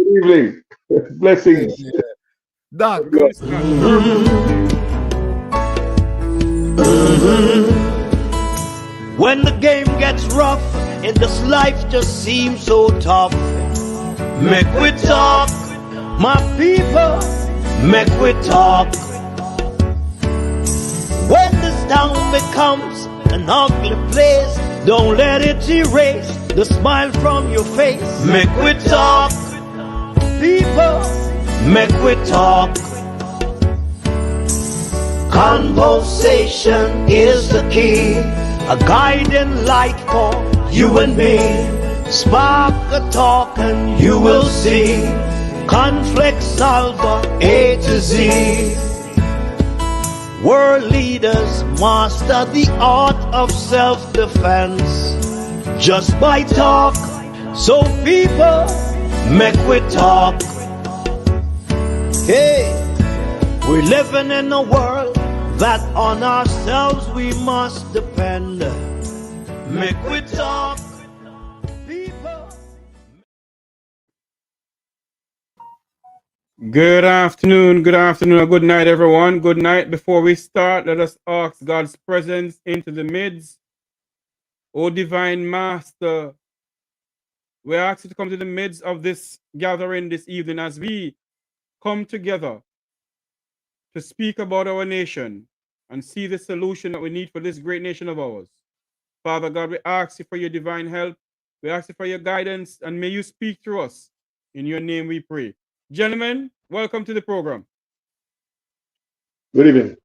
evening. Blessings. Doc. When the game gets rough and this life just seems so tough, Mek Wi Talk, my people, Mek Wi Talk. When this town becomes an ugly place, don't let it erase the smile from your face. Mek Wi Talk, people, Mek Wi Talk. Conversation is the key, a guiding light for you and me. Spark a talk and you will see. Conflict solver A to Z. World leaders master the art of self-defense just by talk. So people, Mek Wi Talk. Hey, we're living in a world that on ourselves we must depend. Mek Wi Talk, people. Good afternoon, or good night, everyone. Good night. Before we start, let us ask God's presence into the midst. O Divine Master, we ask you to come to the midst of this gathering this evening as we come together to speak about our nation and see the solution that we need for this great nation of ours. Father God, we ask you for your divine help. We ask you for your guidance, and may you speak through us. In your name we pray. Gentlemen, welcome to the program. Good evening.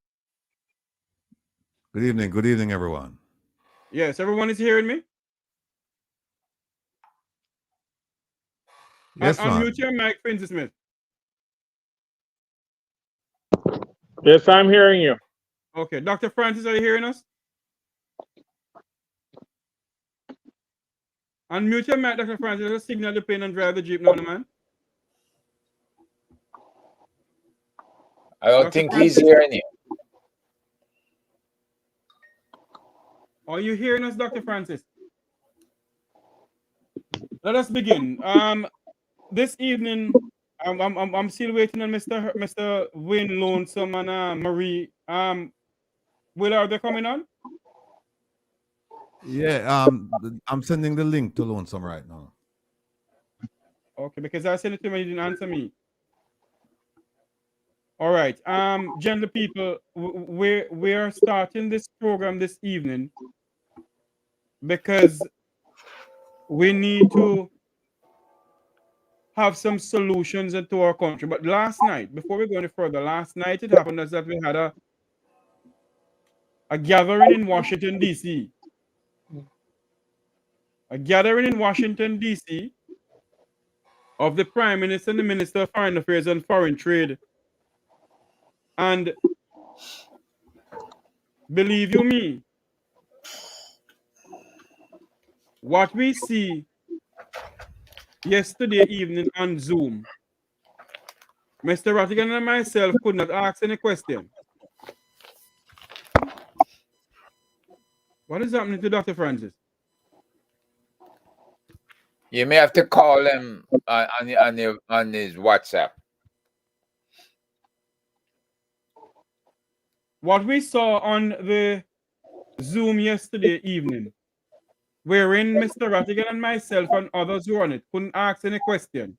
Good evening, everyone. Yes, everyone is hearing me? Yes, unmute your mic, Princess Smith. Yes, I'm hearing you. Okay, Dr. Francis, are you hearing us? Unmute your mic, Dr. Francis. Just signal the plane and drive the Jeep now, man. I don't think he's hearing you. Are you hearing us, Dr. Francis? Let us begin. This evening, I'm still waiting on Mr. Wayne Lonesome and Marie. Will, are they coming on? Yeah, I'm sending the link to Lonesome right now. Okay, because I sent it to him and he didn't answer me. All right, gentle people, we are starting this program this evening because we need to have some solutions into our country. But last night, before we go any further, last night it happened as that we had a gathering in Washington, D.C. A gathering in Washington, D.C. of the Prime Minister and the Minister of Foreign Affairs and Foreign Trade. And believe you me, what we see yesterday evening on Zoom, Mr. Rattigan and myself could not ask any question. What is happening to Dr. Francis? You may have to call him on his WhatsApp. What we saw on the Zoom yesterday evening, wherein Mr. Rattigan and myself and others who were on it couldn't ask any question.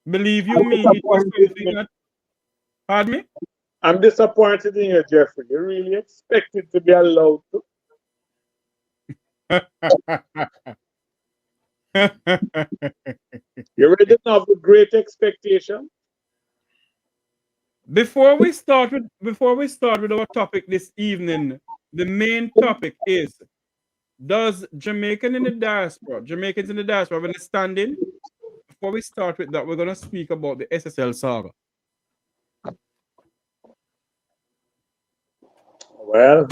Believe you me, it was something that... Pardon me? I'm disappointed in you, Jeffrey. You really expected to be allowed to? You ready now for great expectation? Before we start with our topic this evening, the main topic is: does Jamaicans in the diaspora have an understanding? Before we start with that, we're going to speak about the SSL saga. Well,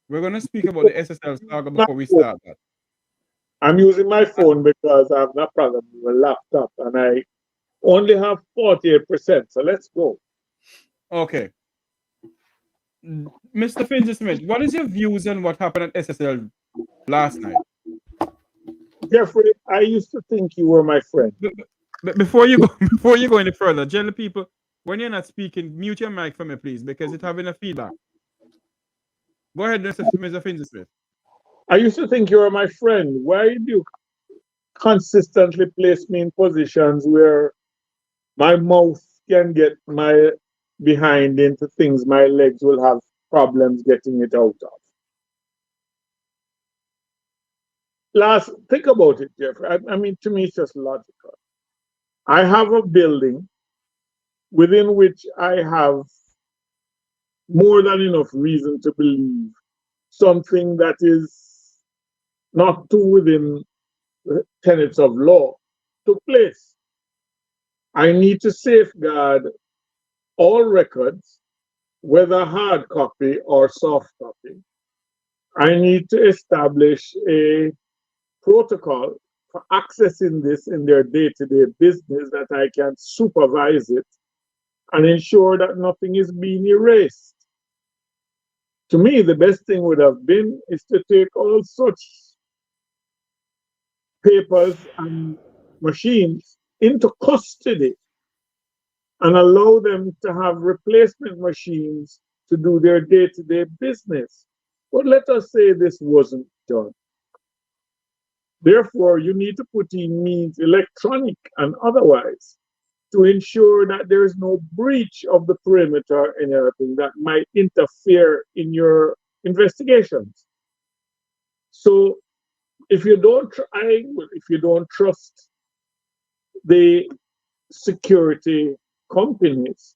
we're going to speak about the SSL saga before we start that. I'm using my phone because I have no problem with my laptop and I only have 48%. So let's go. Okay. Mr. Finch Smith, what is your views on what happened at SSL last night? Jeffrey, I used to think you were my friend. But before you go, before you go any further, general people, when you're not speaking, mute your mic for me, please, because it's having a feedback. Go ahead, Mr. Finzi Smith. I used to think you were my friend. Why do you consistently place me in positions where my mouth can get my behind into things my legs will have problems getting it out of? Think about it, Jeffrey. I mean, to me, it's just logical. I have a building within which I have more than enough reason to believe something that is not too within the tenets of law took place. I need to safeguard all records, whether hard copy or soft copy. I need to establish a protocol for accessing this in their day-to-day business that I can supervise it and ensure that nothing is being erased. To me, the best thing would have been is to take all such papers and machines into custody and allow them to have replacement machines to do their day-to-day business. But let us say this wasn't done. Therefore, you need to put in means, electronic and otherwise, to ensure that there is no breach of the perimeter and anything that might interfere in your investigations. So if you don't trust the security companies,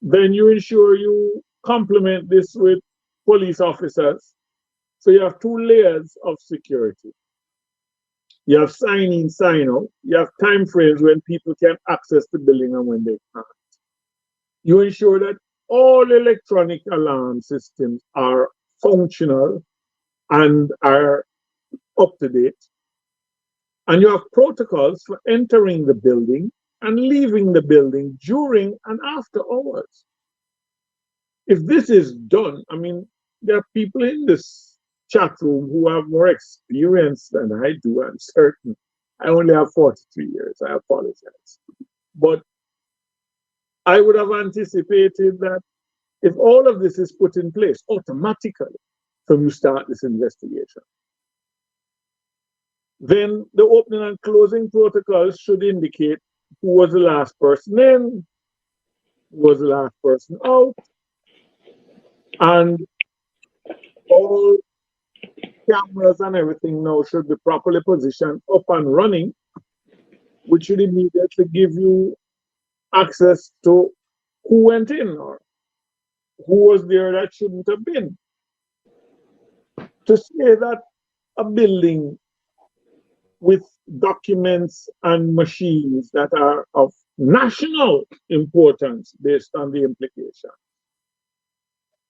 then you ensure you complement this with police officers. So you have two layers of security. You have sign in, sign out. You have time frames when people can access the building and when they can't. You ensure that all electronic alarm systems are functional and are up to date. And you have protocols for entering the building and leaving the building during and after hours. If this is done, I mean, there are people in this chat room who have more experience than I do, I'm certain. I only have 43 years, I apologize. But I would have anticipated that if all of this is put in place automatically from you start this investigation, then the opening and closing protocols should indicate who was the last person in, who was the last person out, and all cameras and everything now should be properly positioned up and running, which should immediately give you access to who went in or who was there that shouldn't have been. To say that a building with documents and machines that are of national importance based on the implication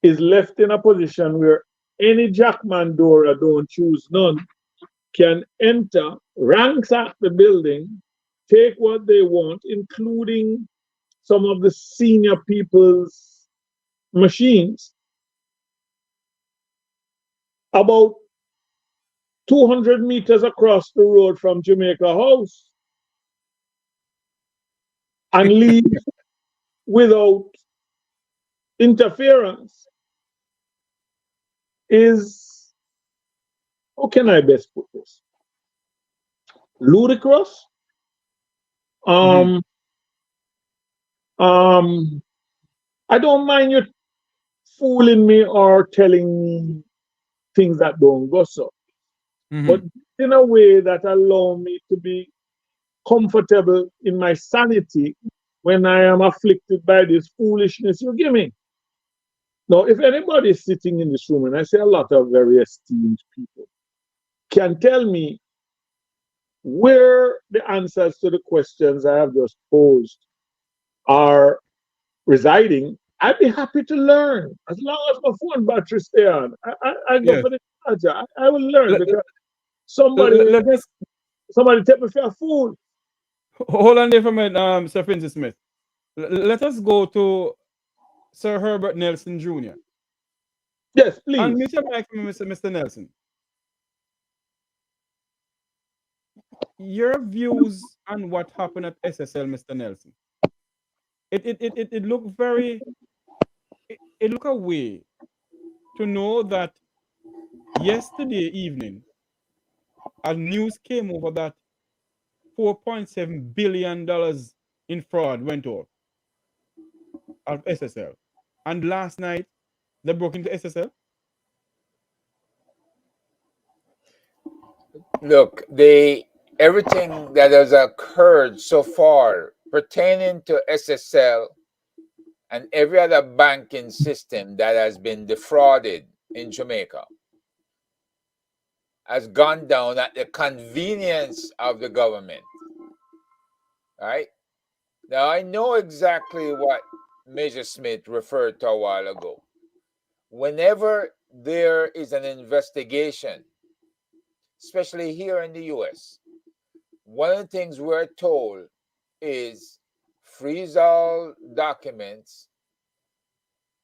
is left in a position where any jackmandora, don't choose none, can enter, ransack the building, take what they want, including some of the senior people's machines, about 200 meters across the road from Jamaica House, and leave without interference is, how can I best put this? Ludicrous. I don't mind you fooling me or telling me things that don't go so, but in a way that allow me to be comfortable in my sanity when I am afflicted by this foolishness you give me. Now, if anybody is sitting in this room, and I say a lot of very esteemed people, can tell me where the answers to the questions I have just posed are residing, I'd be happy to learn as long as my phone battery stay on. I go for the charger. I will learn because somebody take me for a fool. Hold on there for a minute, Sir Finzi Smith. Let us go to Sir Herbert Nelson Jr. Yes, please. And Mr. Mike, Mr. Nelson. Your views on what happened at SSL, Mr. Nelson. It looked very, it looked a way to know that yesterday evening, a news came over that $4.7 billion in fraud went off of SSL. And last night, they broke into SSL. Look, everything that has occurred so far pertaining to SSL and every other banking system that has been defrauded in Jamaica has gone down at the convenience of the government. Right? Now, I know exactly what Major Smith referred to a while ago. Whenever there is an investigation, especially here in the US, one of the things we're told is freeze all documents,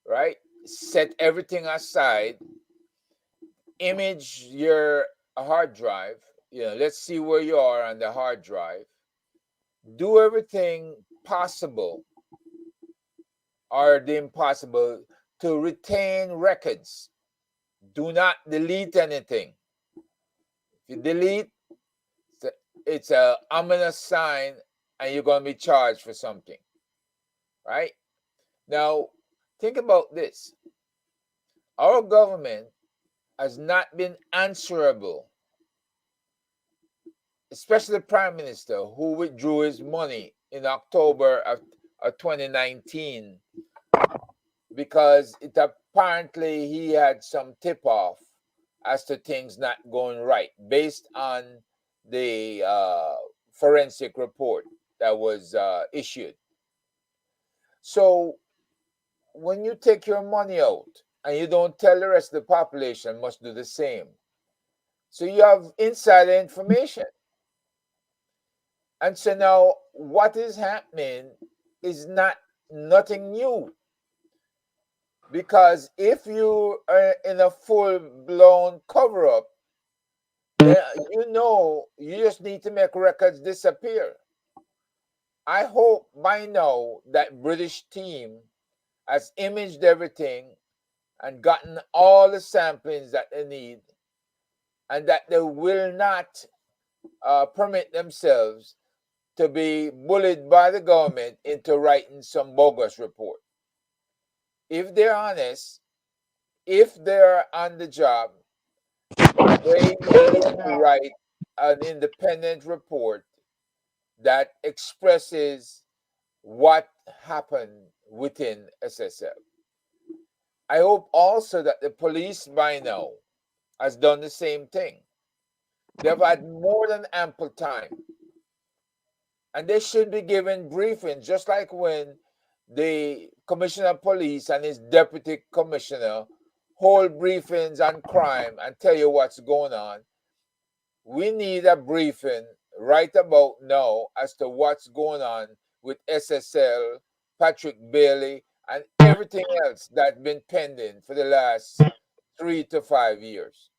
right? Set everything aside, image your hard drive, let's see where you are on the hard drive, do everything possible or the impossible to retain records. Do not delete anything. If you delete, it's an ominous sign and you're going to be charged for something, right? Now, think about this. Our government has not been answerable, especially the Prime Minister, who withdrew his money in October of 2019 because it apparently he had some tip-off as to things not going right based on the forensic report that was issued. So when you take your money out and you don't tell the rest of the population must do the same, so you have insider information. And so now what is happening is nothing new. Because if you are in a full-blown cover-up, then you just need to make records disappear. I hope by now that British team has imaged everything and gotten all the samplings that they need, and that they will not permit themselves to be bullied by the government into writing some bogus report. If they're honest, if they're on the job, they need to write an independent report that expresses what happened within SSL. I hope also that the police by now has done the same thing. They've had more than ample time. And they should be given briefings, just like when the commissioner of police and his deputy commissioner hold briefings on crime and tell you what's going on. We need a briefing right about now as to what's going on with SSL, Patrick Bailey, and everything else that's been pending for the last 3 to 5 years.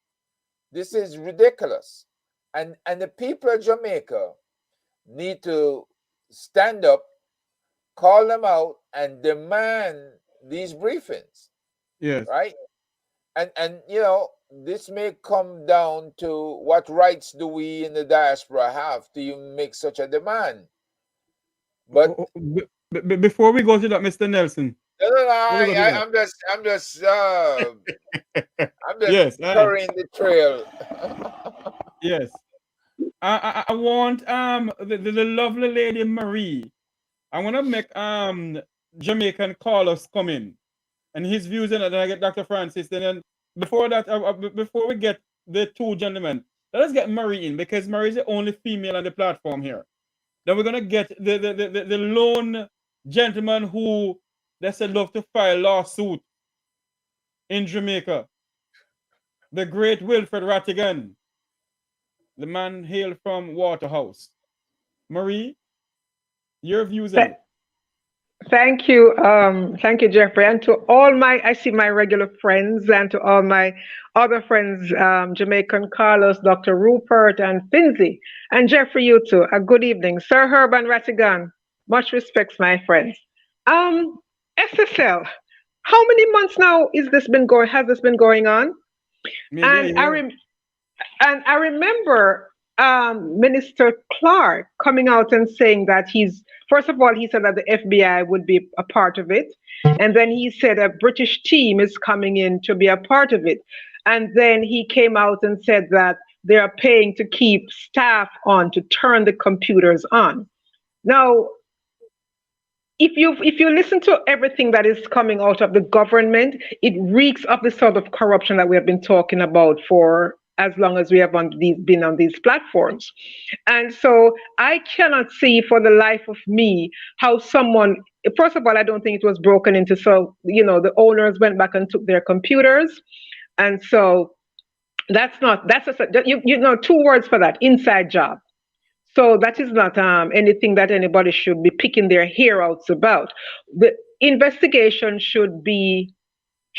This is ridiculous. And the people of Jamaica need to stand up, call them out, and demand these briefings. Yes. Right? And this may come down to what rights do we in the diaspora have to even make such a demand. But before we go to that, Mr. Nelson. I'm just yes, covering the trail. Yes. I want the lovely lady Marie. I want to make Jamaican callers come in and his views on it. Then I get Dr. Francis. And then before that, before we get the two gentlemen, let us get Marie in, because Marie is the only female on the platform here. Then we're gonna get the lone gentleman who they said love to file lawsuit in Jamaica. The great Wilfred Rattigan. The man hailed from Waterhouse. Marie, your views on it. Thank you, Jeffrey, and to all I see my regular friends, and to all my other friends, Jamaican Carlos, Dr. Rupert, and Finzi, and Jeffrey, you too. A good evening, Sir Herbert and Rattigan. Much respects, my friends. Um, SSL. How many months now is this been going? Has this been going on? Maybe a And I year. And I remember Minister Clark coming out and saying that first of all, he said that the FBI would be a part of it. And then he said a British team is coming in to be a part of it. And then he came out and said that they are paying to keep staff on to turn the computers on. Now, if you listen to everything that is coming out of the government, it reeks of the sort of corruption that we have been talking about for as long as we have been on these platforms. And so I cannot see for the life of me how someone, first of all, I don't think it was broken into, so the owners went back and took their computers. And so that's two words for that: inside job. So that is not anything that anybody should be picking their hair out about. The investigation should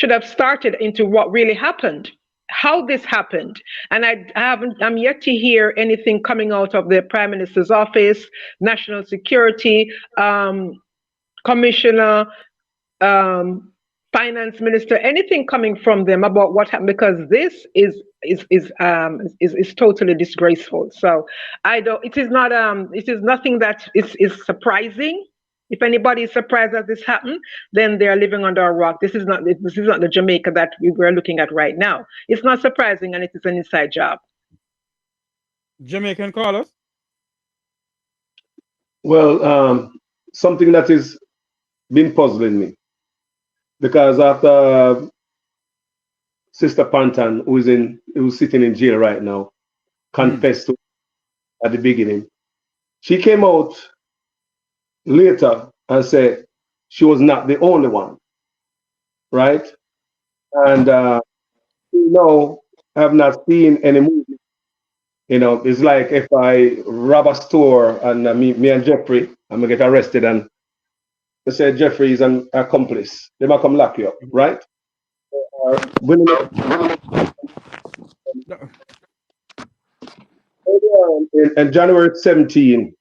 have started into what really happened, how this happened, and I'm yet to hear anything coming out of the Prime Minister's office, National Security Commissioner, Finance Minister, anything coming from them about what happened, because this is totally disgraceful. So I don't. It is not. It is nothing that is surprising. If anybody is surprised that this happened, then they are living under a rock. This is not the Jamaica that we're looking at right now. It's not surprising, and it is an inside job. Jamaican Carlos. Well, something that is been puzzling me, because after Sister Pantan, who's sitting in jail right now, confessed to at the beginning, she came out later and said she was not the only one, right? And I have not seen any movement. It's like if I rob a store and me and Jeffrey, I'm gonna get arrested, and they say Jeffrey is an accomplice. They might come lock you up, right? In January 17,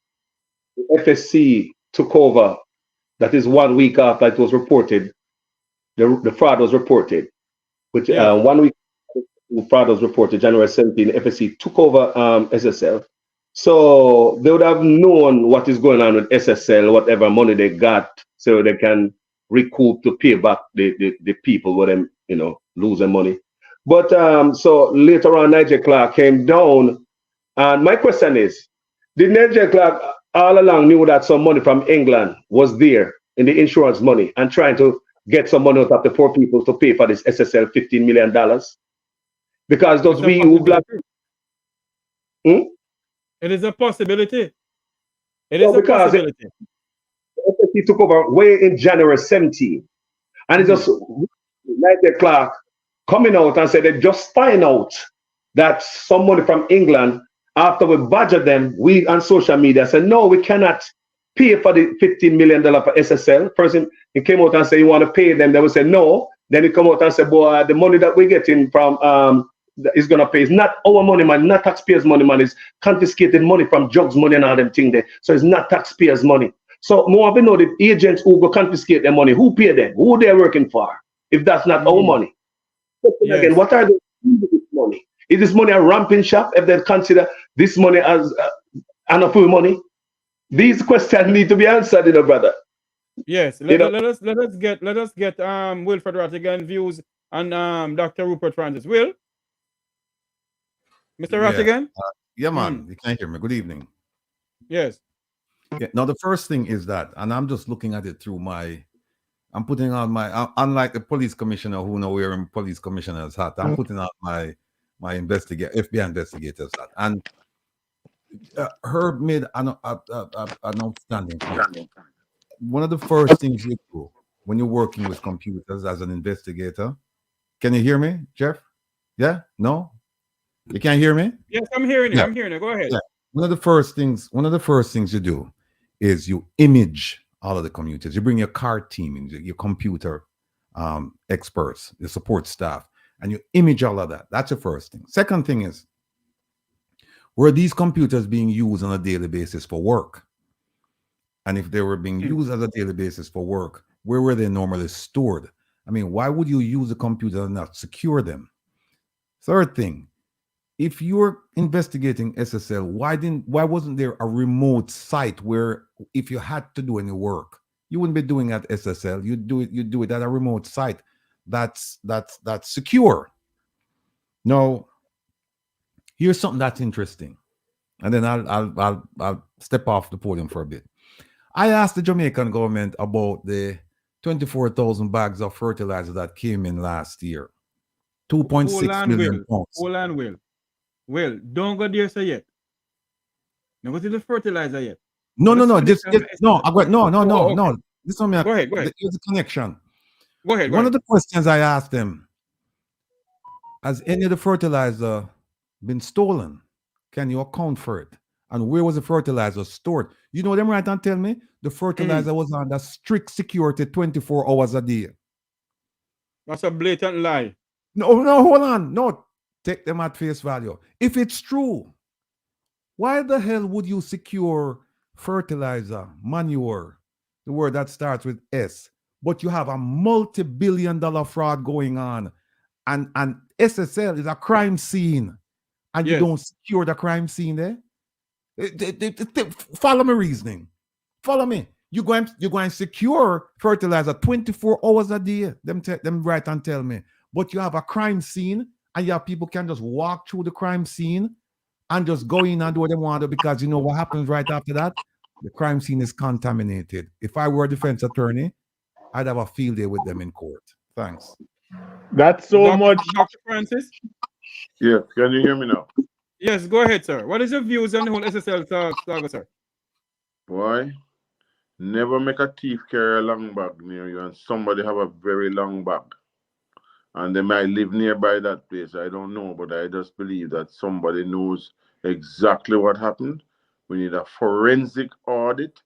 the FSC took over. That is 1 week after it was reported. The fraud was reported. Which 1 week the fraud was reported, January 17, the FSC took over SSL. So they would have known what is going on with SSL, whatever money they got, so they can recoup to pay back the people with them, losing money. But so later on, Nigel Clark came down, and my question is, did Nigel Clark all along knew that some money from England was there in the insurance money and trying to get some money out of the poor people to pay for this SSL $15 million? Because those we who black. It is a possibility. It is a possibility. He took over way in January 17. And it just Nigel Clark coming out and said they just find out that some money from England, after we badgered them, we on social media said, no, we cannot pay for the $15 million for SSL. First, he came out and said, you want to pay them? They would say, no. Then he come out and said, boy, the money that we're getting from is going to pay. It's not our money, man, not taxpayers' money, man. It's confiscated money from drugs money and all them things there. So it's not taxpayers' money. So more we know the agents who go confiscate their money, who pay them, who they're working for, if that's not our money. Yes. Again, what are they doing with this money? Is this money a ramping shop if they consider this money as enough money? These questions need to be answered, brother. Yes, let us get Wilfred Rattigan views and Dr. Rupert Francis. Will? Mr. Rattigan? Yeah, man. You can't hear me. Good evening. Yes. Yeah. Now, the first thing is that, and I'm just looking at it through I'm putting on unlike the police commissioner who know wearing police commissioner's hat, I'm putting on my FBI investigator's hat. And Herb made an outstanding point. One of the first things you do when you're working with computers as an investigator, can you hear me, Jeff? Yeah? No? You can't hear me? Yes, I'm hearing you. Yeah. I'm hearing you. Go ahead. Yeah. One of the first things you do is you image all of the commuters. You bring your card team in, your computer experts, your support staff, and you image all of that. That's the first thing. Second thing is, were these computers being used on a daily basis for work? And if they were being used as a daily basis for work, where were they normally stored? I mean, why would you use a computer and not secure them? Third thing, if you're investigating SSL, why wasn't there a remote site where if you had to do any work, you wouldn't be doing at SSL, you'd do it at a remote site that's secure. Now, here's something that's interesting, and then I'll step off the podium for a bit. I asked the Jamaican government about the 24,000 bags of fertilizer that came in last year. 2.6 million pounds. Hold on, Will. Will, don't go there yet. Now, go to the fertilizer yet. No. No. Okay. This one, Go ahead. Here's the connection. Go ahead. One of the questions I asked them: has any of the fertilizer been stolen? Can you account for it? And where was the fertilizer stored? You know them right and tell me the fertilizer was under strict security 24 hours a day. That's a blatant lie. No, hold on. No, take them at face value. If it's true, why the hell would you secure fertilizer, manure, the word that starts with S, but you have a multi-billion-dollar fraud going on, and SSL is a crime scene, and you don't secure the crime scene there? Follow my reasoning. Follow me. You're going to secure fertilizer 24 hours a day. Them right and tell me. But you have a crime scene, and you have people can just walk through the crime scene and just go in and do what they want to, because you know what happens right after that? The crime scene is contaminated. If I were a defense attorney, I'd have a field day with them in court. Thanks. That's so much. Dr. Francis? Yeah, can you hear me now? Yes, go ahead, sir. What is your views on the whole SSL saga, sir? Boy, never make a thief carry a long bag near you and somebody have a very long bag. And they might live nearby that place. I don't know, but I just believe that somebody knows exactly what happened. We need a forensic audit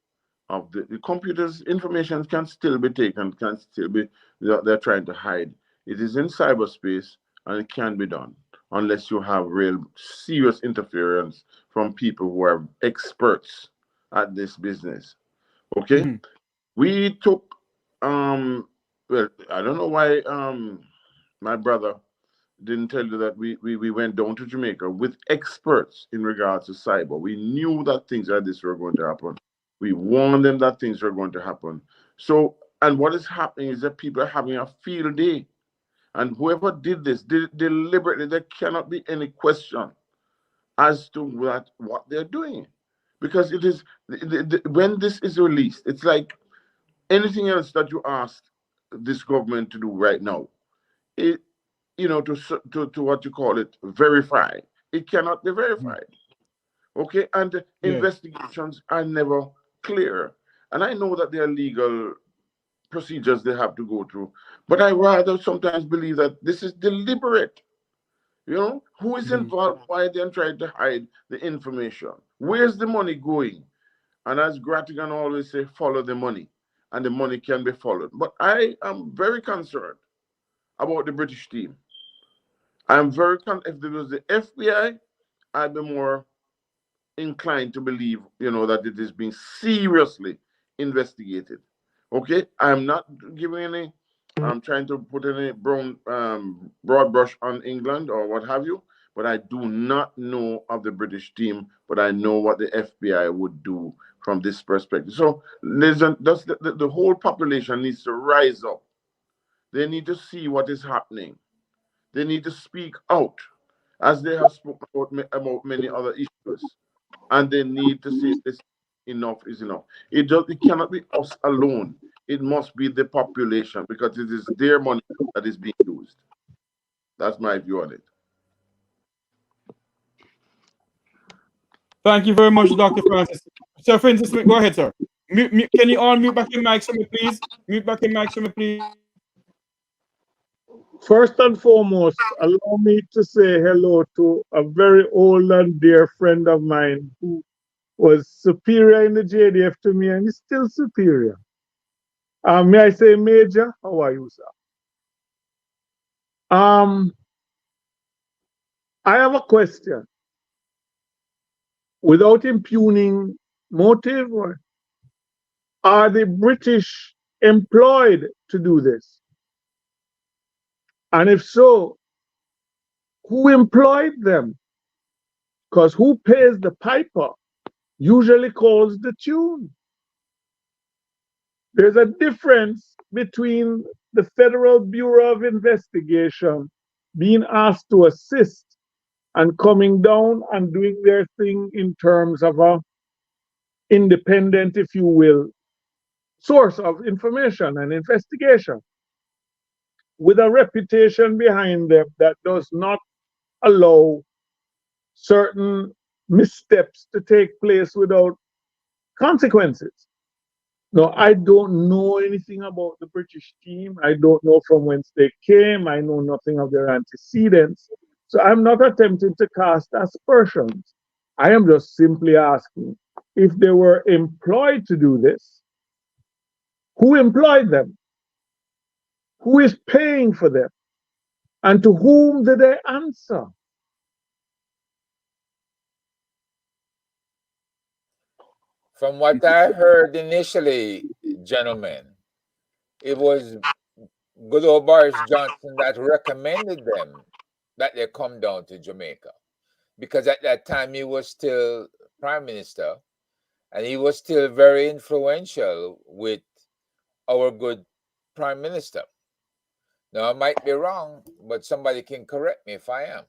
of the computer's information can still be taken, can still be, they're trying to hide. It is in cyberspace and it can be done unless you have real serious interference from people who are experts at this business. Okay? We took, well, I don't know why my brother didn't tell you that we went down to Jamaica with experts in regards to cyber. We knew that things like this were going to happen. We warned them that things were going to happen. So, and what is happening is that people are having a field day. And whoever did this deliberately, there cannot be any question as to what they're doing. Because it is, when this is released, it's like anything else that you ask this government to do right now. It, you know, to what you call it, verify. It cannot be verified. Okay, and the investigations are never clear. And I know that there are legal procedures they have to go through, but I rather sometimes believe that this is deliberate. You know, who is involved? Why they're trying to hide the information? Where's the money going? And as Rattigan always say, follow the money, and the money can be followed. But I am very concerned about the British team. I'm very if there was the FBI, I'd be more inclined to believe, you know, that it is being seriously investigated. Okay, I'm not giving any, I'm trying to put any broad brush on England or what have you, but I do not know of the British team, but I know what the FBI would do from this perspective. So the whole population needs to rise up. They need to see what is happening. They need to speak out, as they have spoken about many other issues. And they need to say this, enough is enough. It cannot be us alone. It must be the population, because it is their money that is being used. That's my view on it. Thank you very much, Dr. Francis. Sir Francis, go ahead, sir. Can you all mute back your mics for me, please? Mute back your mics for me, please. First and foremost, allow me to say hello to a very old and dear friend of mine who was superior in the JDF to me, and is still superior. May I say, Major? How are you, sir? I have a question. Without impugning motive, or are the British employed to do this? And if so, who employed them? Because who pays the piper usually calls the tune. There's a difference between the Federal Bureau of Investigation being asked to assist and coming down and doing their thing in terms of a independent, if you will, source of information and investigation with a reputation behind them that does not allow certain missteps to take place without consequences. No, I don't know anything about the British team. I don't know from whence they came. I know nothing of their antecedents. So I'm not attempting to cast aspersions. I am just simply asking if they were employed to do this, who employed them? Who is paying for them? And to whom did they answer? From what I heard initially, gentlemen, it was good old Boris Johnson that recommended them that they come down to Jamaica. Because at that time he was still prime minister and he was still very influential with our good prime minister. Now, I might be wrong, but somebody can correct me if I am.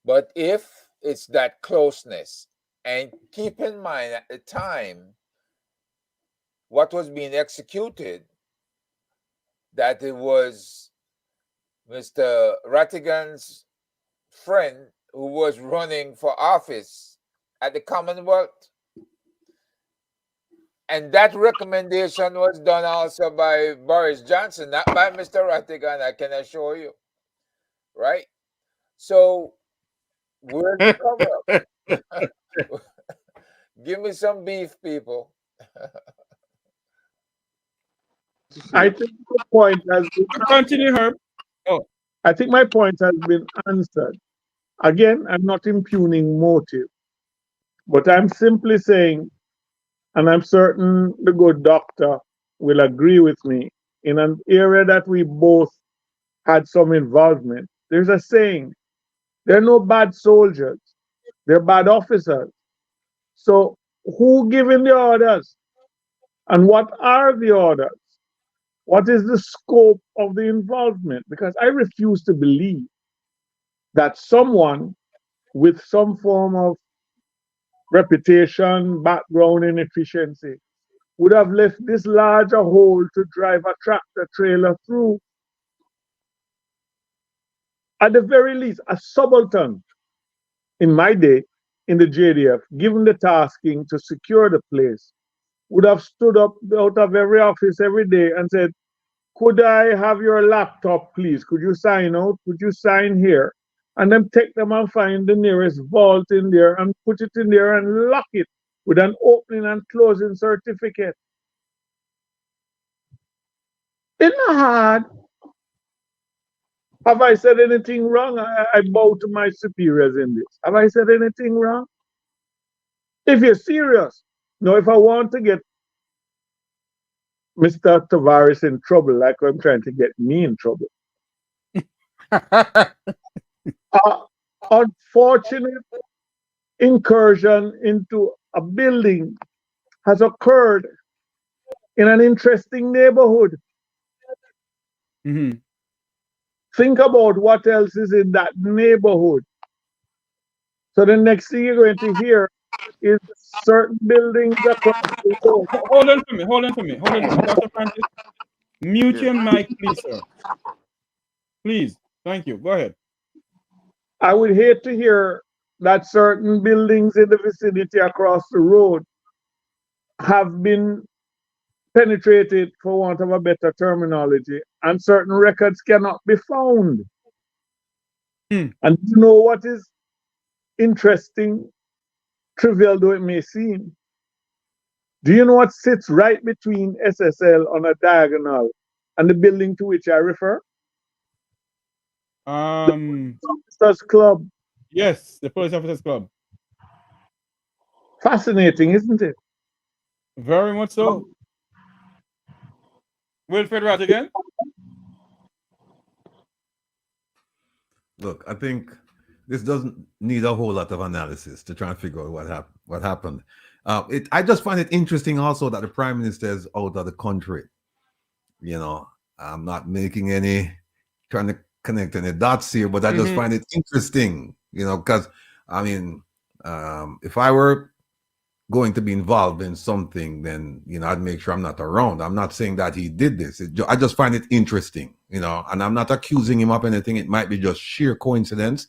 But if it's that closeness, and keep in mind at the time, what was being executed, that it was Mr. Rattigan's friend who was running for office at the Commonwealth. And that recommendation was done also by Boris Johnson, not by Mr. Rattigan, I can assure you. Right? So, where's the cover up? Give me some beef, people. I think the point has been Continue, Herb. Oh, I think my point has been answered. Again, I'm not impugning motive, but I'm simply saying, and I'm certain the good doctor will agree with me, in an area that we both had some involvement, there's a saying, there are no bad soldiers, they're bad officers. So who giving the orders? And what are the orders? What is the scope of the involvement? Because I refuse to believe that someone with some form of reputation, background, and efficiency would have left this large a hole to drive a tractor trailer through. At the very least, a subaltern in my day in the JDF, given the tasking to secure the place, would have stood up out of every office every day and said, could I have your laptop, please? Could you sign out? Could you sign here? And then take them and find the nearest vault in there and put it in there and lock it with an opening and closing certificate. It's not hard. Have I said anything wrong? I bow to my superiors in this. Have I said anything wrong? If you're serious, now if I want to get Mr. Tavares in trouble, like I'm trying to get me in trouble, unfortunate incursion into a building has occurred in an interesting neighborhood. Mm-hmm. Think about what else is in that neighborhood. So the next thing you're going to hear is certain buildings across the road. Hold on for me. Dr. Francis, mute your mic, please, sir. Please. Thank you. Go ahead. I would hate to hear that certain buildings in the vicinity across the road have been penetrated, for want of a better terminology, and certain records cannot be found. And you know what is interesting, trivial though it may seem? Do you know what sits right between SSL on a diagonal and the building to which I refer? Officers Club. Yes, the Police Officers Club. Fascinating, isn't it? Very much so. Wilfred Rattigan. Look, I think this doesn't need a whole lot of analysis to try and figure out what happened. I just find it interesting also that the Prime Minister is out of the country. You know, I'm not making trying to connect any dots here, but I just find it interesting, you know, because I mean, if I were going to be involved in something, then, you know, I'd make sure I'm not around. I'm not saying that he did this. I just find it interesting, you know, and I'm not accusing him of anything. It might be just sheer coincidence,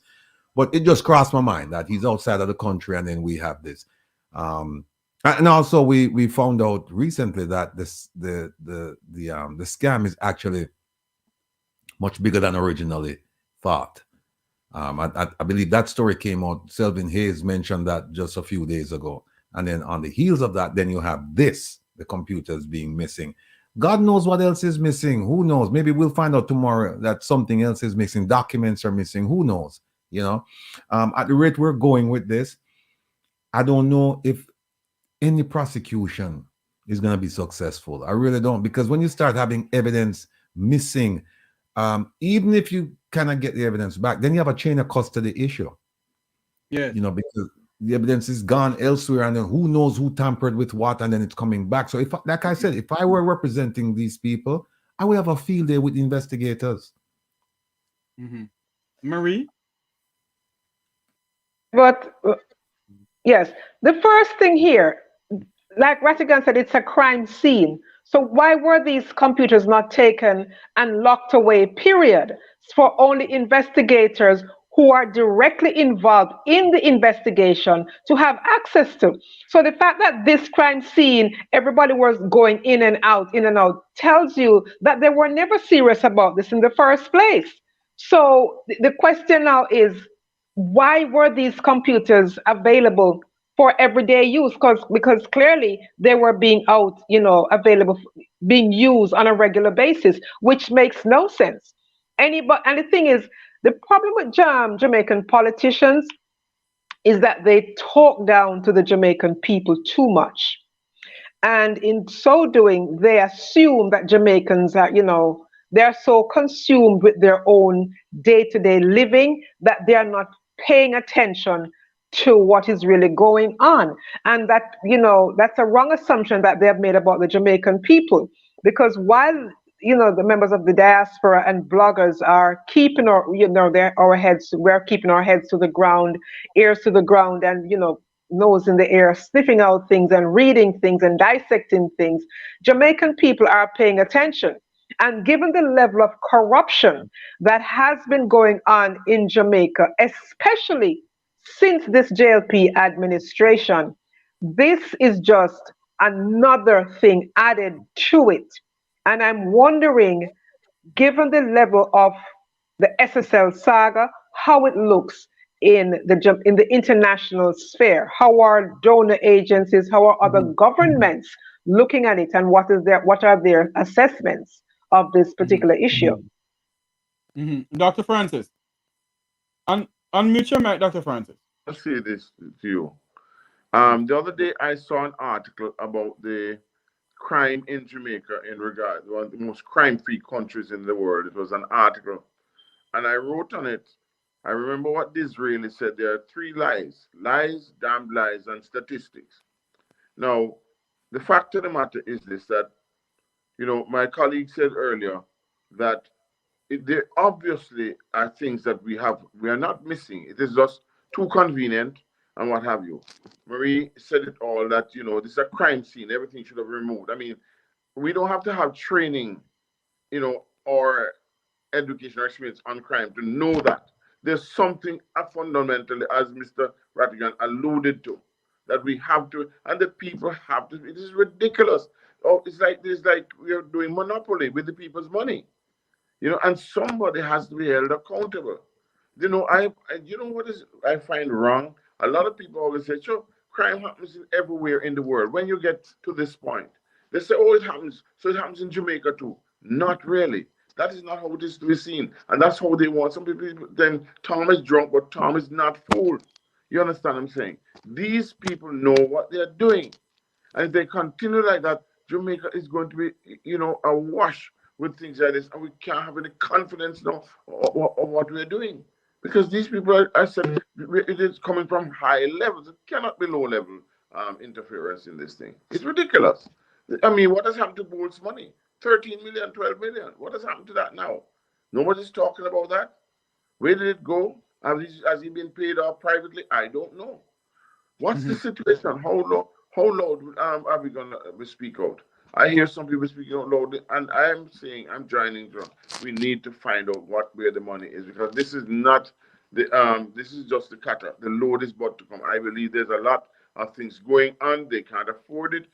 but it just crossed my mind that he's outside of the country, and then we have this. And also we found out recently that the scam is actually much bigger than originally thought. I believe that story came out. Selvin Hayes mentioned that just a few days ago. And then on the heels of that, then you have the computers being missing. God knows what else is missing. Who knows? Maybe we'll find out tomorrow that something else is missing. Documents are missing. Who knows? You know, at the rate we're going with this, I don't know if any prosecution is going to be successful. I really don't, because when you start having evidence missing, even if you cannot get the evidence back, then you have a chain of custody issue. Yeah, you know, because the evidence is gone elsewhere, and then who knows who tampered with what, and then it's coming back. So if, like I said, if I were representing these people, I would have a field day with investigators. Marie? But yes, the first thing here, like Rattigan said, it's a crime scene. So why were these computers not taken and locked away, period, for only investigators who are directly involved in the investigation to have access to? So the fact that this crime scene, everybody was going in and out, tells you that they were never serious about this in the first place. So the question now is, why were these computers available for everyday use? Because clearly they were being available, being used on a regular basis, which makes no sense. And the thing is, the problem with Jamaican politicians is that they talk down to the Jamaican people too much. And in so doing, they assume that Jamaicans are, they're so consumed with their own day-to-day living that they are not paying attention to what is really going on. And that, that's a wrong assumption that they have made about the Jamaican people. Because while, the members of the diaspora and bloggers are keeping our heads, we're keeping our heads to the ground, ears to the ground, and, nose in the air, sniffing out things and reading things and dissecting things, Jamaican people are paying attention. And given the level of corruption that has been going on in Jamaica, especially since this JLP administration, this is just another thing added to it. And I'm wondering, given the level of the SSL saga, how it looks in the international sphere. How are donor agencies, how are other governments looking at it, and what are their assessments of this particular issue? Dr. Francis, unmute your mic, Dr. Francis. I'll say this to you. The other day I saw an article about the crime in Jamaica in regard to one of the most crime-free countries in the world. It was an article, and I wrote on it. I remember what Disraeli said. There are three lies: lies, damned lies, and statistics. Now, the fact of the matter is this, that, my colleague said earlier that there obviously are things that we are not missing. It is just too convenient and what have you. Marie said it all, that, this is a crime scene. Everything should have been removed. I mean, we don't have to have training, or education or experience on crime to know that. There's something fundamentally, as Mr. Rattigan alluded to, that we have to, and the people have to. It is ridiculous. Oh, it's like we are doing monopoly with the people's money, and somebody has to be held accountable. I find wrong. A lot of people always say, "Sure, crime happens everywhere in the world. When you get to this point, they say, oh, it happens. So it happens in Jamaica too. Not really. That is not how it is to be seen. And that's how they want. Some people then, Tom is drunk, but Tom is not fooled. You understand what I'm saying? These people know what they're doing. And if they continue like that, Jamaica is going to be, awash with things like this. And we can't have any confidence now of what we're doing. Because these people, I said, it is coming from high levels. It cannot be low level interference in this thing. It's ridiculous. I mean, what has happened to Bolt's money? 13 million, 12 million. What has happened to that now? Nobody's talking about that. Where did it go? Has he been paid off privately? I don't know. What's the situation? How loud are we going to speak out? I hear some people speaking out loud, and I'm saying, I'm joining John. We need to find out where the money is, because this is not this is just the cutter. The load is about to come. I believe there's a lot of things going on. They can't afford it.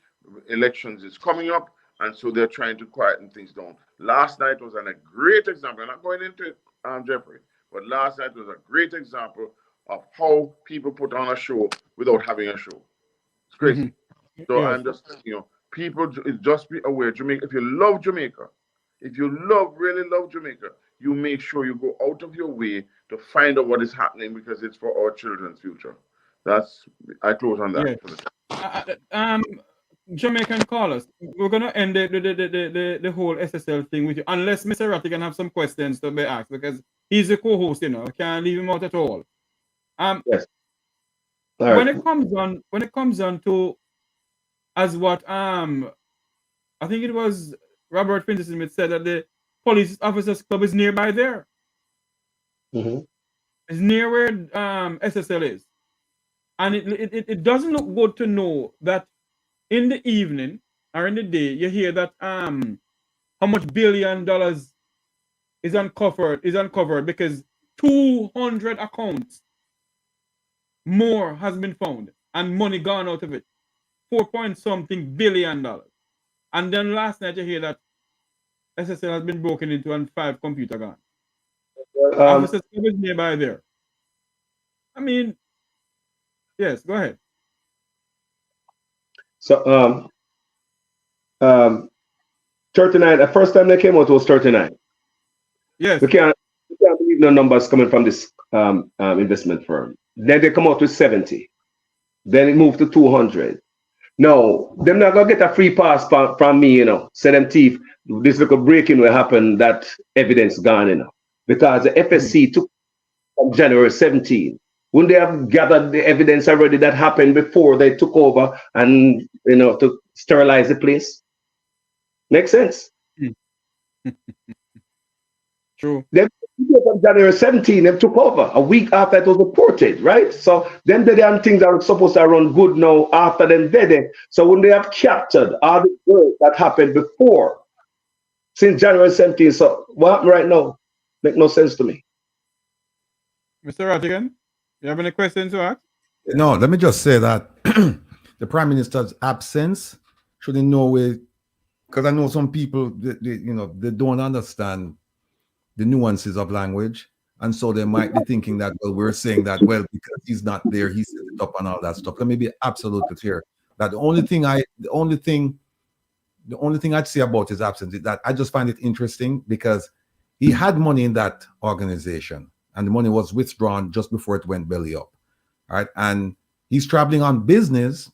Elections is coming up, and so they're trying to quieten things down. Last night was a great example. I'm not going into it, Jeffrey, but last night was a great example of how people put on a show without having a show. It's crazy. So Yes. I'm just, people just be aware. Jamaica, if you love Jamaica, if you really love Jamaica, you make sure you go out of your way to find out what is happening, because it's for our children's future. I close on that. Yeah. Jamaican callers, we're gonna end the whole SSL thing with you, unless Mr. Rattigan have some questions to be asked, because he's the co-host. We can't leave him out at all. Yes. When it comes on to, as what I think it was Robert Finch Smith said, that the police officers club is nearby there. Mm-hmm. It's near where SSL is, and it doesn't look good to know that in the evening or in the day you hear that how much $1 billion is uncovered because 200 accounts more has been found and money gone out of it, $4.something billion. And then last night you hear that SSL has been broken into and 5 computers gone. Officers is nearby there. I mean, yes, go ahead. So 39. The first time they came out was 39. Yes. We can't believe no numbers coming from this investment firm. Then they come out with 70. Then it moved to 200. No, they're not gonna get a free pass from me, Say them thief, this little break-in will happen, that evidence gone, because the FSC took from January 17. Wouldn't they have gathered the evidence already that happened before they took over and, to sterilize the place? Makes sense. True. Then from January 17, they took over a week after it was reported, right? So then the damn things are supposed to run good now after them did it. So when they have captured all the work that happened before, since January 17, so what happened right now? Make no sense to me. Mr. Rattigan, you have any questions to ask? No, let me just say that the Prime Minister's absence should in no way, because I know some people, they don't understand the nuances of language, and so they might be thinking that, well, we're saying that, well, because he's not there, he set it up and all that stuff. Let me be absolutely clear that the only thing I'd say about his absence is that I just find it interesting, because he had money in that organization and the money was withdrawn just before it went belly up. All right. And he's traveling on business,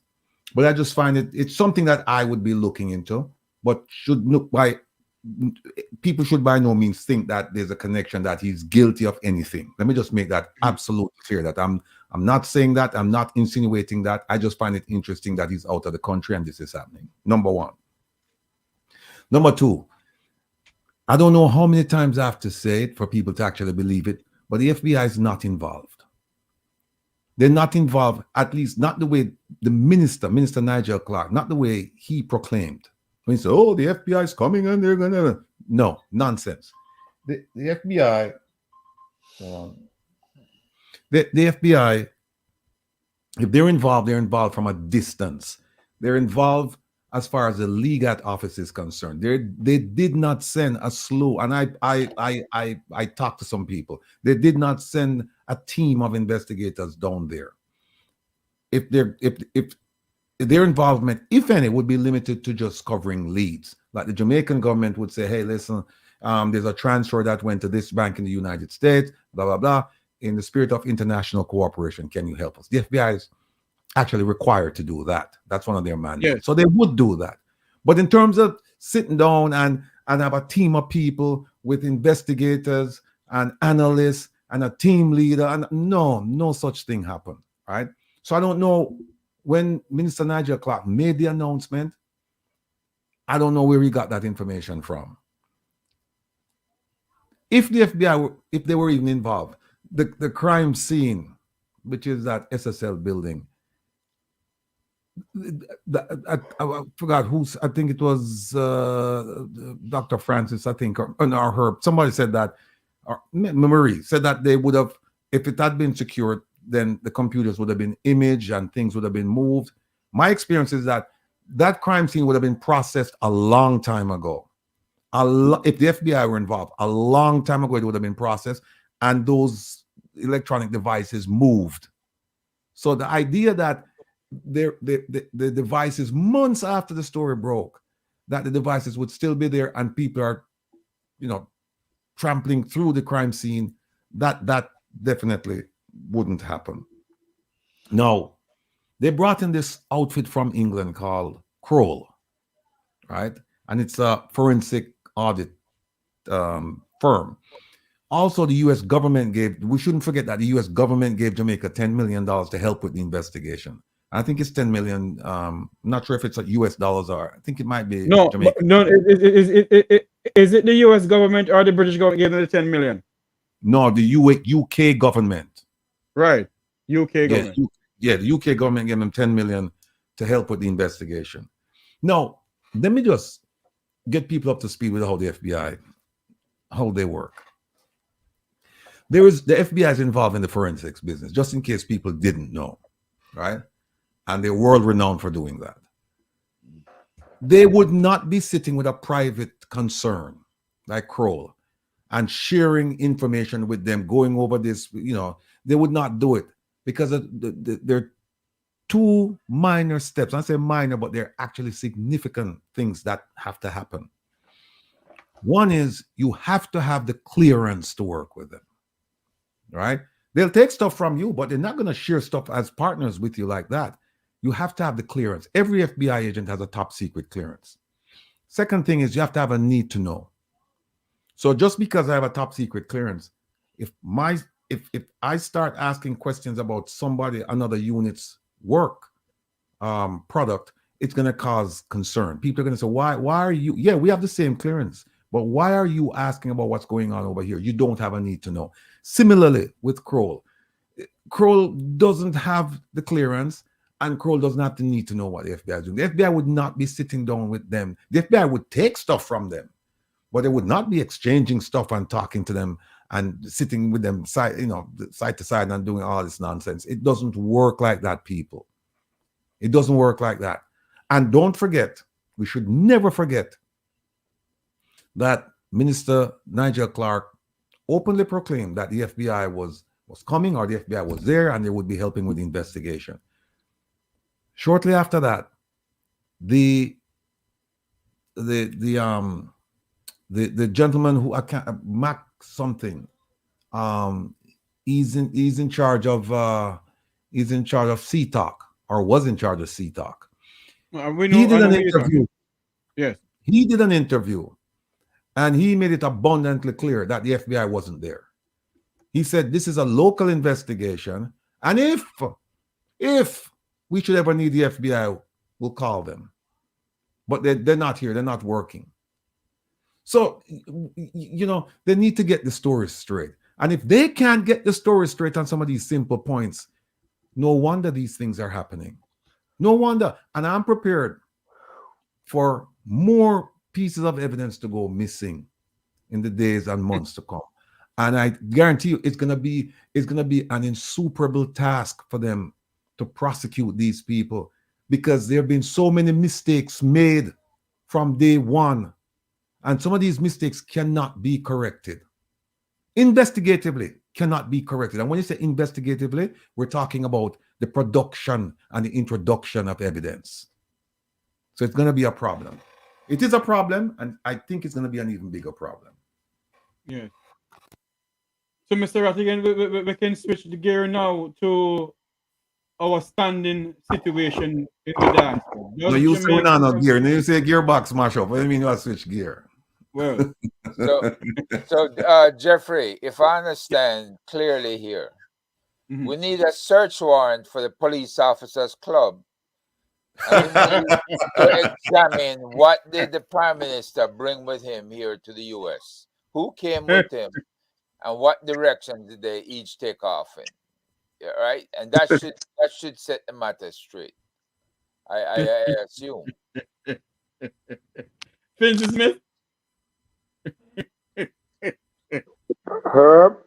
but I just find it's something that I would be looking into, but people should by no means think that there's a connection, that he's guilty of anything. Let me just make that absolutely clear, that I'm not saying that, I'm not insinuating that. I just find it interesting that he's out of the country and this is happening. Number one. Number two, I don't know how many times I have to say it for people to actually believe it, but the FBI is not involved. They're not involved, at least not the way the Minister Nigel Clark, not the way he proclaimed. When he said, oh, the FBI is coming and they're going to... No, nonsense. The FBI... The FBI, if they're involved from a distance. They're involved as far as the Legat office is concerned. They did not send a slew, and I talked to some people. They did not send a team of investigators down there. if their involvement, if any, would be limited to just covering leads. Like the Jamaican government would say, hey, listen, there's a transfer that went to this bank in the United States, blah, blah, blah. In the spirit of international cooperation, can you help us? The FBI is actually required to do that. That's one of their mandates. Yes. So they would do that. But in terms of sitting down and have a team of people with investigators and analysts and a team leader, and no such thing happened, right? So I don't know when Minister Nigel Clark made the announcement, I don't know where he got that information from. If the FBI, if they were even involved, the crime scene, which is that SSL building, I forgot who's, I think it was Dr. Francis, I think, or Herb. Somebody said that, or Marie said that they would have, if it had been secured, then the computers would have been imaged and things would have been moved. My experience is that that crime scene would have been processed a long time ago. If the FBI were involved, a long time ago, it would have been processed and those electronic devices moved. So the idea that the devices, months after the story broke, that the devices would still be there and people are, trampling through the crime scene, that definitely wouldn't happen. No, they brought in this outfit from England called Kroll, right? And it's a forensic audit firm. Also, the U.S. government we shouldn't forget that the U.S. government gave Jamaica $10 million to help with the investigation. I think it's 10 million. I'm not sure if it's US dollars or I think it might be. No, Jamaican. no. Is it the U.S. government or the British government giving the 10 million? No, the UK government. Right, UK government. Yeah, the UK government gave them 10 million to help with the investigation. Now, let me just get people up to speed with how the FBI, how they work. The FBI is involved in the forensics business, just in case people didn't know, right? And they're world renowned for doing that. They would not be sitting with a private concern like Kroll and sharing information with them, going over this, they would not do it because there are two minor steps. I say minor, but they're actually significant things that have to happen. One is you have to have the clearance to work with them, right? They'll take stuff from you, but they're not going to share stuff as partners with you like that. You have to have the clearance. Every FBI agent has a top secret clearance. Second thing is you have to have a need to know. So just because I have a top secret clearance, if I start asking questions about another unit's work product, it's going to cause concern. People are going to say, why are you? Yeah, we have the same clearance, but why are you asking about what's going on over here? You don't have a need to know. Similarly with Kroll. Kroll doesn't have the clearance. And Kroll doesn't have to need to know what the FBI is doing. The FBI would not be sitting down with them. The FBI would take stuff from them, but they would not be exchanging stuff and talking to them and sitting with them side to side and doing all this nonsense. It doesn't work like that, people. It doesn't work like that. And don't forget, we should never forget that Minister Nigel Clark openly proclaimed that the FBI was coming, or the FBI was there and they would be helping with the investigation. Shortly after that, the gentleman who I can't, Mac something, he's in charge of CTalk, or was in charge of CTalk. He did an interview. Yes, he did an interview, and he made it abundantly clear that the FBI wasn't there. He said this is a local investigation, and if we should ever need the FBI, we'll call them. But they're not here. They're not working. So, they need to get the story straight. And if they can't get the story straight on some of these simple points, no wonder these things are happening. No wonder. And I'm prepared for more pieces of evidence to go missing in the days and months to come. And I guarantee you it's gonna be an insuperable task for them to prosecute these people, because there have been so many mistakes made from day one, and some of these mistakes cannot be corrected. Investigatively cannot be corrected. And when you say investigatively, we're talking about the production and the introduction of evidence. So it's going to be a problem. It is a problem, and I think it's going to be an even bigger problem. Yeah. So, Mr. Rattigan, we can switch the gear now to our standing situation in the diaspora. No, you say we're not on gear. No, you say gearbox mash up. What do you mean you switch gear? Well, so Jeffrey, if I understand clearly here, we need a search warrant for the police officers club. And we need to examine what did the Prime Minister bring with him here to the US? Who came with him? And what direction did they each take off in? Yeah, right? And that should set the matter straight. I assume. Finch Smith. Herb.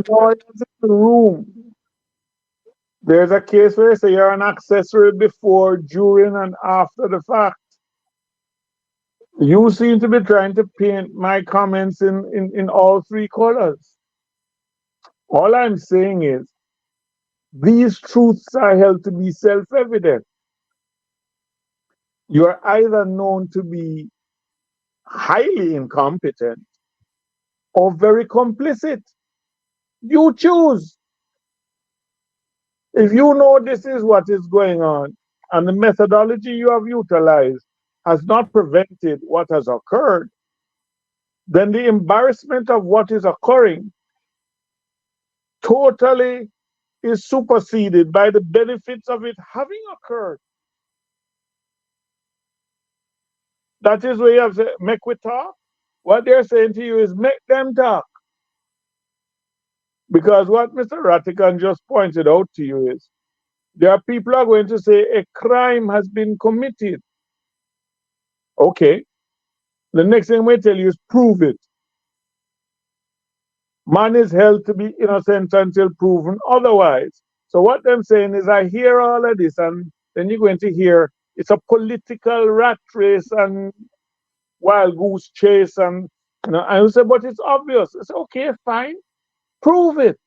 Lawyers in the room. There's a case where you say you're an accessory before, during, and after the fact. You seem to be trying to paint my comments in all three colors. All I'm saying is, these truths are held to be self-evident. You are either known to be highly incompetent or very complicit. You choose. If you know this is what is going on and the methodology you have utilized has not prevented what has occurred, then the embarrassment of what is occurring totally is superseded by the benefits of it having occurred. That is where you have to Mek Wi Talk. What they're saying to you is make them talk. Because what Mr. Rattigan just pointed out to you is, there are people who are going to say a crime has been committed. Okay. The next thing we tell you is prove it. Man is held to be innocent until proven otherwise. So what I'm saying is I hear all of this, and then you're going to hear it's a political rat race and wild goose chase, and I will say, but it's obvious. It's okay, fine. Prove it.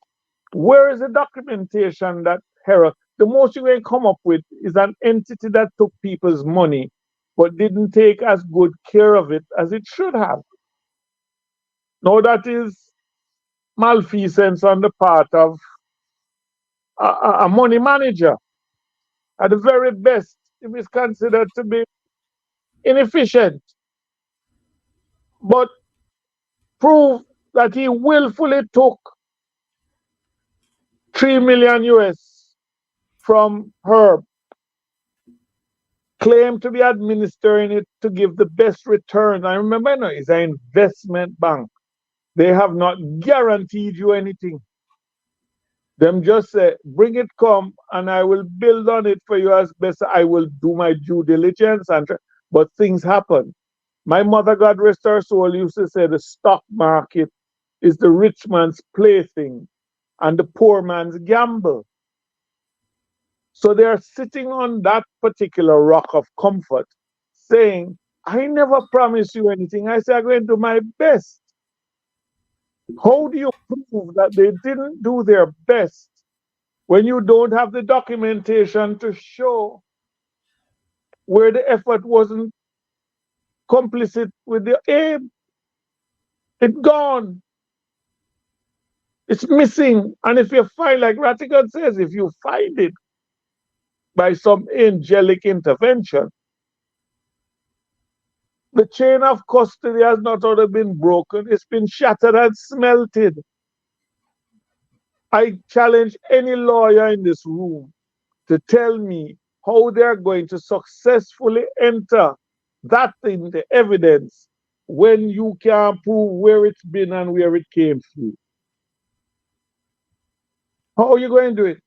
Where is the documentation that Herbert? The most you're going to come up with is an entity that took people's money but didn't take as good care of it as it should have. Now that is malfeasance on the part of a money manager. At the very best, it is considered to be inefficient. But prove that he willfully took 3 million US from Herb, claimed to be administering it to give the best return. I remember, it's an investment bank. They have not guaranteed you anything. Them just say, bring it, come, and I will build on it for you as best. I will do my due diligence, but things happen. My mother, God rest her soul, used to say the stock market is the rich man's plaything and the poor man's gamble. So they are sitting on that particular rock of comfort, saying, I never promised you anything. I said, I'm going to do my best. How do you prove that they didn't do their best when you don't have the documentation to show where the effort wasn't complicit with the aim? It's gone. It's missing. And if you find, like Rattigan says, if you find it by some angelic intervention, the chain of custody has not only been broken, it's been shattered and smelted. I challenge any lawyer in this room to tell me how they're going to successfully enter that in the evidence when you can't prove where it's been and where it came through. How are you going to do it?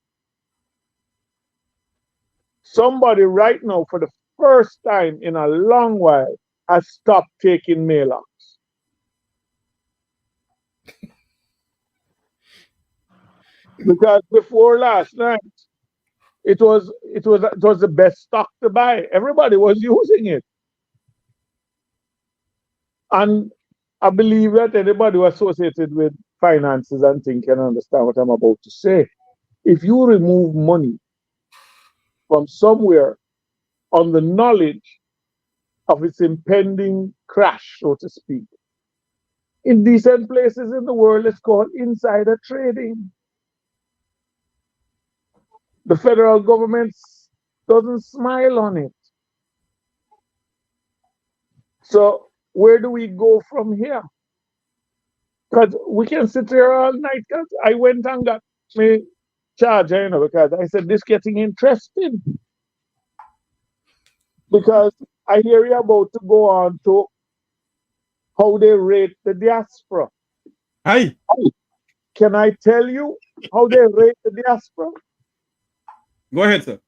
Somebody right now, for the first time in a long while, has stopped taking mail-outs. Because before last night, it was the best stock to buy. Everybody was using it. And I believe that anybody who associated with finances and things can understand what I'm about to say. If you remove money from somewhere on the knowledge of its impending crash, so to speak, in decent places in the world, it's called insider trading. The federal government doesn't smile on it. So where do we go from here? Because we can sit here all night. Because I went and got me charger, because I said this getting interesting. Because I hear you about to go on to how they rate the diaspora. Hi. Can I tell you how they rate the diaspora? Go ahead, sir.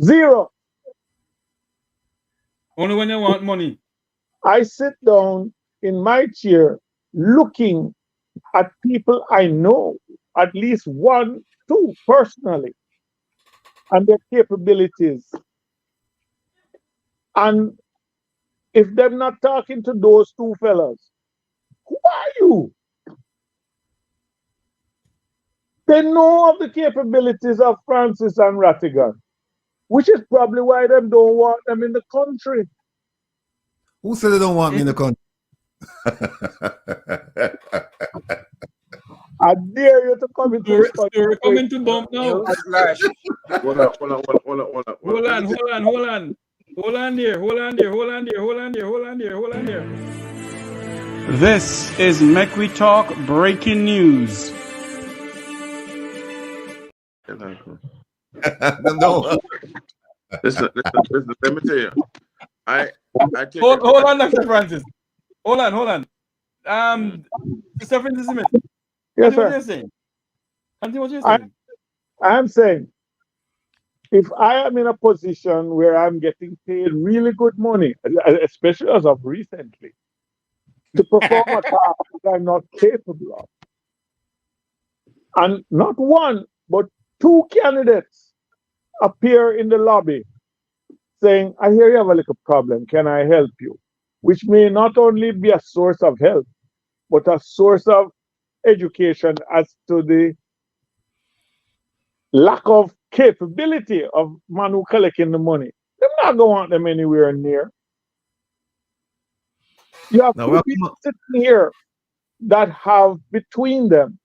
0. Only when you want money. I sit down in my chair looking at people I know, at least 1, 2 personally, and their capabilities. And if they're not talking to those 2 fellas, who are you? They know of the capabilities of Francis and Rattigan, which is probably why they don't want them in the country. Who said they don't want me in the country? I dare you to come into this country. We're coming to bump now. Flash. Hold on. This is Mek Wi Talk breaking news. No. Listen, let me tell you. I take hold on, Dr. Francis. Hold on. Mr. Francis Smith. Yes, What you're sir. saying? Continue what you're saying. I'm saying, if I am in a position where I'm getting paid really good money, especially as of recently, to perform a task that I'm not capable of, and not 1, but 2 candidates appear in the lobby saying, I hear you have a little problem, can I help you? Which may not only be a source of help, but a source of education as to the lack of capability of man who collecting the money. They're not going to want them anywhere near. You have 2 people sitting here that have between them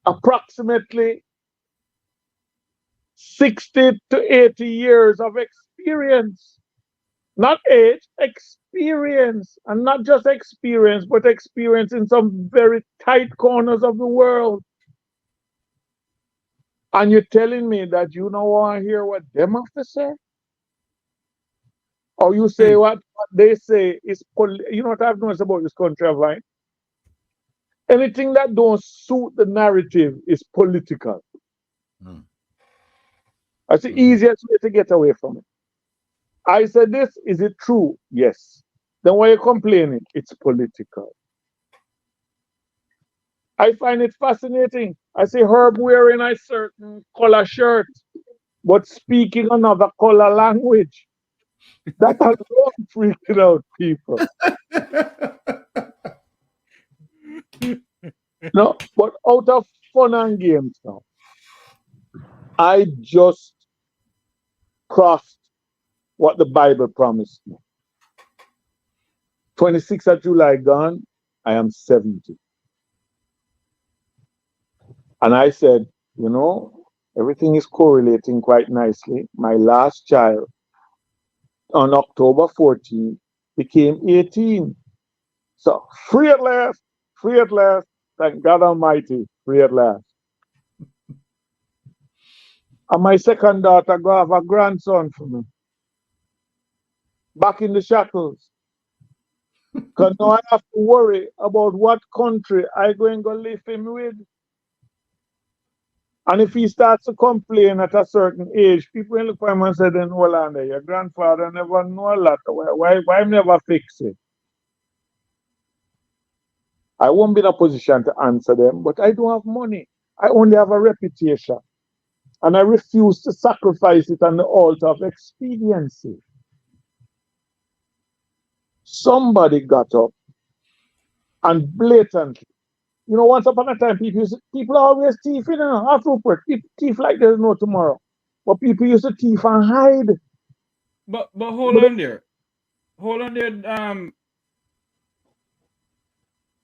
approximately 60 to 80 years of experience. Not age, experience. And not just experience, but experience in some very tight corners of the world. And you're telling me that you don't want to hear what them have to say? Or you say what they say is, you know what I've noticed about this country of mine? Anything that don't suit the narrative is political. That's the easiest way to get away from it. I said this, is it true? Yes. Then why are you complaining? It's political. I find it fascinating. I see Herb wearing a certain color shirt, but speaking another color language. That alone freaking out people. No, but out of fun and games now, I just crossed what the Bible promised me. 26th of July gone, I am 70. And I said, everything is correlating quite nicely. My last child on October 14th became 18. So free at last, thank God Almighty, free at last. And my second daughter go have a grandson for me. Back in the shackles. Because now I have to worry about what country I going to live him with. And if he starts to complain at a certain age, people will look for him and say, then hold on there, your grandfather never know a lot. Why never fix it? I won't be in a position to answer them, but I don't have money. I only have a reputation. And I refuse to sacrifice it on the altar of expediency. Somebody got up and blatantly You know, once upon a time, people always thief, you know, after Rupert, people thief like there's no tomorrow. But people used to thief and hide. But hold on there. Hold on there,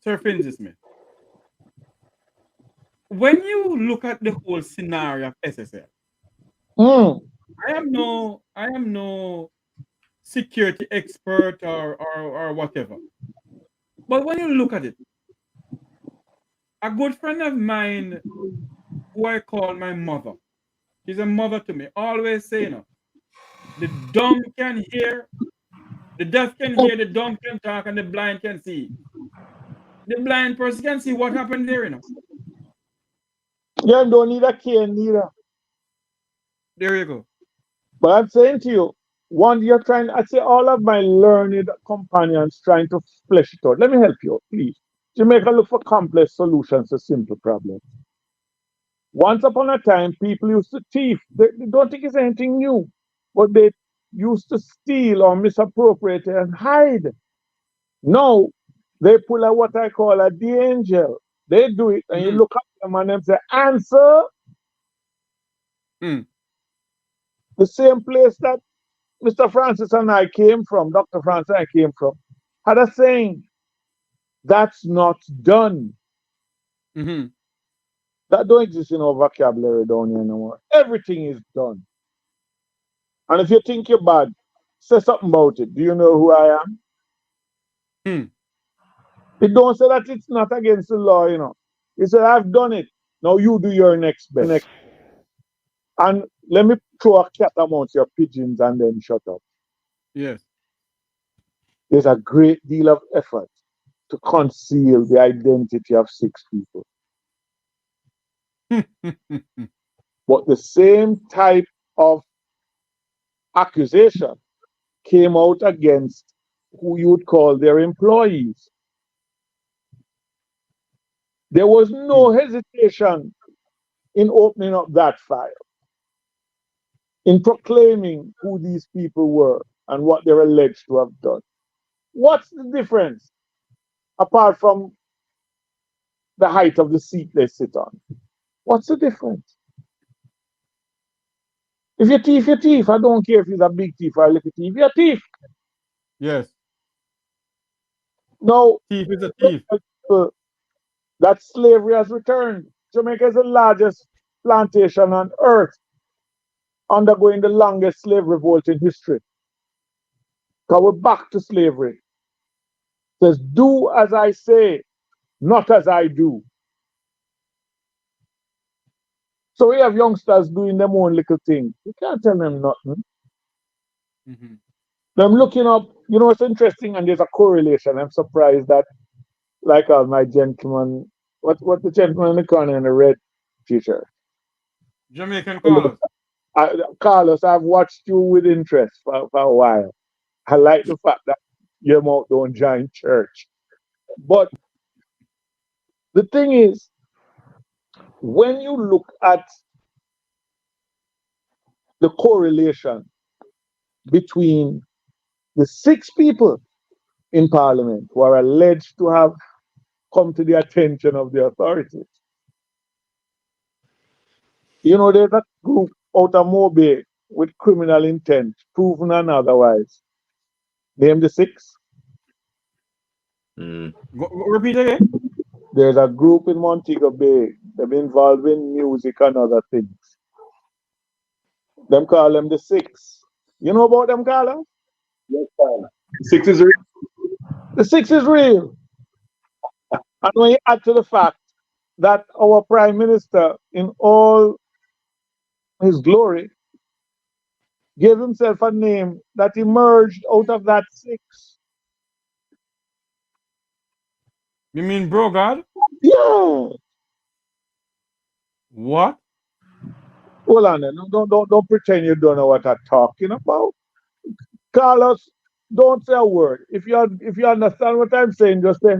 Sir Finzi Smith. When you look at the whole scenario of SSL, I am no security expert or whatever. But when you look at it, a good friend of mine who I call my mother, she's a mother to me, always saying, the dumb can hear, the deaf can hear, the dumb can talk, and the blind can see. The blind person can see what happened there, you know. You don't need a cane neither. There you go. But I'm saying to you, I say all of my learned companions trying to flesh it out. Let me help you, please. Jamaica look for complex solutions to simple problems. Once upon a time, people used to thief. They don't think it's anything new, but they used to steal or misappropriate and hide. Now, they pull out what I call a the angel. They do it, and you look at them and them say, answer. The same place that Mr. Francis and I came from, Dr. Francis and I came from, had a saying, that's not done. That don't exist in our vocabulary down here no more. Everything is done. And if you think you're bad, say something about it. Do you know who I am? It don't say that it's not against the law, you know. It said, I've done it. Now you do your next best. And let me throw a cat amongst your pigeons and then shut up. Yes. There's a great deal of effort to conceal the identity of 6 people. But the same type of accusation came out against who you would call their employees. There was no hesitation in opening up that file, in proclaiming who these people were and what they're alleged to have done. What's the difference, apart from the height of the seat they sit on? What's the difference? If you're thief, you're thief. I don't care if he's a big thief or a little thief. You're a thief. Yes. No. Thief is a thief. That slavery has returned. Jamaica is the largest plantation on earth, undergoing the longest slave revolt in history. Because we're back to slavery. It says, do as I say, not as I do. So we have youngsters doing them own little thing. You can't tell them nothing. I'm looking up, you know what's interesting, and there's a correlation. I'm surprised that, like all my gentlemen, what the gentleman in the corner in the red t-shirt? Jamaican Carlos. Carlos, I've watched you with interest for a while. I like the fact that your mouth don't join church. But the thing is, when you look at the correlation between the 6 people in Parliament who are alleged to have come to the attention of the authorities. You know, there's a group out of Mobay with criminal intent, proven and otherwise. Name the 6. Repeat again. There's a group in Montego Bay. They're involved in music and other things. Them call them the 6. You know about them, Carla? Yes, sir. 6 is real. The 6 is real. And when you add to the fact that our Prime Minister, in all his glory, gave himself a name that emerged out of that 6. You mean Brogard? Yeah. What? Hold on then. Don't pretend you don't know what I'm talking about. Carlos, don't say a word. If you understand what I'm saying, just say,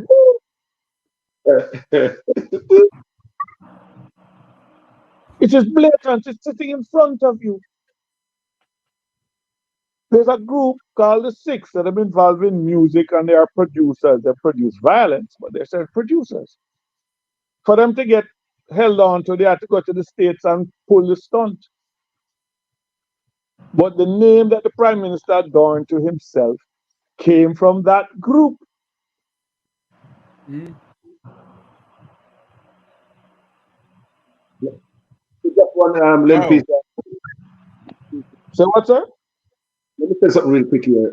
it is blatant. It's sitting in front of you. There's a group called the 6 that have been involved in music, and they are producers. They produce violence, but they're producers. For them to get held on to, they had to go to the States and pull the stunt. But the name that the Prime Minister adorned to himself came from that group. Just one little piece. So what's that? Let me say something real quick here.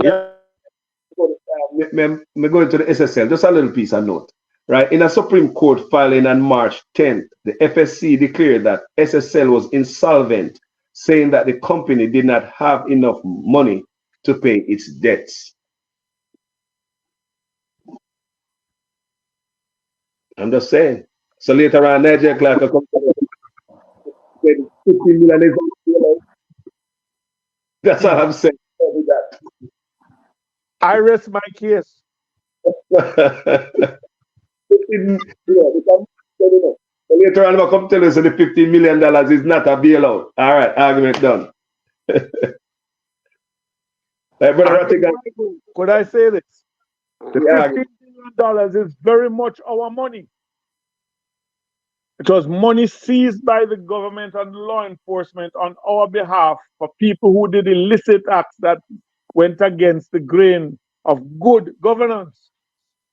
Yeah. Me going to the SSL, just a little piece of note. Right, in a Supreme Court filing on March 10th, the FSC declared that SSL was insolvent, saying that the company did not have enough money to pay its debts. I'm just saying. So later on, Nigeria Clark will come to 50 million. That's all I'm saying. I rest my case. Later on, I'll come tell us that the $15 million is not a bailout. All right, argument done. Rattigan, could I say this? The $15 million is very much our money. It was money seized by the government and law enforcement on our behalf for people who did illicit acts that went against the grain of good governance.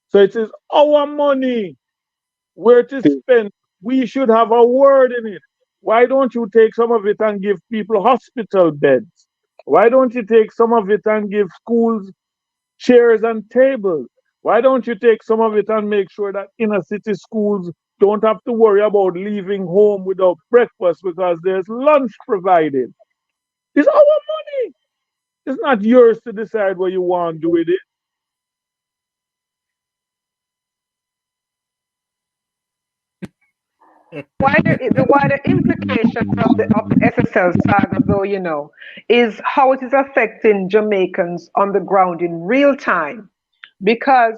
So it is our money. Where it is spent, we should have a word in it. Why don't you take some of it and give people hospital beds? Why don't you take some of it and give schools chairs and tables? Why don't you take some of it and make sure that inner city schools don't have to worry about leaving home without breakfast because there's lunch provided? It's our money. It's not yours to decide what you want to do with it. The wider implications of the SSL saga, though, is how it is affecting Jamaicans on the ground in real time. Because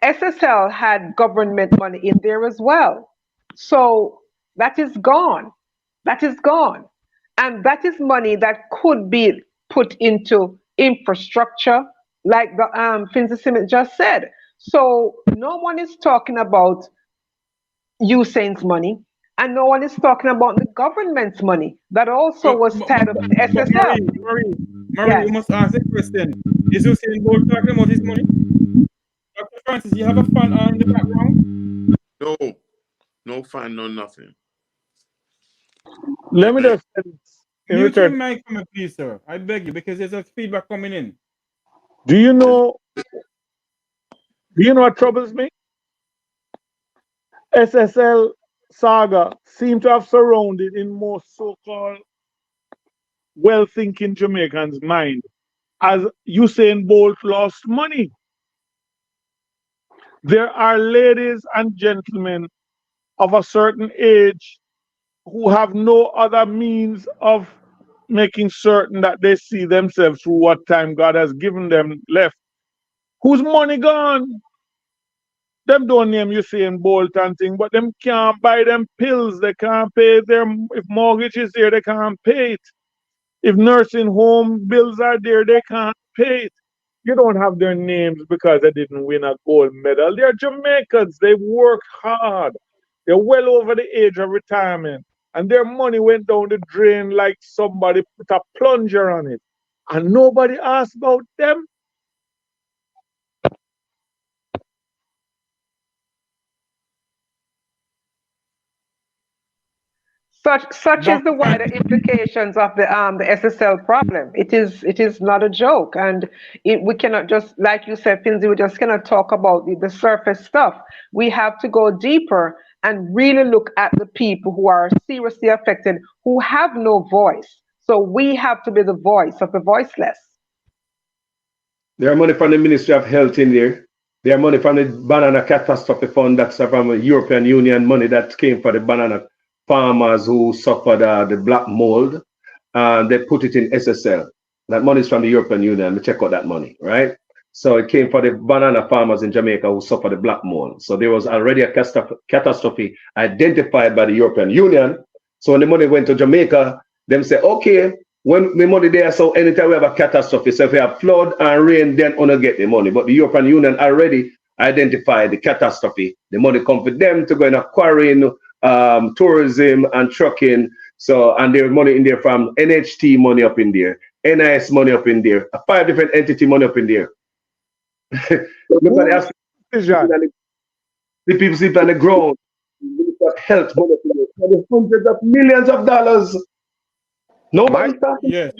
SSL had government money in there as well. So that is gone. That is gone. And that is money that could be put into infrastructure, like the Finalizing just said. So no one is talking about Usain's money, and no one is talking about the government's money that also was tied up in SSL. Marie, you must ask a question. Is Usain Bolt talking about his money? Dr. Francis, you have a fan on in the background? No, no fan, no nothing. Let me just say this. Mute your mic, please, sir. I beg you, because there's a feedback coming in. Do you know what troubles me? SSL saga seem to have surrounded in most so-called well-thinking Jamaicans' mind as Usain Bolt lost money. There are ladies and gentlemen of a certain age who have no other means of making certain that they see themselves through what time God has given them left. Whose money gone? Them don't name Usain Bolt and thing, but them can't buy them pills. They can't pay their, if mortgage is there, they can't pay it. If nursing home bills are there, they can't pay it. You don't have their names because they didn't win a gold medal. They're Jamaicans. They work hard. They're well over the age of retirement. And their money went down the drain like somebody put a plunger on it. And nobody asked about them. Such is the wider implications of the SSL problem. It is not a joke, and we cannot just, like you said, Finzi, we just cannot talk about the surface stuff. We have to go deeper and really look at the people who are seriously affected, who have no voice. So we have to be the voice of the voiceless. There are money from the Ministry of Health in there. There are money from the Banana Catastrophe Fund, that's from the European Union money that came for the banana farmers who suffered the black mold. They put it in SSL. That money is from the European Union. We check out that money, right? So it came for the banana farmers in Jamaica who suffered the black mold. So there was already a catastrophe identified by the European Union. So when the money went to Jamaica, them say, okay, when the money there, so anytime we have a catastrophe, so if we have flood and rain, then we'll get the money. But the European Union already identify the catastrophe. The money come for them to go in acquiring tourism and trucking. So, and there's money in there from NHT money up in there, NIS money up in there, 5 different entity money up in there. Look at the people sleep on the ground. Look at health money up in there. There's hundreds of millions of dollars. Nobody's talking. Yes.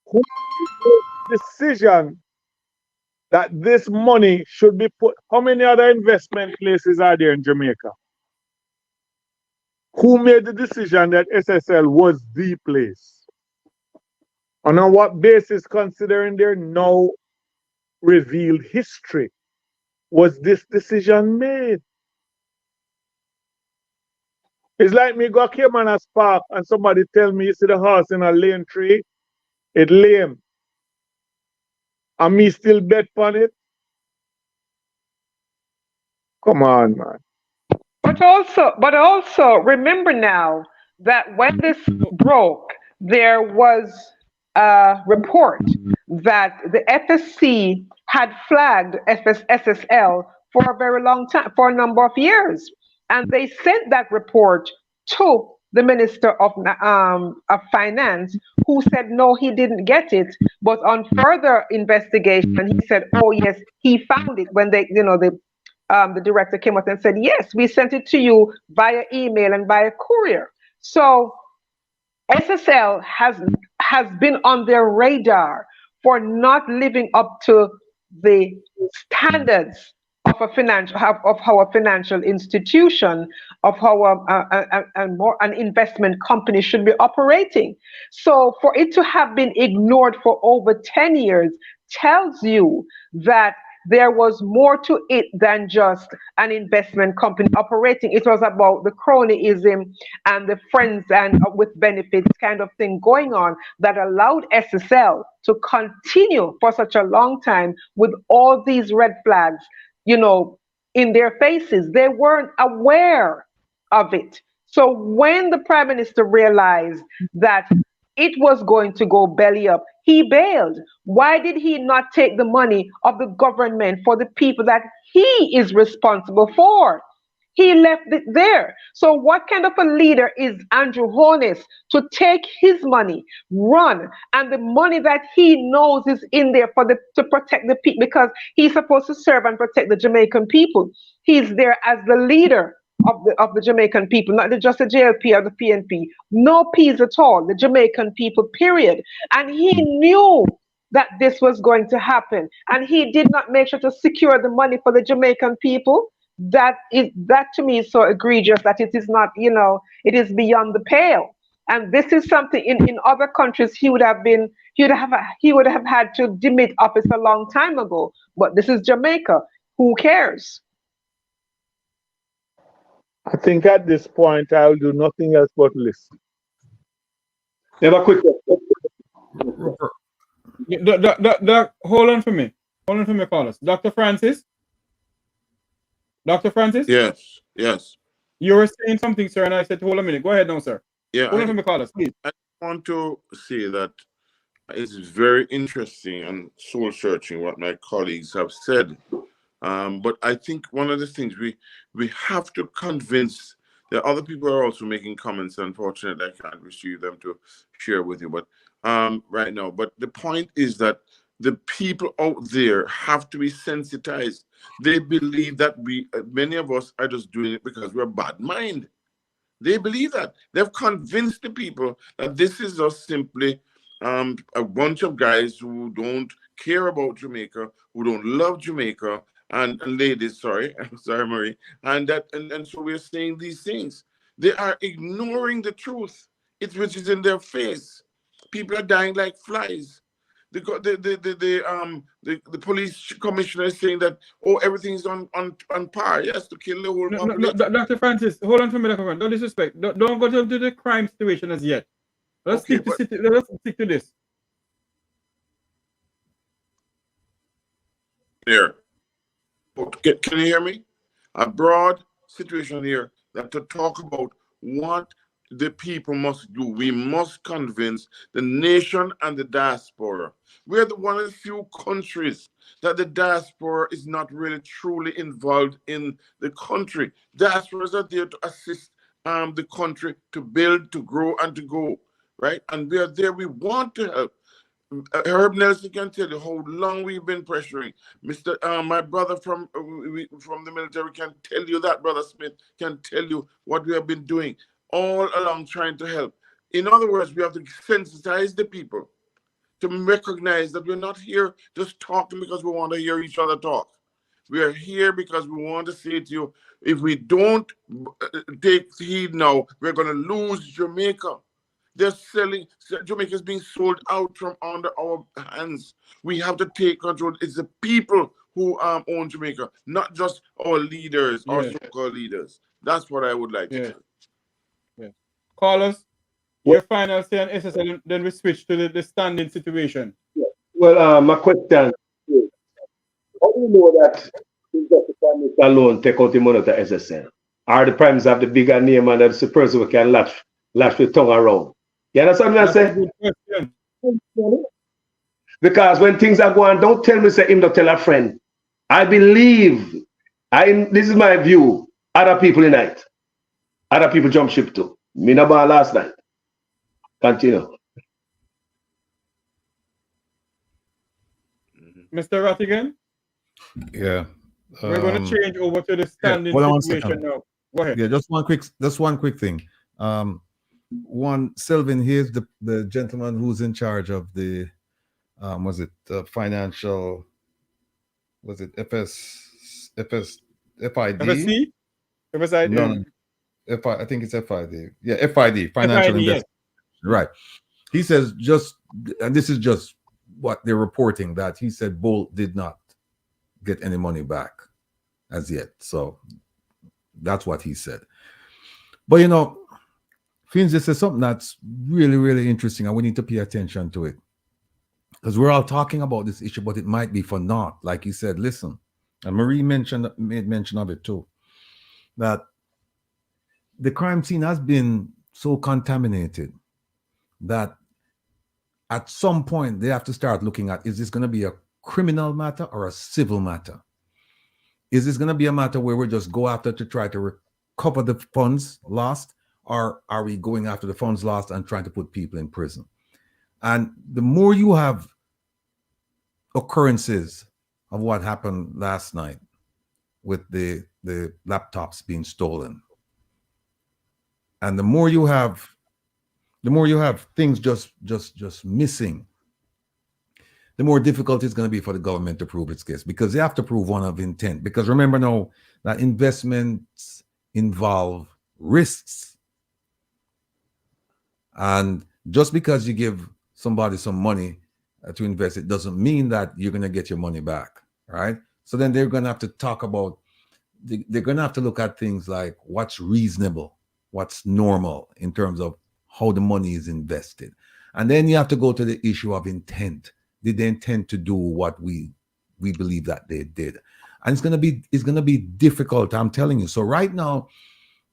Who made the decision that this money should be put? How many other investment places are there in Jamaica? Who made the decision that SSL was the place? And on what basis, considering their now revealed history, was this decision made? It's like me go Caymanas Park and somebody tell me, you see the horse in a lane tree, it lame. And me still bet on it? Come on, man. But also remember now that when this broke, there was a report that the FSC had flagged SSL for a very long time, for a number of years. And they sent that report to the Minister of Finance, who said no, he didn't get it. But on further investigation, he said, oh yes, he found it when they, the director came up and said, yes, we sent it to you via email and via courier. So SSL has been on their radar for not living up to the standards of how a financial institution, of how an investment company should be operating. So for it to have been ignored for over 10 years tells you that there was more to it than just an investment company operating. It was about the cronyism and the friends and with benefits kind of thing going on that allowed SSL to continue for such a long time with all these red flags, in their faces. They weren't aware of it. So when the Prime Minister realized that it was going to go belly up, he bailed. Why did he not take the money of the government for the people that he is responsible for? He left it there. So what kind of a leader is Andrew Holness to take his money, run, and the money that he knows is in there to protect the people, because he's supposed to serve and protect the Jamaican people. He's there as the leader of the Jamaican people, not just the JLP or the PNP. No peace at all, the Jamaican people, period. And he knew that this was going to happen, and he did not make sure to secure the money for the Jamaican people. That to me is so egregious that it is not, it is beyond the pale. And this is something in other countries he would have had to demit office a long time ago. But this is Jamaica. Who cares? I think at this point I'll do nothing else but listen. Never quick. Hold on for me, Carlos. Dr. Francis? Dr. Francis? Yes. You were saying something, sir, and I said, hold a minute. Go ahead now, sir. Yeah. Hold on for me, Carlos, please. I want to say that it's very interesting and soul-searching what my colleagues have said. But I think one of the things we have to convince, that other people are also making comments. Unfortunately, I can't receive them to share with you, but right now. But the point is that the people out there have to be sensitized. They believe that many of us are just doing it because we're bad mind. They believe that. They've convinced the people that this is just simply a bunch of guys who don't care about Jamaica, who don't love Jamaica, and ladies, sorry, Marie, and so we're saying these things. They are ignoring the truth, which is in their face. People are dying like flies. The police commissioner is saying that everything's on par. Yes, to kill the whole population. No, Dr. Francis, hold on for a minute, Dr. Don't disrespect. Don't go to the crime situation as yet. Let's stick to this. Here. Can you hear me? A broad situation here that to talk about what the people must do. We must convince the nation and the diaspora. We are one of the few countries that the diaspora is not really truly involved in the country. Diasporas are there to assist the country to build, to grow, and to go, right? And we are there. We want to help. Herb Nelson can tell you how long we've been pressuring. Mr. My brother from the military can tell you that. Brother Smith can tell you what we have been doing all along, trying to help. In other words, we have to sensitize the people to recognize that we're not here just talking because we want to hear each other talk. We are here because we want to say to you, if we don't take heed now, we're going to lose Jamaica. They're selling, Jamaica is being sold out from under our hands. We have to take control. It's the people who own Jamaica, not just our leaders, our so-called leaders. That's what I would like to say. Yeah. Carlos, your final say on SSL, then we switch to the standing situation. Yeah. Well, my question is, how do you know that it's just the Prime Minister alone take out the money to SSL? Are the Prime Minister have the bigger name and that's the person who can lash the tongue around? You understand what I say? Because when things are going, don't tell me say him to tell a friend. I believe, this is my view, other people unite. Other people jump ship too. Me no ball last night. Continue. Mr. Rattigan? Yeah. We're going to change over to the standing situation now. Go ahead. Yeah, just one quick thing. Selvin, here's the gentleman who's in charge of the financial, was it FID? FSC? FSID? No, I think it's FID. Yeah, FID, financial investment. Yes. Right. He says and this is just what they're reporting, that he said Bolt did not get any money back as yet. So that's what he said. But Fins, this is something that's really, really interesting, and we need to pay attention to it. Because we're all talking about this issue, but it might be for naught. Like you said, listen, and Marie made mention of it too, that the crime scene has been so contaminated that at some point they have to start looking at, is this going to be a criminal matter or a civil matter? Is this going to be a matter where we just go after to try to recover the funds lost, or are we going after the funds lost and trying to put people in prison? And the more you have occurrences of what happened last night with the laptops being stolen, and the more you have things just missing, the more difficult it's going to be for the government to prove its case, because they have to prove one of intent. Because remember now that investments involve risks. And just because you give somebody some money to invest, it doesn't mean that you're going to get your money back, right? So then they're going to have to talk about, they're going to have to look at things like what's reasonable, what's normal in terms of how the money is invested. And then you have to go to the issue of intent. Did they intend to do what we believe that they did? And it's going to be difficult, I'm telling you. So right now,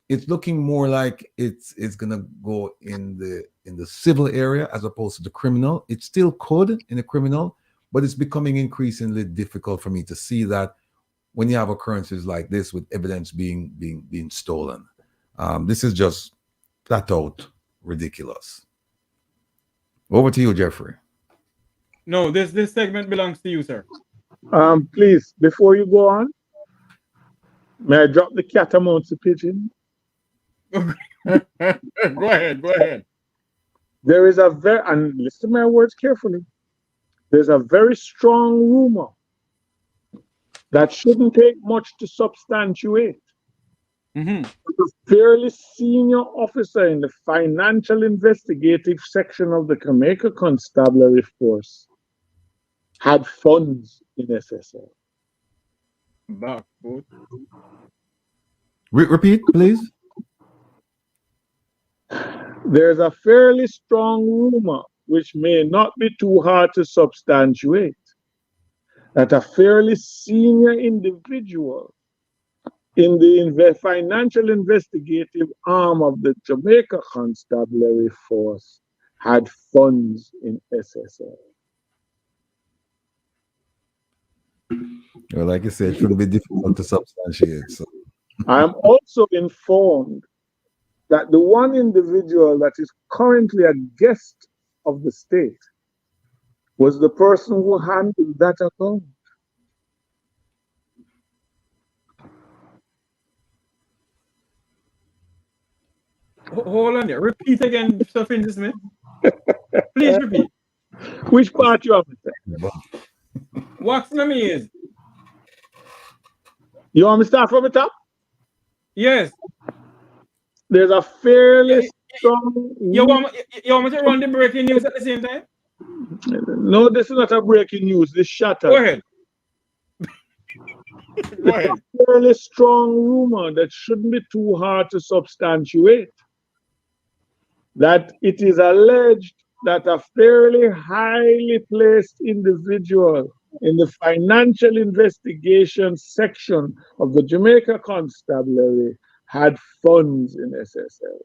it's looking more like it's going to go in the civil area as opposed to the criminal. It still could in the criminal, but it's becoming increasingly difficult for me to see that when you have occurrences like this with evidence being stolen. This is just flat out ridiculous. Over to you, Jeffrey. No, this segment belongs to you, sir. Please, before you go on, may I drop the cat amongst the pigeon? Go ahead. There is and listen to my words carefully. There's a very strong rumor that shouldn't take much to substantiate. Mm-hmm. A fairly senior officer in the financial investigative section of the Jamaica Constabulary Force had funds in SSL. Repeat, please. There's a fairly strong rumor, which may not be too hard to substantiate, that a fairly senior individual in the financial investigative arm of the Jamaica Constabulary Force had funds in SSL. Well, like you said, it shouldn't be difficult to substantiate. So. I am also informed that the one individual that is currently a guest of the state was the person who handled that account. Hold on there. Repeat again, Sir Francis Smith. Please repeat. Which part you have to say? What's the name is? You want me to start from the top? Yes. There's a fairly strong... You want me to run the breaking news at the same time? No, this is not a breaking news. This shutter. Go ahead. Go ahead. A fairly strong rumor that shouldn't be too hard to substantiate. That it is alleged that a fairly highly placed individual in the financial investigation section of the Jamaica Constabulary had funds in SSL.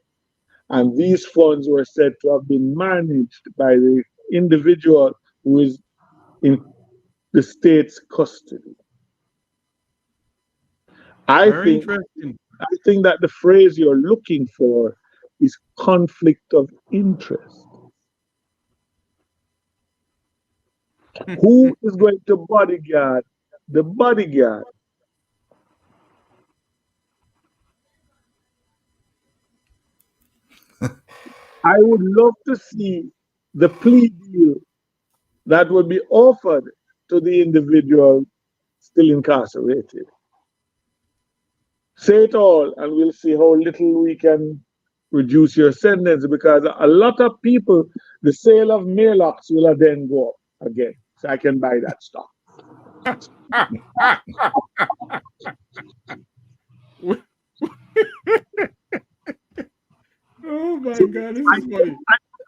And these funds were said to have been managed by the individual who is in the state's custody. I think that the phrase you're looking for is conflict of interest. Who is going to bodyguard the bodyguard? I would love to see the plea deal that would be offered to the individual still incarcerated. Say it all, and we'll see how little we can reduce your sentence, because a lot of people, the sale of mailbox will then go up again. So I can buy that stock. Oh my God, this is funny.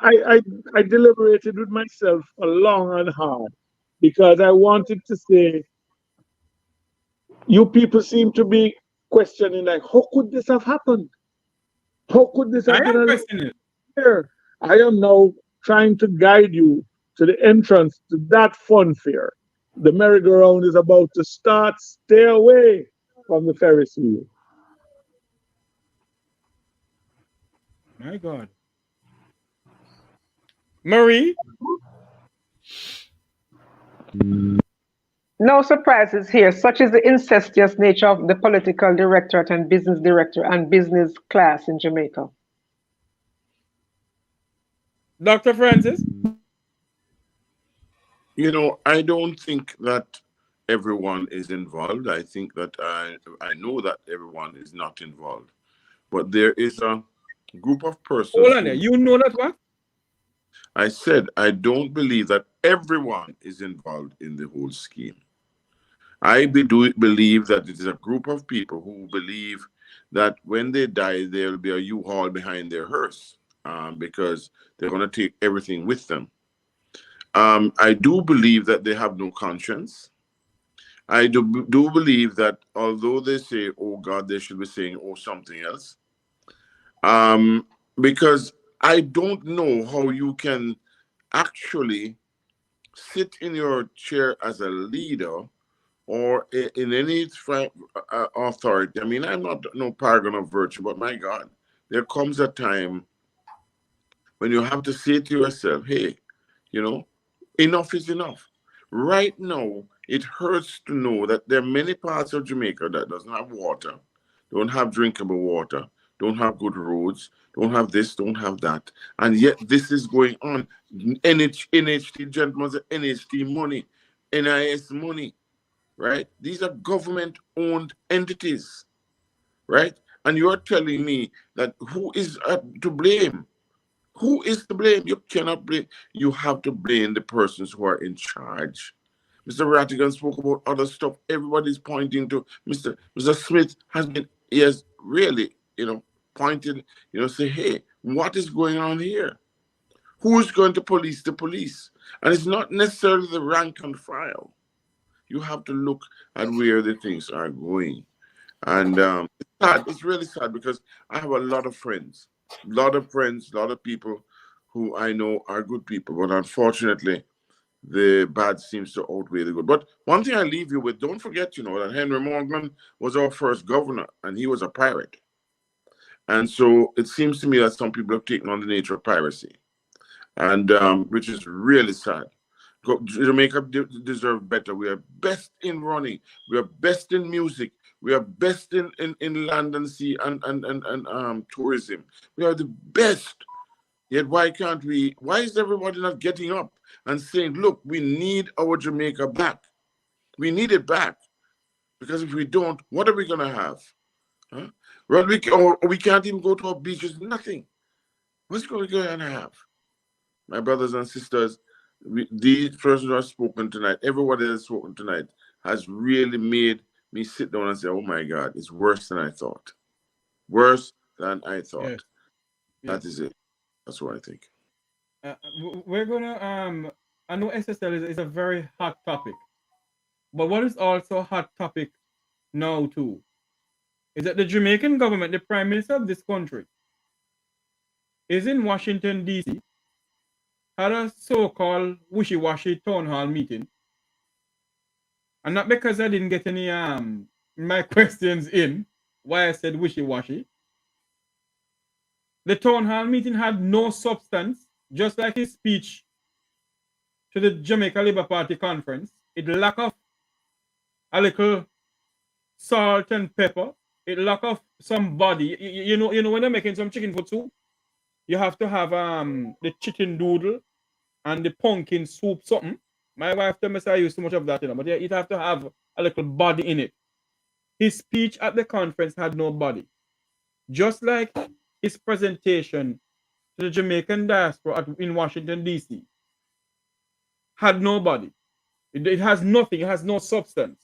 I deliberated with myself for long and hard because I wanted to say, you people seem to be questioning, like, how could this have happened? How could this have been here? I am now trying to guide you to the entrance to that fun fair. The merry-go-round is about to start. Stay away from the Ferris wheel. My God. Marie? No surprises here. Such is the incestuous nature of the political directorate and business director and business class in Jamaica. Dr. Francis? You know, I don't think that everyone is involved. I think that I know that everyone is not involved. But there is a group of persons. Hold on there. You know that what? I said I don't believe that everyone is involved in the whole scheme. I believe that it is a group of people who believe that when they die, there will be a U-Haul behind their hearse because they're going to take everything with them. I do believe that they have no conscience. I do believe that although they say, oh God, they should be saying, oh, something else. Because I don't know how you can actually sit in your chair as a leader or in any authority. I mean, I'm not no paragon of virtue, but my God, there comes a time when you have to say to yourself, hey, you know, enough is enough. Right now, it hurts to know that there are many parts of Jamaica that doesn't have water, don't have drinkable water, don't have good roads, don't have this, don't have that. And yet this is going on. NHT, gentlemen, NHT money, NIS money, right? These are government-owned entities, right? And you're telling me that who is to blame? Who is to blame? You cannot blame. You have to blame the persons who are in charge. Mr. Rattigan spoke about other stuff. Everybody's pointing to Mr. Smith has really, you know, pointed, you know, say, hey, what is going on here? Who is going to police the police? And it's not necessarily the rank and file. You have to look at where the things are going. And it's sad. It's really sad because I have a lot of friends, a lot of people who I know are good people, but unfortunately, the bad seems to outweigh the good. But one thing I leave you with, don't forget, that Henry Morgan was our first governor, and he was a pirate. And so it seems to me that some people have taken on the nature of piracy, and which is really sad. Jamaica deserve better. We are best in running. We are best in music. We are best in land and sea and tourism. We are the best. Yet why can't we? Why is everybody not getting up and saying, look, we need our Jamaica back. We need it back. Because if we don't, what are we going to have? Huh? Well, we can't even go to our beaches, nothing. What's we going to have? My brothers and sisters, these persons who have spoken tonight, everybody that has spoken tonight, has really made me sit down and say, oh my God, it's worse than I thought. Worse than I thought. Yes. That is it. That's what I think. We're gonna I know SSL is a very hot topic, but what is also a hot topic now too is that the Jamaican government, the prime minister of this country, is in Washington DC, had a so-called wishy-washy town hall meeting, and not because I didn't get any my questions in why I said wishy-washy. The town hall meeting had no substance, just like his speech to the Jamaica Labour Party conference. It lack of a little salt and pepper. It lack of some body. You know when they're making some chicken foot soup, you have to have the chicken doodle and the pumpkin soup something. My wife told me I use so much of that, but it have to have a little body in it. His speech at the conference had no body. Just like his presentation to the Jamaican diaspora in Washington, D.C. had no body. It has nothing. It has no substance.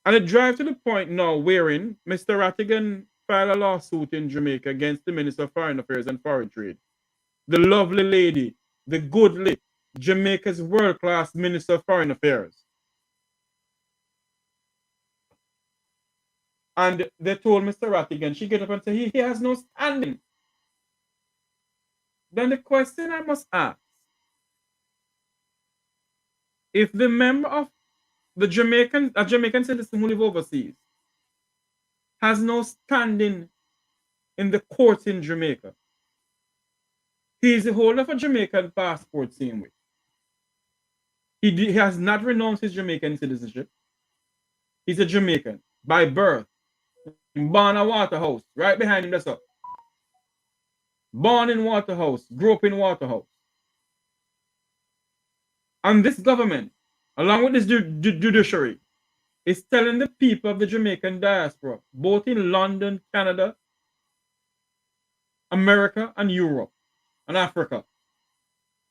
And it drives to the point now wherein Mr. Rattigan filed a lawsuit in Jamaica against the Minister of Foreign Affairs and Foreign Trade. The lovely lady, the goodly, Jamaica's world-class Minister of Foreign Affairs. And they told Mr. Rattigan, she get up and say, he has no standing. Then the question I must ask, if the member of a Jamaican citizen who live overseas has no standing in the courts in Jamaica, he is the holder of a Jamaican passport, same way. He has not renounced his Jamaican citizenship. He's a Jamaican by birth. Born in Waterhouse, right behind him, that's up. Born in Waterhouse, grew up in Waterhouse. And this government, along with this judiciary, is telling the people of the Jamaican diaspora, both in London, Canada, America, and Europe, and Africa,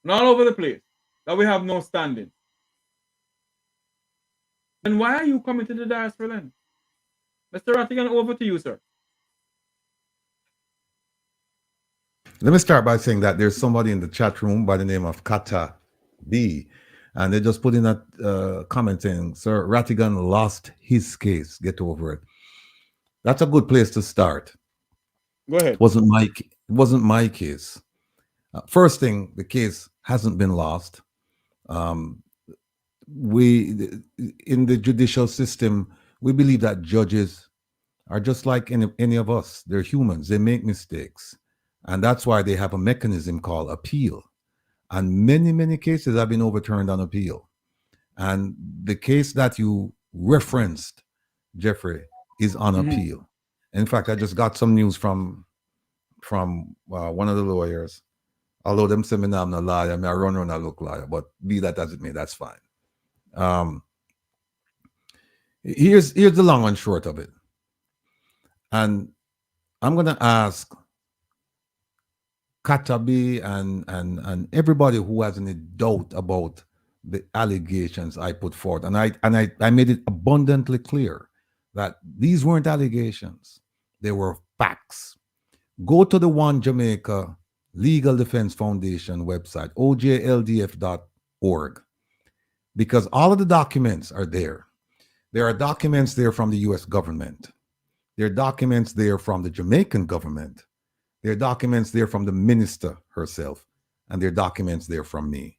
and all over the place, that we have no standing. Then why are you coming to the diaspora then? Mr. Rattigan, over to you, sir. Let me start by saying that there's somebody in the chat room by the name of Kata B, and they just put in a comment saying, Sir Rattigan lost his case. Get over it. That's a good place to start. Go ahead. It wasn't my case. First thing, the case hasn't been lost. We, in the judicial system, we believe that judges are just like any of us. They're humans. They make mistakes. And that's why they have a mechanism called appeal. And many, many cases have been overturned on appeal. And the case that you referenced, Jeffrey, is on appeal. In fact, I just got some news from one of the lawyers. Although them say me I'm not a liar, I run around and look liar, but be that as it may, that's fine. Here's the long and short of it. And I'm going to ask Katabi and everybody who has any doubt about the allegations I put forth, and I made it abundantly clear that these weren't allegations, they were facts. Go to the One Jamaica Legal Defense Foundation website, ojldf.org, because all of the documents are there. There are documents there from the US government. There are documents there from the Jamaican government. There are documents there from the minister herself. And there are documents there from me.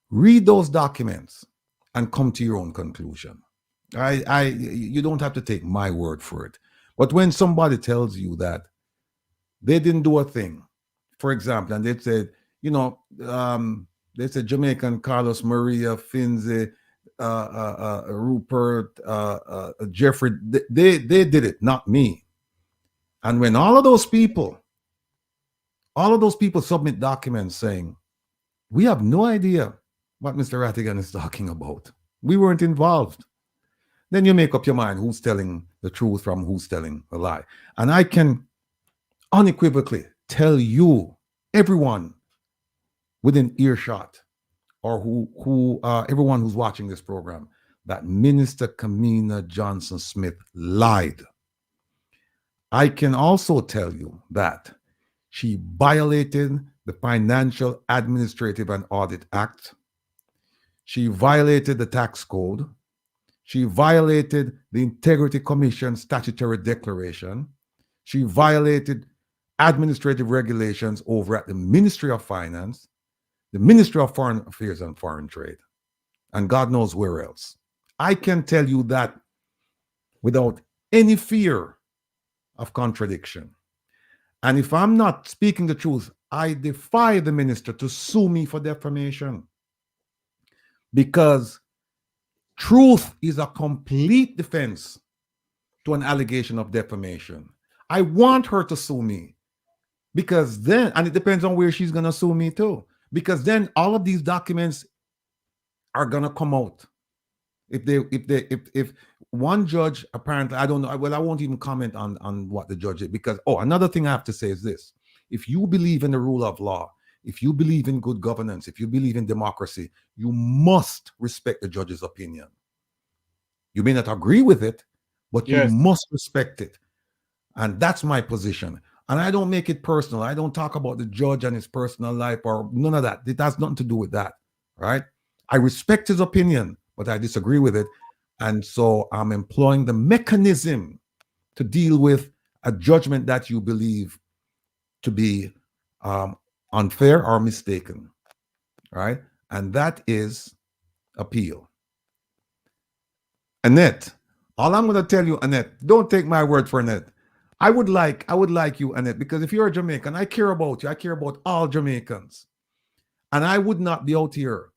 Read those documents and come to your own conclusion. You don't have to take my word for it. But when somebody tells you that they didn't do a thing, for example, and they said, they said Jamaican Carlos Maria, Finzi, Rupert, Jeffery, they did it, not me. And when all of those people submit documents saying, we have no idea what Mr. Rattigan is talking about. We weren't involved. Then you make up your mind who's telling the truth from who's telling a lie. And I can unequivocally tell you, everyone within earshot, or everyone who's watching this program, that Minister Kamina Johnson Smith lied. I can also tell you that she violated the Financial, Administrative, and Audit Act. She violated the tax code. She violated the Integrity Commission statutory declaration. She violated administrative regulations over at the Ministry of Finance, the Ministry of Foreign Affairs and Foreign Trade, and God knows where else. I can tell you that without any fear of contradiction. And if I'm not speaking the truth, I defy the minister to sue me for defamation, because truth is a complete defense to an allegation of defamation. I want her to sue me, because then, and it depends on where she's going to sue me too, because then all of these documents are going to come out. If one judge, apparently, I don't know, well, I won't even comment on what the judge did, because, another thing I have to say is this. If you believe in the rule of law, if you believe in good governance, if you believe in democracy, you must respect the judge's opinion. You may not agree with it, but you must respect it. And that's my position. And I don't make it personal. I don't talk about the judge and his personal life or none of that. It has nothing to do with that, right? I respect his opinion, but I disagree with it. And so I'm employing the mechanism to deal with a judgment that you believe to be unfair or mistaken, right? And that is appeal. Annette, all I'm going to tell you, Annette, don't take my word for Annette. I would like you, Annette, because if you're a Jamaican, I care about you. I care about all Jamaicans. And I would not be out here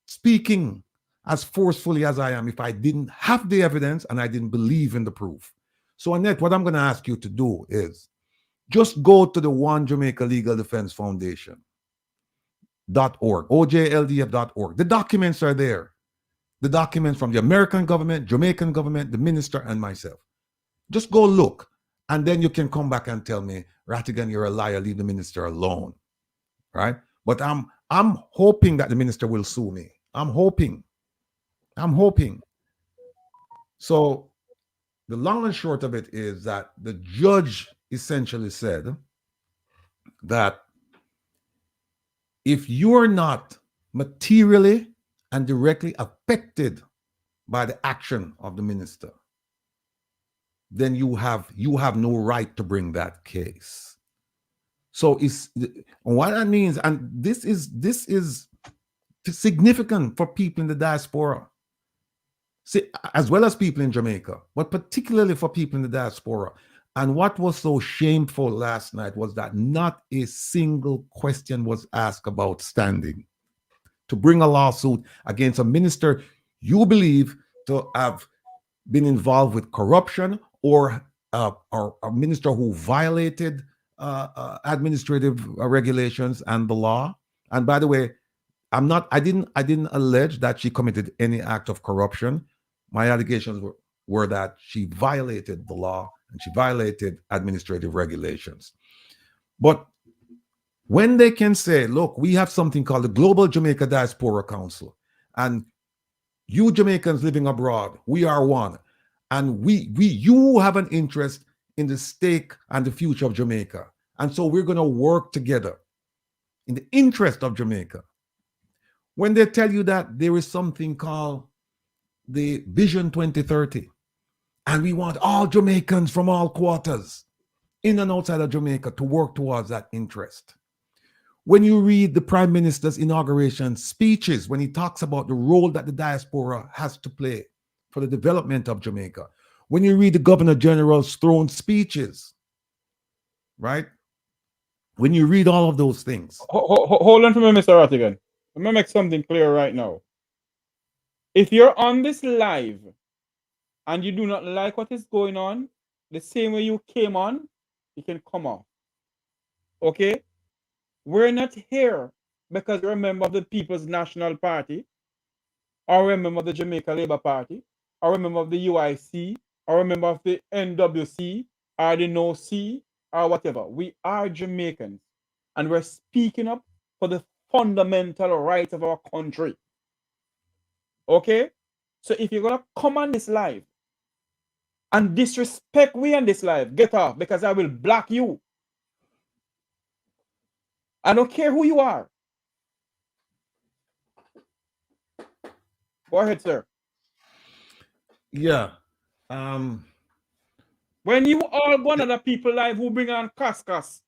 speaking as forcefully as I am if I didn't have the evidence and I didn't believe in the proof. So, Annette, what I'm going to ask you to do is just go to the One Jamaica Legal Defense Foundation.org, OJLDF.org. The documents are there. The documents from the American government, Jamaican government, the minister, and myself. Just go look, and then you can come back and tell me, Rattigan, you're a liar, leave the minister alone, right? But I'm hoping that the minister will sue me. I'm hoping. So the long and short of it is that the judge essentially said that if you're not materially and directly affected by the action of the minister, then you have no right to bring that case. So what that means, and this is significant for people in the diaspora, as well as people in Jamaica, but particularly for people in the diaspora. And what was so shameful last night was that not a single question was asked about standing to bring a lawsuit against a minister you believe to have been involved with corruption or a minister who violated administrative regulations and the law. And by the way, I didn't allege that she committed any act of corruption. My allegations were that she violated the law and she violated administrative regulations. But when they can say, look, we have something called the Global Jamaica Diaspora Council, and you Jamaicans living abroad, we are one, and you have an interest in the stake and the future of Jamaica, and so we're going to work together in the interest of Jamaica. When they tell you that there is something called the Vision 2030. And we want all Jamaicans from all quarters, in and outside of Jamaica, to work towards that interest. When you read the Prime Minister's inauguration speeches, when he talks about the role that the diaspora has to play for the development of Jamaica, when you read the Governor General's throne speeches, right? When you read all of those things. Hold on for me, Mr. Rattigan. I'm going to make something clear right now. If you're on this live and you do not like what is going on, the same way you came on, you can come off. Okay? We're not here because you're a member of the People's National Party, or a member of the Jamaica Labour Party, or a member of the UIC, or a member of the NWC, or the NOC, or whatever. We are Jamaicans, and we're speaking up for the fundamental rights of our country. Okay? So if you're going to come on this live and disrespect we on this live, get off, because I will block you. I don't care who you are. Go ahead, sir. Yeah. When you all go on other people live who bring on Cascas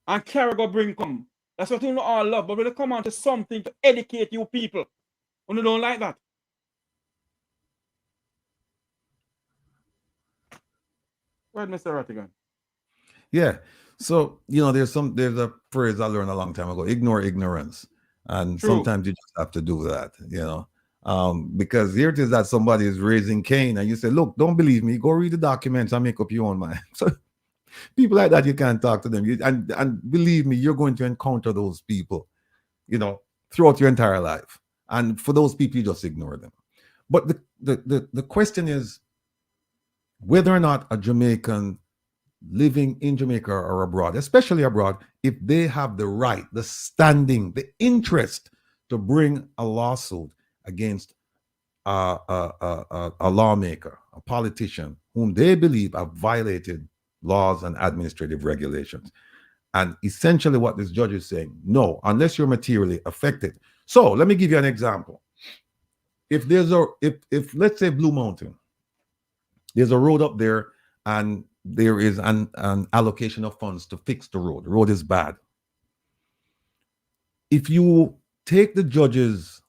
and Carragher bring come, that's what you all love. But when they come on to something to educate you people, when you don't like that. Go ahead, Mr. Rattigan. Yeah. So, there's a phrase I learned a long time ago: ignore ignorance. And True. Sometimes you just have to do that, because here it is that somebody is raising Cain and you say, look, don't believe me, go read the documents and make up your own mind. So people like that, you can't talk to them. And believe me, you're going to encounter those people, throughout your entire life. And for those people, you just ignore them. But the question is whether or not a Jamaican living in Jamaica or abroad, especially abroad, if they have the right, the standing, the interest to bring a lawsuit against a lawmaker, a politician, whom they believe have violated laws and administrative regulations. And essentially what this judge is saying, no, unless you're materially affected. So let me give you an example. If let's say Blue Mountain, there's a road up there and there is an allocation of funds to fix the road. The road is bad. If you take the judge's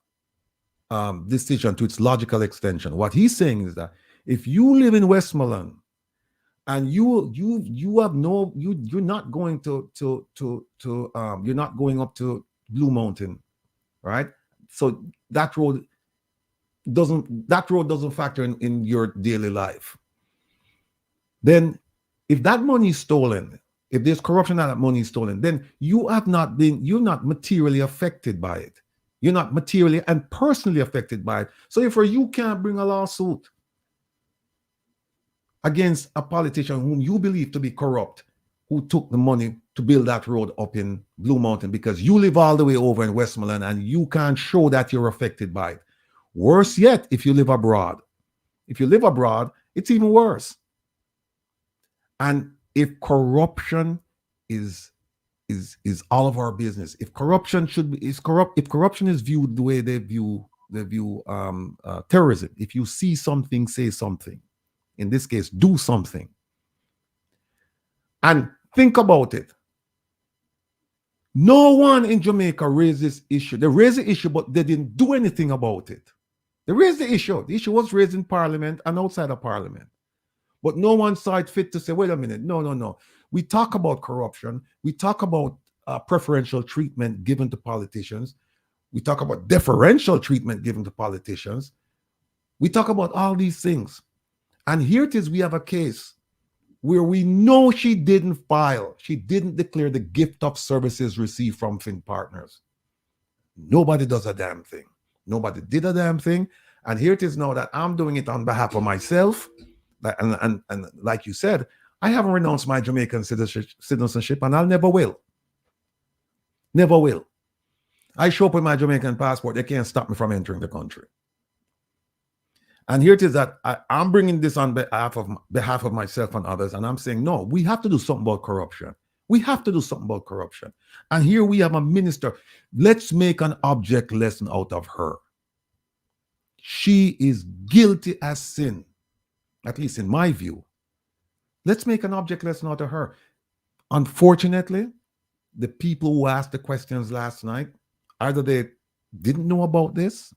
decision to its logical extension, what he's saying is that if you live in Westmoreland and you're not going you're not going up to Blue Mountain, right? So that road doesn't factor in your daily life. Then if that money is stolen, if there's corruption and that money is stolen, then you're not materially affected by it. You're not materially and personally affected by it. So therefore, you can't bring a lawsuit against a politician whom you believe to be corrupt, who took the money to build that road up in Blue Mountain, because you live all the way over in Westmoreland and you can't show that you're affected by it. Worse yet, if you live abroad. If you live abroad, it's even worse. And if corruption is all of our business, if corruption if corruption is viewed the way they view terrorism, if you see something, say something. In this case, do something. And think about it. No one in Jamaica raised this issue. They raised the issue, but they didn't do anything about it. They raised the issue. The issue was raised in Parliament and outside of Parliament. But no one saw it fit to say, wait a minute, no. We talk about corruption. We talk about preferential treatment given to politicians. We talk about deferential treatment given to politicians. We talk about all these things. And here it is, we have a case where we know she didn't declare the gift of services received from Fin Partners. Nobody does a damn thing. Nobody did a damn thing. And here it is now that I'm doing it on behalf of myself. And like you said, I haven't renounced my Jamaican citizenship, and I'll never will. Never will. I show up with my Jamaican passport. They can't stop me from entering the country. And here it is that I'm bringing this on behalf of myself and others, and I'm saying, no, we have to do something about corruption. We have to do something about corruption. And here we have a minister. Let's make an object lesson out of her. she is guilty as sin, at least in my view. Let's make an object lesson out of her. Unfortunately, the people who asked the questions last night, either they didn't know about this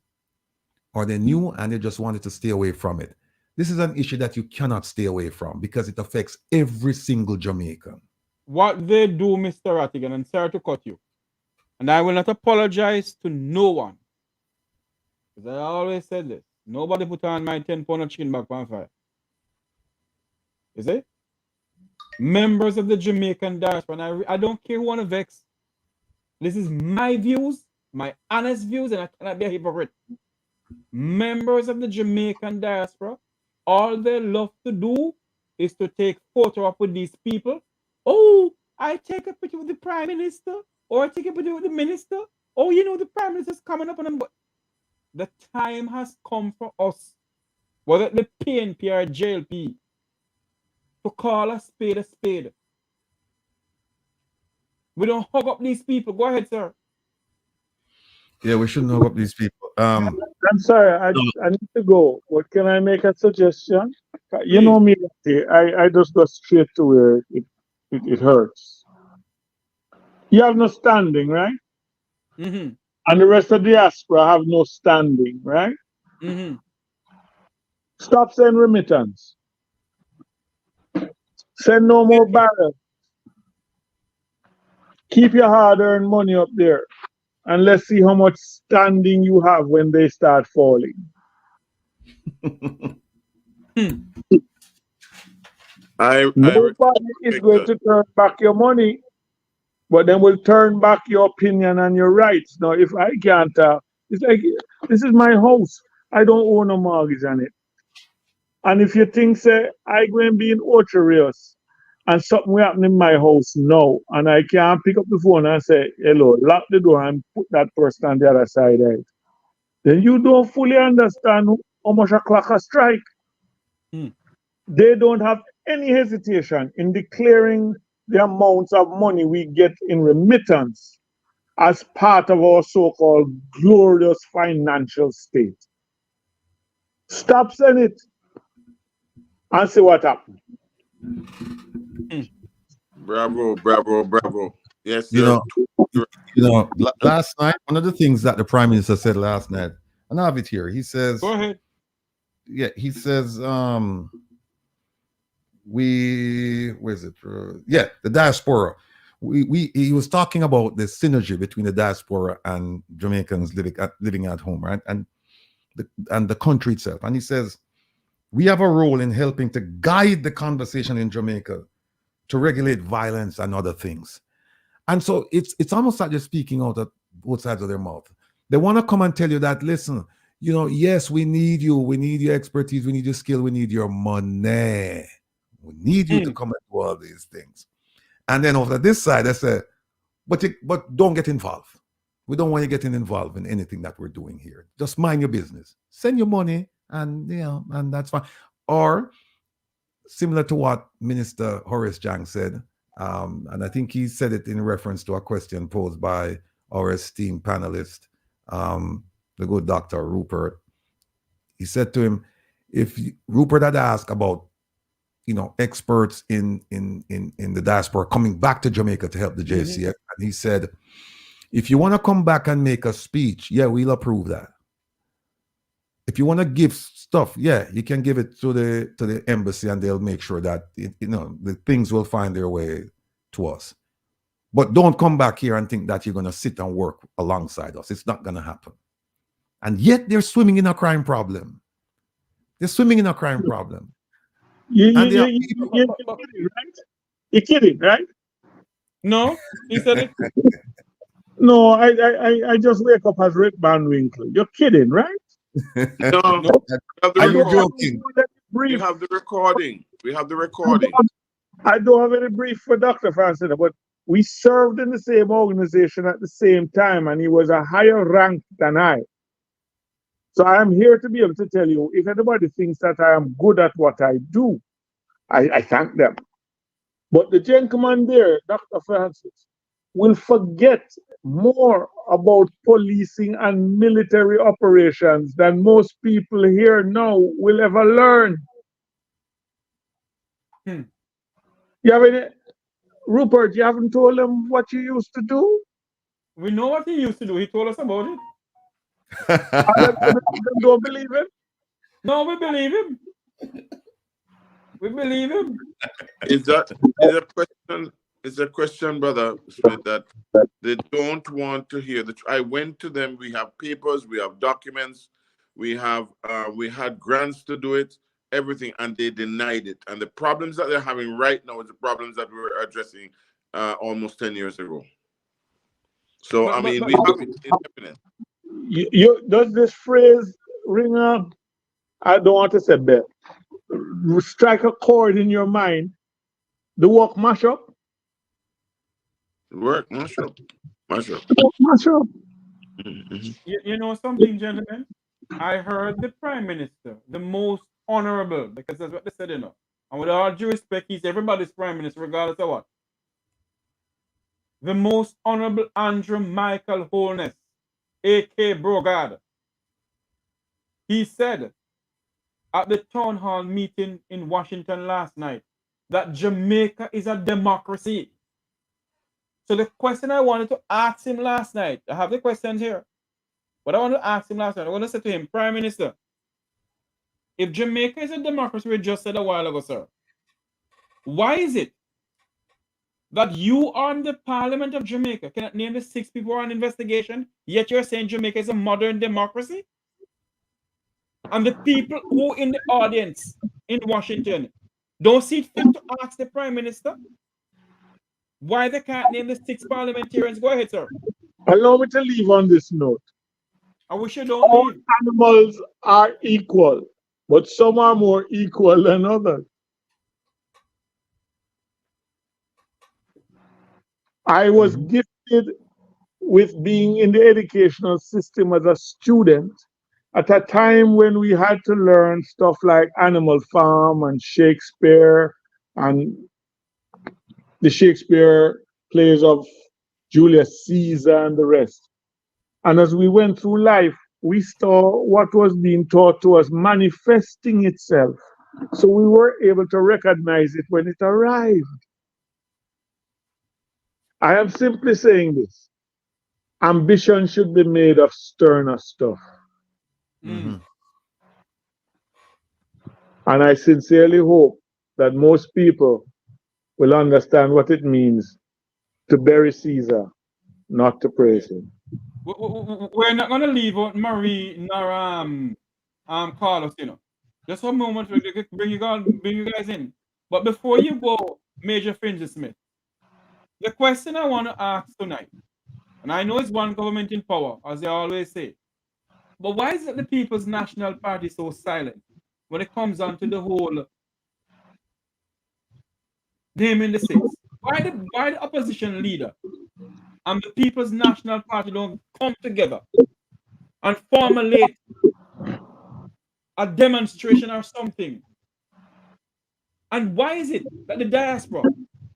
or they knew and they just wanted to stay away from it. This is an issue that you cannot stay away from because it affects every single Jamaican. What they do, Mr. Rattigan, and sorry to cut you, and I will not apologize to no one, because I always said this. Nobody put on my 10-pound chin back on fire. Is it? Members of the Jamaican diaspora, and I don't care who want to vex. This is my views, my honest views, and I cannot be a hypocrite. Members of the Jamaican diaspora, all they love to do is to take photo up with these people. Oh, I take a picture with the Prime Minister, or I take a picture with the Minister. Oh, you know, the Prime Minister's coming up on them. The time has come for us, whether the PNP or JLP, to call a spade a spade. We don't hug up these people. Go ahead, sir. Yeah, we shouldn't hug up these people. I'm sorry, I need to go, but can I make a suggestion? You know me, I just go straight to where it hurts. You have no standing, right? Mm-hmm. And the rest of the diaspora have no standing, right? Mm-hmm. Stop saying remittance. Send no more barrels. Keep your hard-earned money up there. And let's see how much standing you have when they start falling. Nobody is going to turn back your money, but then will turn back your opinion and your rights. Now, if I can't, it's like, this is my house. I don't own a mortgage on it. And if you think, say, I go and be in Ocherios and something will happen in my house now, and I can't pick up the phone and say, hello, lock the door and put that person on the other side of it, then you don't fully understand how much a clock a strike. They don't have any hesitation in declaring the amounts of money we get in remittance as part of our so-called glorious financial state. Stop saying it and see what happens. Bravo, bravo, bravo. Yes, You sir. know, last night, one of the things that the Prime Minister said last night, and I have it here. He says, go ahead. Yeah, he says, where's it? The diaspora. He was talking about the synergy between the diaspora and Jamaicans living at home, right? And the country itself. And he says, we have a role in helping to guide the conversation in Jamaica to regulate violence and other things. And so it's almost like they're speaking out of both sides of their mouth. They want to come and tell you that, listen, you know, yes, we need you. We need your expertise. We need your skill. We need your money. We need you to come and do all these things. And then over this side, they say, but don't get involved. We don't want you getting involved in anything that we're doing here. Just mind your business. Send your money, and and that's fine. Or similar to what Minister Horace Jang said, and I think he said it in reference to a question posed by our esteemed panelist, the good Dr. Rupert. He said to him, if Rupert had asked about, experts in the diaspora coming back to Jamaica to help the JCF, and he said, if you want to come back and make a speech, yeah, we'll approve that. If you want to give stuff, yeah, you can give it to the embassy, and they'll make sure that the things will find their way to us. But don't come back here and think that you're going to sit and work alongside us. It's not going to happen. And yet they're swimming in a crime problem. They're swimming in a crime problem. You're kidding, right? You're kidding, right? No, he said it. No, I just wake up as Red Van Winkle. You're kidding, right? No, are you joking? We have the recording. We have the recording. I don't have any brief for Dr. Francis, but we served in the same organization at the same time, and he was a higher rank than I. So I am here to be able to tell you, if anybody thinks that I am good at what I do, I thank them. But the gentleman there, Dr. Francis, will forget more about policing and military operations than most people here now will ever learn. Hmm. You have any, Rupert, you haven't told them what you used to do? We know what he used to do. He told us about it. And them don't believe it? No, we believe him. We believe him. Is that is a question? It's a question, brother Smith, that they don't want to hear. I went to them. We have papers. We have documents. We had grants to do it. Everything, and they denied it. And the problems that they're having right now is the problems that we were addressing almost 10 years ago. So I mean, we have it in evidence. Does this phrase ring a, I don't want to say bell, strike a chord in your mind? The work mash up? Work, mash up. Mash up. Mash up. Mm-hmm. You know something, gentlemen? I heard the Prime Minister, the most honorable, because that's what they said, you know. And with all due respect, he's everybody's Prime Minister, regardless of what. The most honorable Andrew Michael Holness, A.K. Brogard. He said at the town hall meeting in Washington last night that Jamaica is a democracy. So the question I wanted to ask him last night, I have the questions here, but I want to ask him last night, I want to say to him, Prime Minister, if Jamaica is a democracy, we just said a while ago, sir, why is it that you are in the Parliament of Jamaica cannot name the 6 people on investigation, yet you're saying Jamaica is a modern democracy? And the people who in the audience in Washington don't see fit to ask the Prime Minister why they can't name the 6 parliamentarians. Go ahead, sir. Allow me to leave on this note. I wish you don't All leave. animals are equal, but some are more equal than others. I was gifted with being in the educational system as a student at a time when we had to learn stuff like Animal Farm and Shakespeare and the Shakespeare plays of Julius Caesar and the rest. And as we went through life, we saw what was being taught to us manifesting itself. So we were able to recognize it when it arrived. I am simply saying this. Ambition should be made of sterner stuff. Mm-hmm. And I sincerely hope that most people will understand what it means to bury Caesar, not to praise him. We're not going to leave out Marie nor Carlos, you know. Just for a moment, we bring you guys in. But before you go, Major Finzi Smith, the question I want to ask tonight, and I know it's one government in power, as they always say, but why is it the People's National Party so silent when it comes down to the whole naming the 6? Why the opposition leader and the People's National Party don't come together and formulate a demonstration or something? And why is it that the diaspora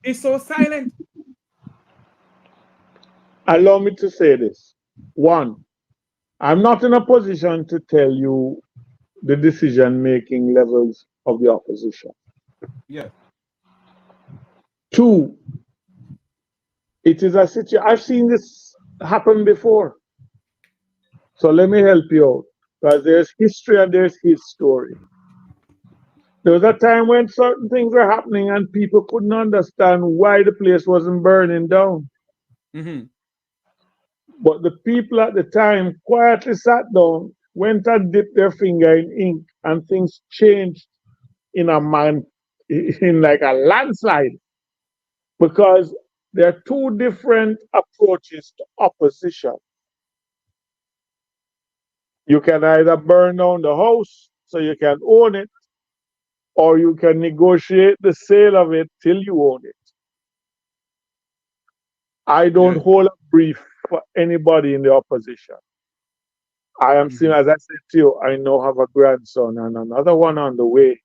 is so silent? Allow me to say this. One, I'm not in a position to tell you the decision-making levels of the opposition. Yeah. Two, it is a situation, I've seen this happen before. So let me help you out, because there's history and there's his story. There was a time when certain things were happening and people couldn't understand why the place wasn't burning down. Mm-hmm. But the people at the time quietly sat down, went and dipped their finger in ink, and things changed in like a landslide. Because there are two different approaches to opposition. You can either burn down the house so you can own it, or you can negotiate the sale of it till you own it. I don't hold a brief for anybody in the opposition. I am still, as I said to you, I now have a grandson and another one on the way.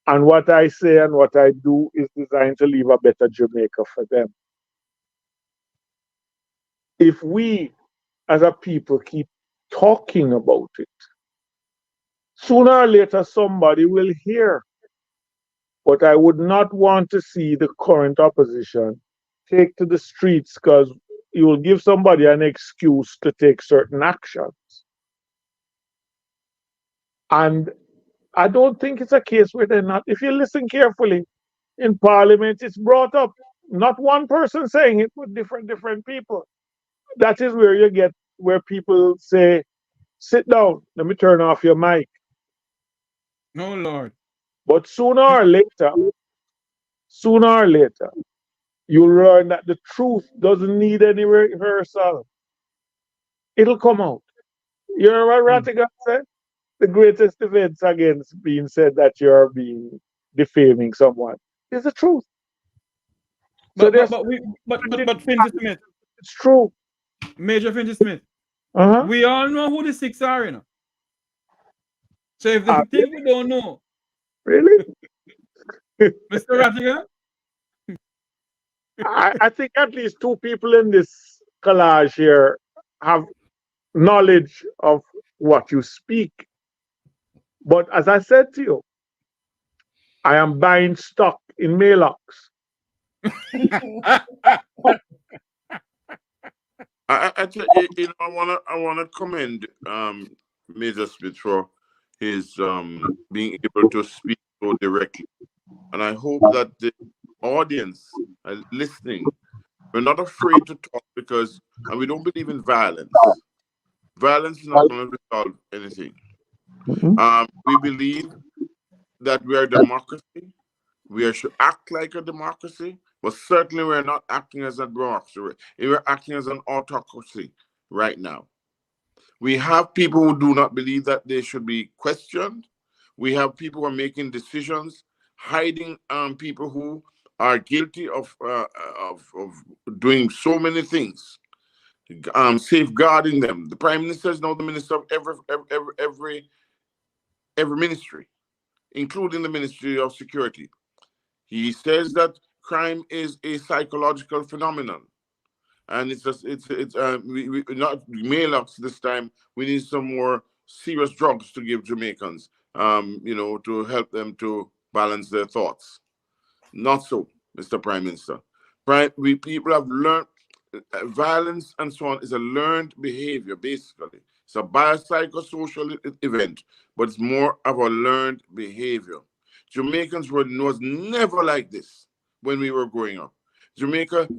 And what I say and what I do is designed to leave a better Jamaica for them. if we as a people keep talking about it, sooner or later somebody will hear. But I would not want to see the current opposition take to the streets because you will give somebody an excuse to take certain actions. And I don't think it's a case where they're not. If you listen carefully, in Parliament, it's brought up. Not one person saying it, but different people. That is where you get where people say, "Sit down. Let me turn off your mic." No, Lord. But sooner or later, you'll learn that the truth doesn't need any rehearsal. It'll come out. You know what Rattigan said? The greatest defense against being said that you're being defaming someone is the truth. So there's But Finch Smith, it's true. Major Finch Smith, Uh-huh. we all know who the six are, you know. So if they think we don't know, Really? Mr. Rattigan, I think at least two people in this collage here have knowledge of what you speak. But as I said to you, I am buying stock in Malox. I wanna commend Major Smith for his being able to speak so directly, and I hope that the audience listening, we're not afraid to talk because, and we don't believe in violence. Violence is not going to resolve anything. We believe that we are a democracy. We should act like a democracy, but certainly we're not acting as a democracy. We're acting as an autocracy right now. We have people who do not believe that they should be questioned. We have people who are making decisions, hiding people who are guilty of doing so many things, safeguarding them. The Prime Minister is now the minister of every ministry, including the Ministry of Security. He says that crime is a psychological phenomenon, and it's we not mail-ups this time. We need some more serious drugs to give Jamaicans, to help them to balance their thoughts. Not so, Mr. Prime Minister. People have learned violence and so on is a learned behavior, basically. It's a biopsychosocial event, but it's more of a learned behavior. Jamaicans was never like this when we were growing up. Jamaicans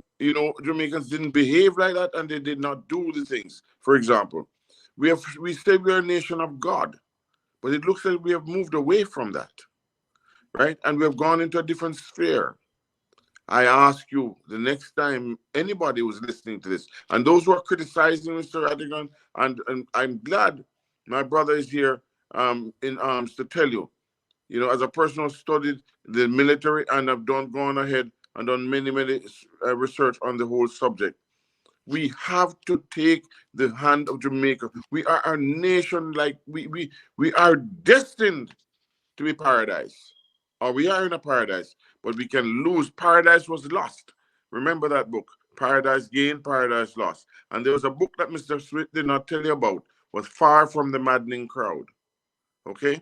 didn't behave like that, and they did not do the things. For example, we say we're a nation of God, but it looks like we have moved away from that, right? And we have gone into a different sphere. I ask you, the next time anybody was listening to this, and those who are criticizing Mr. Rattigan, and I'm glad my brother is here in arms to tell you, as a person who studied the military and have gone ahead and done many research on the whole subject. We have to take the hand of Jamaica. We are a nation, like we are destined to be paradise, or we are in a paradise, but we can lose. Paradise was lost. Remember that book, Paradise Gained, Paradise Lost. And there was a book that Mr. Smith did not tell you about, was Far From the Maddening Crowd. Okay?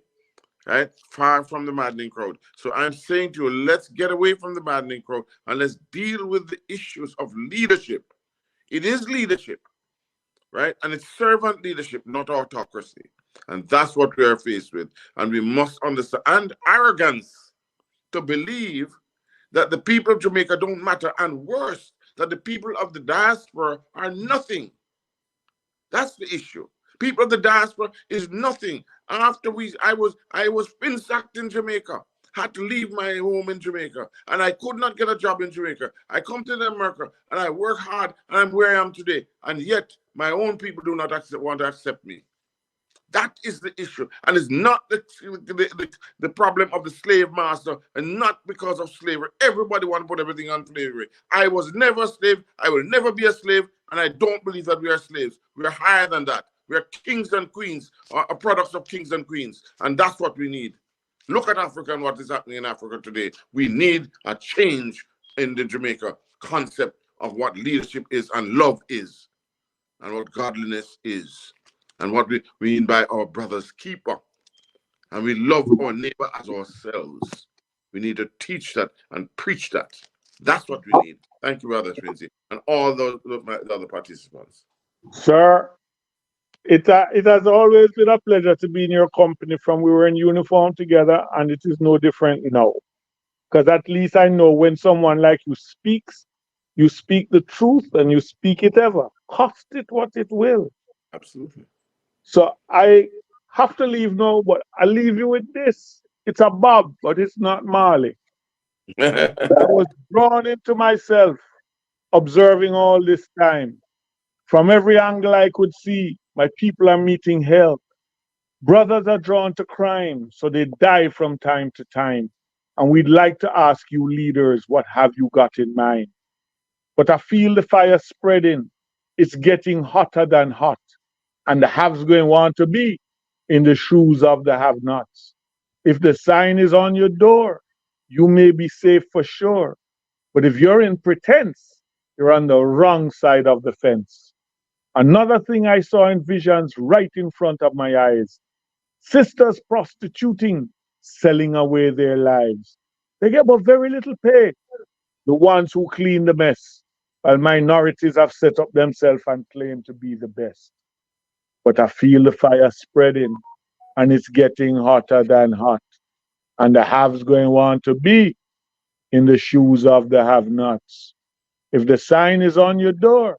Right? Far from the maddening crowd. So I'm saying to you, let's get away from the maddening crowd and let's deal with the issues of leadership. It is leadership, right? And it's servant leadership, not autocracy. And that's what we are faced with. And we must understand, and arrogance to believe that the people of Jamaica don't matter, and worse, that the people of the diaspora are nothing. That's the issue. People of the diaspora is nothing. After I was pin-sacked in Jamaica, had to leave my home in Jamaica, and I could not get a job in Jamaica. I come to America and I work hard, and I'm where I am today. And yet my own people do not want to accept me. That is the issue, and it's not the problem of the slave master, and not because of slavery. Everybody wants to put everything on slavery. I was never a slave. I will never be a slave, and I don't believe that we are slaves. We are higher than that. We are kings and queens, or products of kings and queens, and that's what we need. Look at Africa and what is happening in Africa today. We need a change in the Jamaica concept of what leadership is and love is. and what godliness is, and what we mean by our brother's keeper. And we love our neighbor as ourselves. We need to teach that and preach that. That's what we need. Thank you, Brother Swincy, and all the other participants. Sir, it has always been a pleasure to be in your company from we were in uniform together, and it is no different now. Because at least I know when someone like you speaks, you speak the truth and you speak it ever. Cost it what it will. Absolutely. So I have to leave now, but I leave you with this. It's a Bob, but it's not Marley. I was drawn into myself, observing all this time. From every angle I could see, my people are meeting hell. Brothers are drawn to crime, so they die from time to time. And we'd like to ask you leaders, what have you got in mind? But I feel the fire spreading. It's getting hotter than hot. And the haves going to want to be in the shoes of the have-nots. If the sign is on your door, you may be safe for sure. But if you're in pretense, you're on the wrong side of the fence. Another thing I saw in visions right in front of my eyes. Sisters prostituting, selling away their lives. They get but very little pay. The ones who clean the mess, while minorities have set up themselves and claim to be the best. But I feel the fire spreading, and it's getting hotter than hot. And the haves going to want to be in the shoes of the have-nots. If the sign is on your door,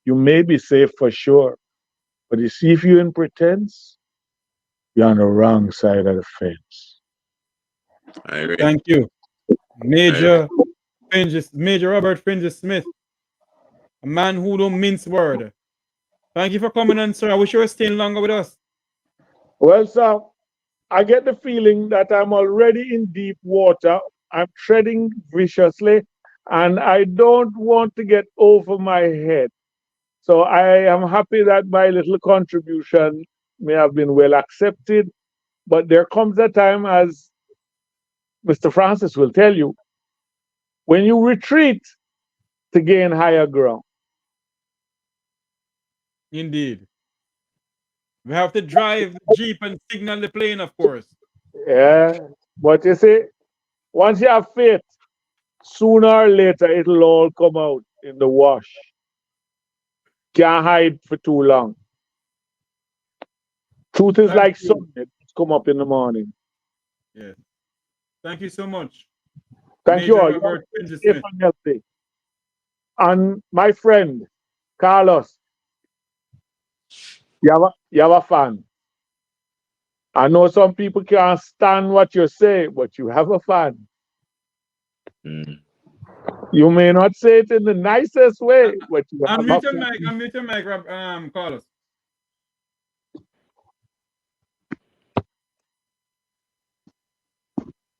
you may be safe for sure. But you see, if you're in pretense, you're on the wrong side of the fence. I agree. Thank you. Major Robert Finges Smith, a man who don't mince word. Thank you for coming on, sir. I wish you were staying longer with us. Well, sir, I get the feeling that I'm already in deep water. I'm treading viciously, and I don't want to get over my head. So I am happy that my little contribution may have been well accepted. But there comes a time, as Mr. Francis will tell you, when you retreat to gain higher ground. Indeed. We have to drive the Jeep and signal the plane, of course. Yeah, but you see, once you have faith, sooner or later it'll all come out in the wash. Can't hide for too long. Truth is like sun, it's come up in the morning. Yes. Thank you so much. Thank Major you all. Robert You're Finges safe Smith. and healthy. And my friend, Carlos, you have a fan. I know some people can't stand what you say, but you have a fan. Mm. You may not say it in the nicest way, but you have a Unmute your fan. mic, unmute your mic, Carlos.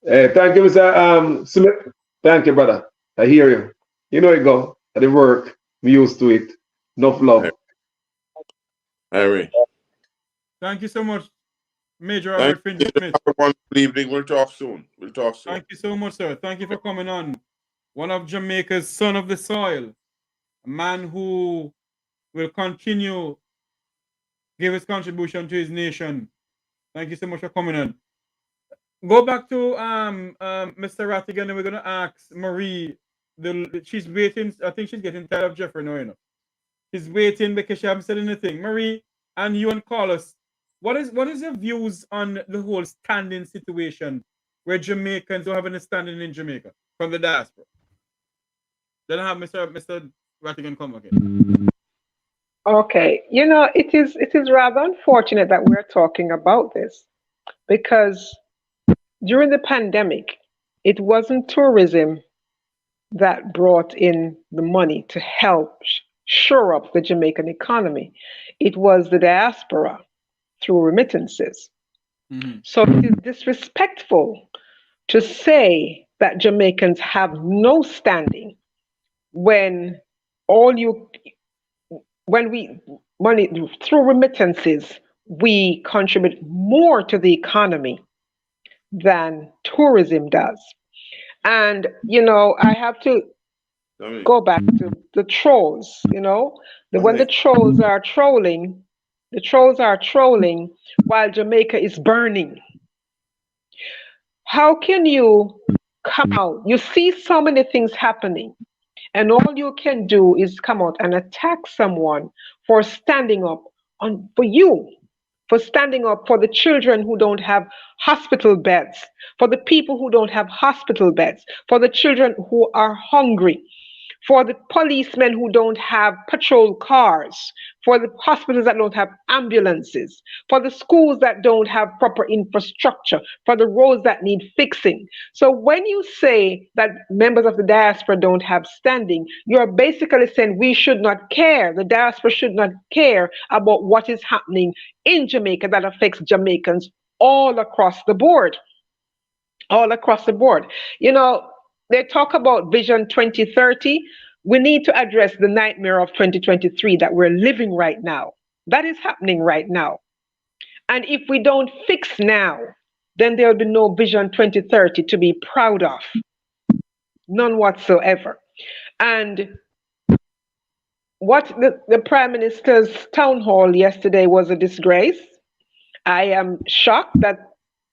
Hey, thank you, Mr. Smith. Thank you, brother. I hear you. You know it go. At the work. We used to it. Enough love. I agree. Thank you so much, Major Robert Finges Smith. Have a wonderful evening. We'll talk soon. Thank you so much, sir. Thank you for coming on. One of Jamaica's son of the soil, a man who will continue give his contribution to his nation. Thank you so much for coming on. Go back to Mr. Rattigan, and we're gonna ask Marie. She's waiting. I think she's getting tired of Jeffery now, you know. She's waiting because she hasn't said anything. Marie, and you and Carlos, what is your views on the whole standing situation where Jamaicans don't have any standing in Jamaica from the diaspora? Then I have Mr. Rattigan come again. Okay, it is rather unfortunate that we're talking about this, because during the pandemic, it wasn't tourism that brought in the money to help shore up the Jamaican economy. It was the diaspora through remittances. Mm-hmm. So it is disrespectful to say that Jamaicans have no standing when money through remittances, we contribute more to the economy than tourism does. And I have to go back to the trolls, you know, when the trolls are trolling, while Jamaica is burning. How can you come out? You see so many things happening, and all you can do is come out and attack someone for standing up for standing up for the children who don't have hospital beds, for the people who don't have hospital beds, for the children who are hungry, for the policemen who don't have patrol cars, for the hospitals that don't have ambulances, for the schools that don't have proper infrastructure, for the roads that need fixing. So when you say that members of the diaspora don't have standing, you're basically saying we should not care, the diaspora should not care about what is happening in Jamaica that affects Jamaicans all across the board. All across the board. You know, they talk about Vision 2030. We need to address the nightmare of 2023 that we're living right now. That is happening right now. And if we don't fix now, then there'll be no Vision 2030 to be proud of. None whatsoever. And what the Prime Minister's town hall yesterday was a disgrace. I am shocked that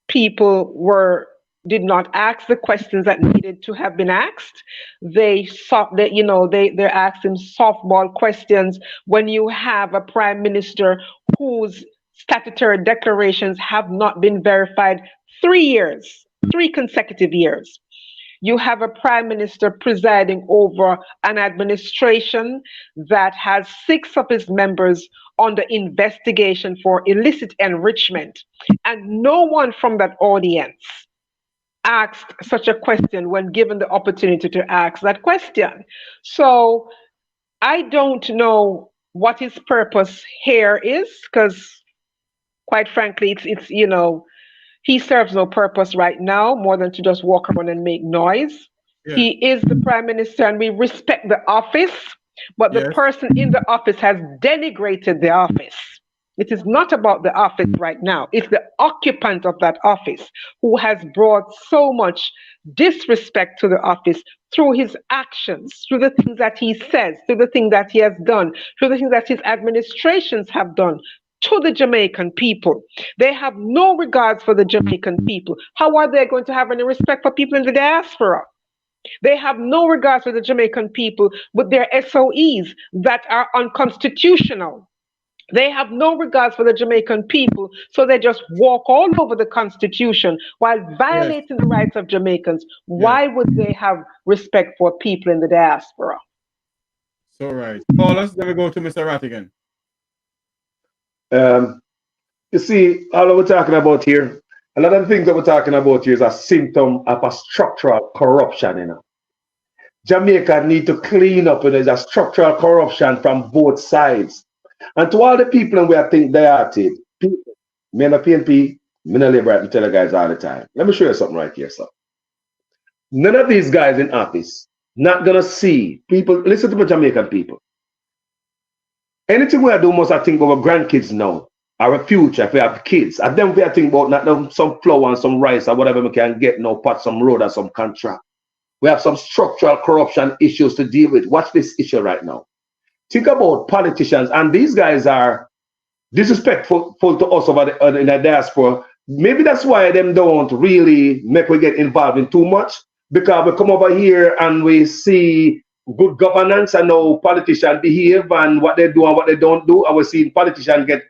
people did not ask the questions that needed to have been asked. They're asking softball questions when you have a prime minister whose statutory declarations have not been verified 3 consecutive years. You have a prime minister presiding over an administration that has 6 of his members under investigation for illicit enrichment, and no one from that audience asked such a question when given the opportunity to ask that question. So I don't know what his purpose here is, because quite frankly, it's you know, he serves no purpose right now more than to just walk around and make noise. Yeah. He is the prime minister and we respect the office, but the person in the office has denigrated the office. It is not about the office right now. It's the occupant of that office who has brought so much disrespect to the office through his actions, through the things that he says, through the things that he has done, through the things that his administrations have done to the Jamaican people. They have no regards for the Jamaican people. How are they going to have any respect for people in the diaspora? They have no regards for the Jamaican people with their SOEs that are unconstitutional. They have no regards for the Jamaican people, so they just walk all over the Constitution while violating the rights of Jamaicans. Why would they have respect for people in the diaspora? So right. Callers, then we go to Mr. Rattigan. You see, all we're talking about here, a lot of the things that we're talking about here is a symptom of a structural corruption, you know. Jamaica need to clean up, and there's a structural corruption from both sides. And to all the people and we think they are people, me and the PNP, me and Labour, I tell the guys all the time. Let me show you something right here, sir. None of these guys in office not gonna see people. Listen to the Jamaican people. Anything we do must I think about our grandkids now, our future, if we have kids. And then we are thinking about not some flour and some rice or whatever we can get now, pot some road or some contract. We have some structural corruption issues to deal with. Watch this issue right now. Think about politicians, and these guys are disrespectful to us over in the diaspora. Maybe that's why them don't really make we get involved in too much, because we come over here and we see good governance and how politicians behave and what they do and what they don't do, and we see politicians get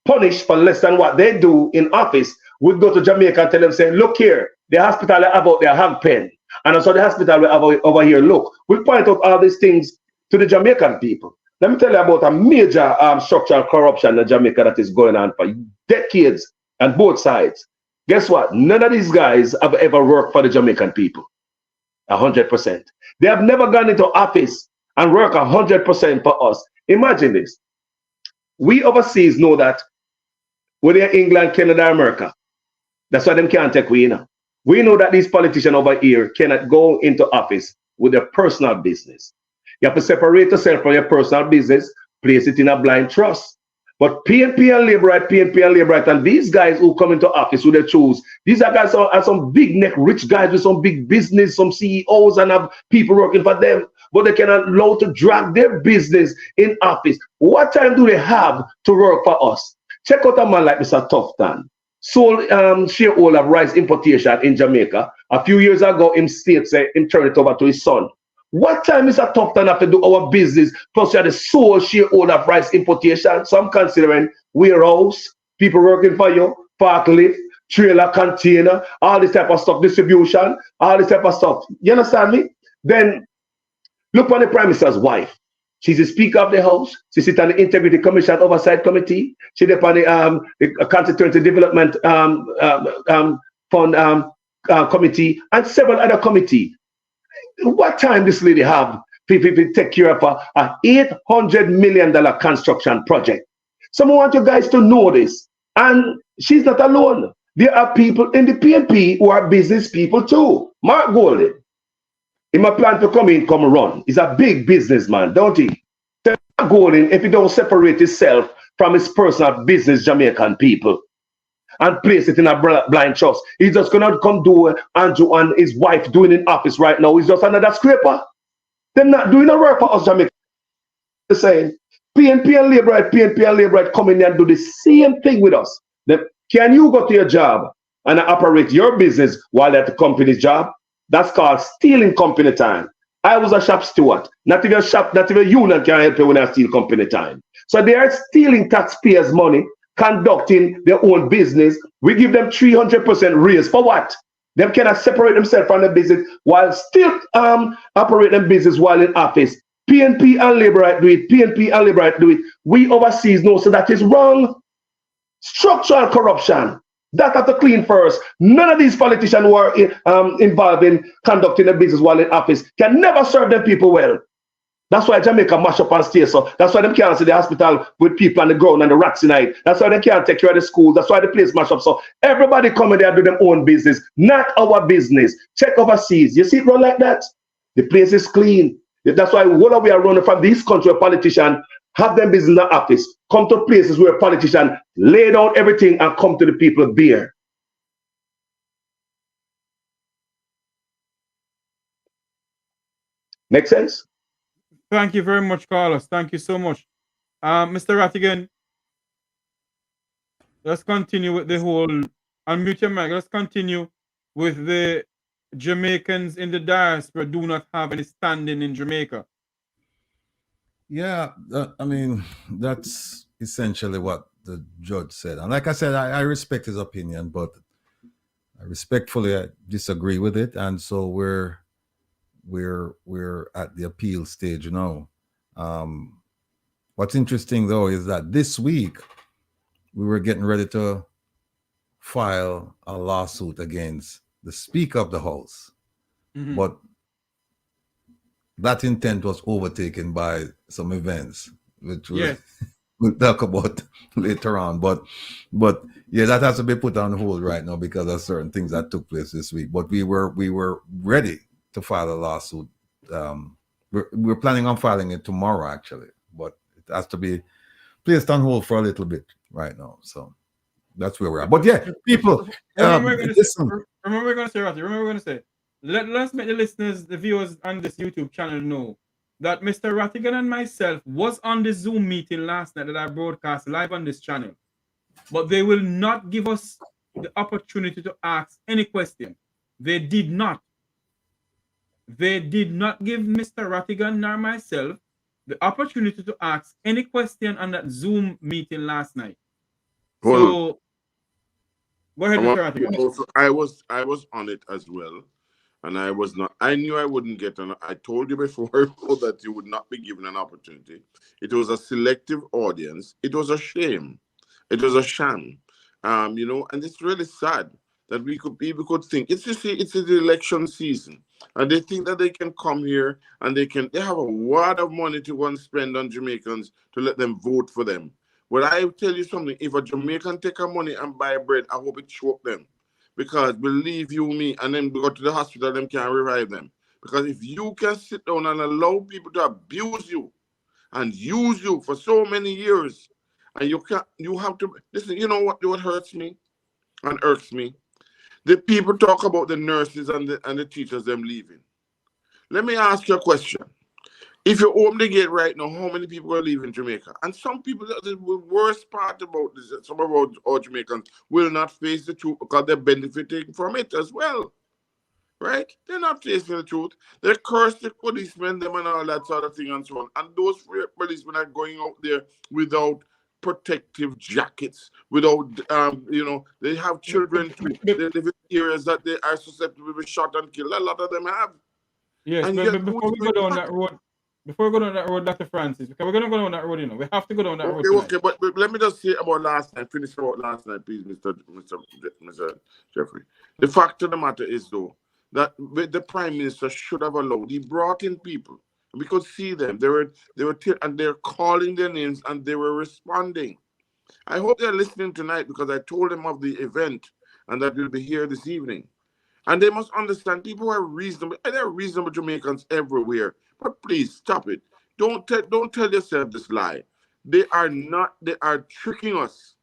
punished for less than what they do in office. We go to Jamaica and tell them, say, look here, the hospital they have out there have pen, and also the hospital we have over here, look. We point out all these things to the Jamaican people. Let me tell you about a major structural corruption in Jamaica that is going on for decades on both sides. Guess what? None of these guys have ever worked for the Jamaican people. 100%. They have never gone into office and work 100% for us. Imagine this. We overseas know that whether England, Canada, America, that's why them can't take we in. We know that these politicians over here cannot go into office with their personal business. You have to separate yourself from your personal business, place it in a blind trust. But PNP and Labour, and these guys who come into office who they choose, these are guys are some big neck rich guys with some big business, some CEOs, and have people working for them but they cannot allow to drag their business in office. What time do they have to work for us? Check out a man like Mr. Tufton. Sold shareholder of rice importation in Jamaica. A few years ago, him state said him turn it over to his son. What time Mr. Tufton have to do our business? Plus, you are the sole shareholder of rice importation. So I'm considering warehouse, people working for you, forklift, trailer, container, all this type of stuff, distribution, all this type of stuff. You understand me? Then look on the Prime Minister's wife. She's the Speaker of the House. She sits on the Integrity Commission Oversight Committee. She's on the Constituency Development Fund Committee and several other committees. What time this lady have to take care of a $800 million construction project? Someone want you guys to know this. And she's not alone. There are people in the PNP who are business people too. Mark Golden, he might plan to come in, come run. He's a big businessman, don't he? Mark Golden, if he don't separate himself from his personal business Jamaican people and place it in a blind trust, he's just gonna come do Andrew and his wife doing in office right now. He's just another scraper. They're not doing a work for us Jamaican. They're saying PNP and Labor Right come in and do the same thing with us. Can you go to your job and operate your business while at the company's job? That's called stealing company time. I was a shop steward. Not even a union can help you when I steal company time. So they are stealing taxpayers' money, conducting their own business. We give them 300% raise for what? They cannot separate themselves from the business while still operating business while in office. PNP and Labor Right do it. PNP and Labor Right do it. We overseas know so that is wrong. Structural corruption. That have to clean first. None of these politicians who are involved in conducting a business while in office can never serve them people well. That's why Jamaica mash up and stay so. That's why they can't see the hospital with people on the ground and the rats in it. That's why they can't take care of the schools. That's why the place mash up. So everybody come in there and do their own business, not our business. Check overseas. You see it run like that? The place is clean. That's why what we are running from this country, politicians have them business in the office. Come to places where politicians lay down everything and come to the people bare. Make sense? Thank you very much, Carlos. Thank you so much. Mr. Rattigan, let's continue with the whole, unmute your mic, let's continue with the Jamaicans in the diaspora do not have any standing in Jamaica. Yeah, I mean, that's essentially what the judge said. And like I said, I respect his opinion, but I respectfully disagree with it. And so we're at the appeal stage now. What's interesting though is that this week we were getting ready to file a lawsuit against the Speaker of the House, but that intent was overtaken by some events, which we'll talk about later on. But yeah, that has to be put on hold right now because of certain things that took place this week. But we were ready to file a lawsuit. We're planning on filing it tomorrow, actually, but it has to be placed on hold for a little bit right now. So that's where we're at. But yeah, people, Remember we're going to say, let's make the listeners, the viewers on this YouTube channel know that Mr. Rattigan and myself was on the Zoom meeting last night that I broadcast live on this channel. But they will not give us the opportunity to ask any question. They did not. They did not give Mr. Rattigan nor myself the opportunity to ask any question on that Zoom meeting last night. So, go ahead, Mr. Rattigan. Also, I was on it as well. And I was not, I knew I wouldn't get an, I told you before that you would not be given an opportunity. It was a selective audience. It was a shame. It was a sham. And it's really sad that people could think, it's the election season. And they think that they can come here and they have a lot of money to go and spend on Jamaicans to let them vote for them. But I tell you something, if a Jamaican take our money and buy bread, I hope it choke them. Because believe you me, and then go to the hospital, them can't revive them. Because if you can sit down and allow people to abuse you and use you for so many years, and you have to listen. You know what hurts me and irks me? The people talk about the nurses and the teachers them leaving. Let me ask you a question. If you open the gate right now, how many people are leaving Jamaica? And some people, the worst part about this, some of our Jamaicans will not face the truth because they're benefiting from it as well. Right? They're not facing the truth. They curse the policemen, them and all that sort of thing and so on. And those policemen are going out there without protective jackets, without, they have children too. They live in areas that they are susceptible to be shot and killed. A lot of them have. Yes, and but before we go down that road, Dr. Francis, because we're going to go down that road, we have to go down that road. Okay, but let me just say about last night, finish about last night, please, Mr. Jeffrey. The fact of the matter is, though, that the Prime Minister should have allowed. He brought in people. We could see them. They were and they're calling their names and they were responding. I hope they're listening tonight because I told them of the event and that we'll be here this evening. And they must understand people are reasonable. And there are reasonable Jamaicans everywhere. But please stop it. Don't tell yourself this lie. They are not. They are tricking us.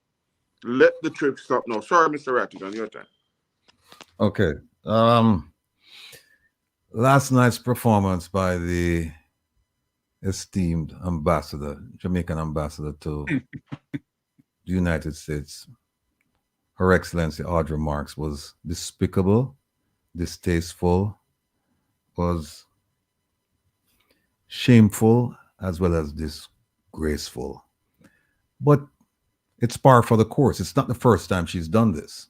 Let the trick stop now. Sorry, Mr. Rattigan, your time. Okay. Last night's performance by the esteemed ambassador, Jamaican ambassador to the United States, Her Excellency Audrey Marks, was despicable, distasteful, was shameful, as well as disgraceful. But it's par for the course. It's not the first time she's done this.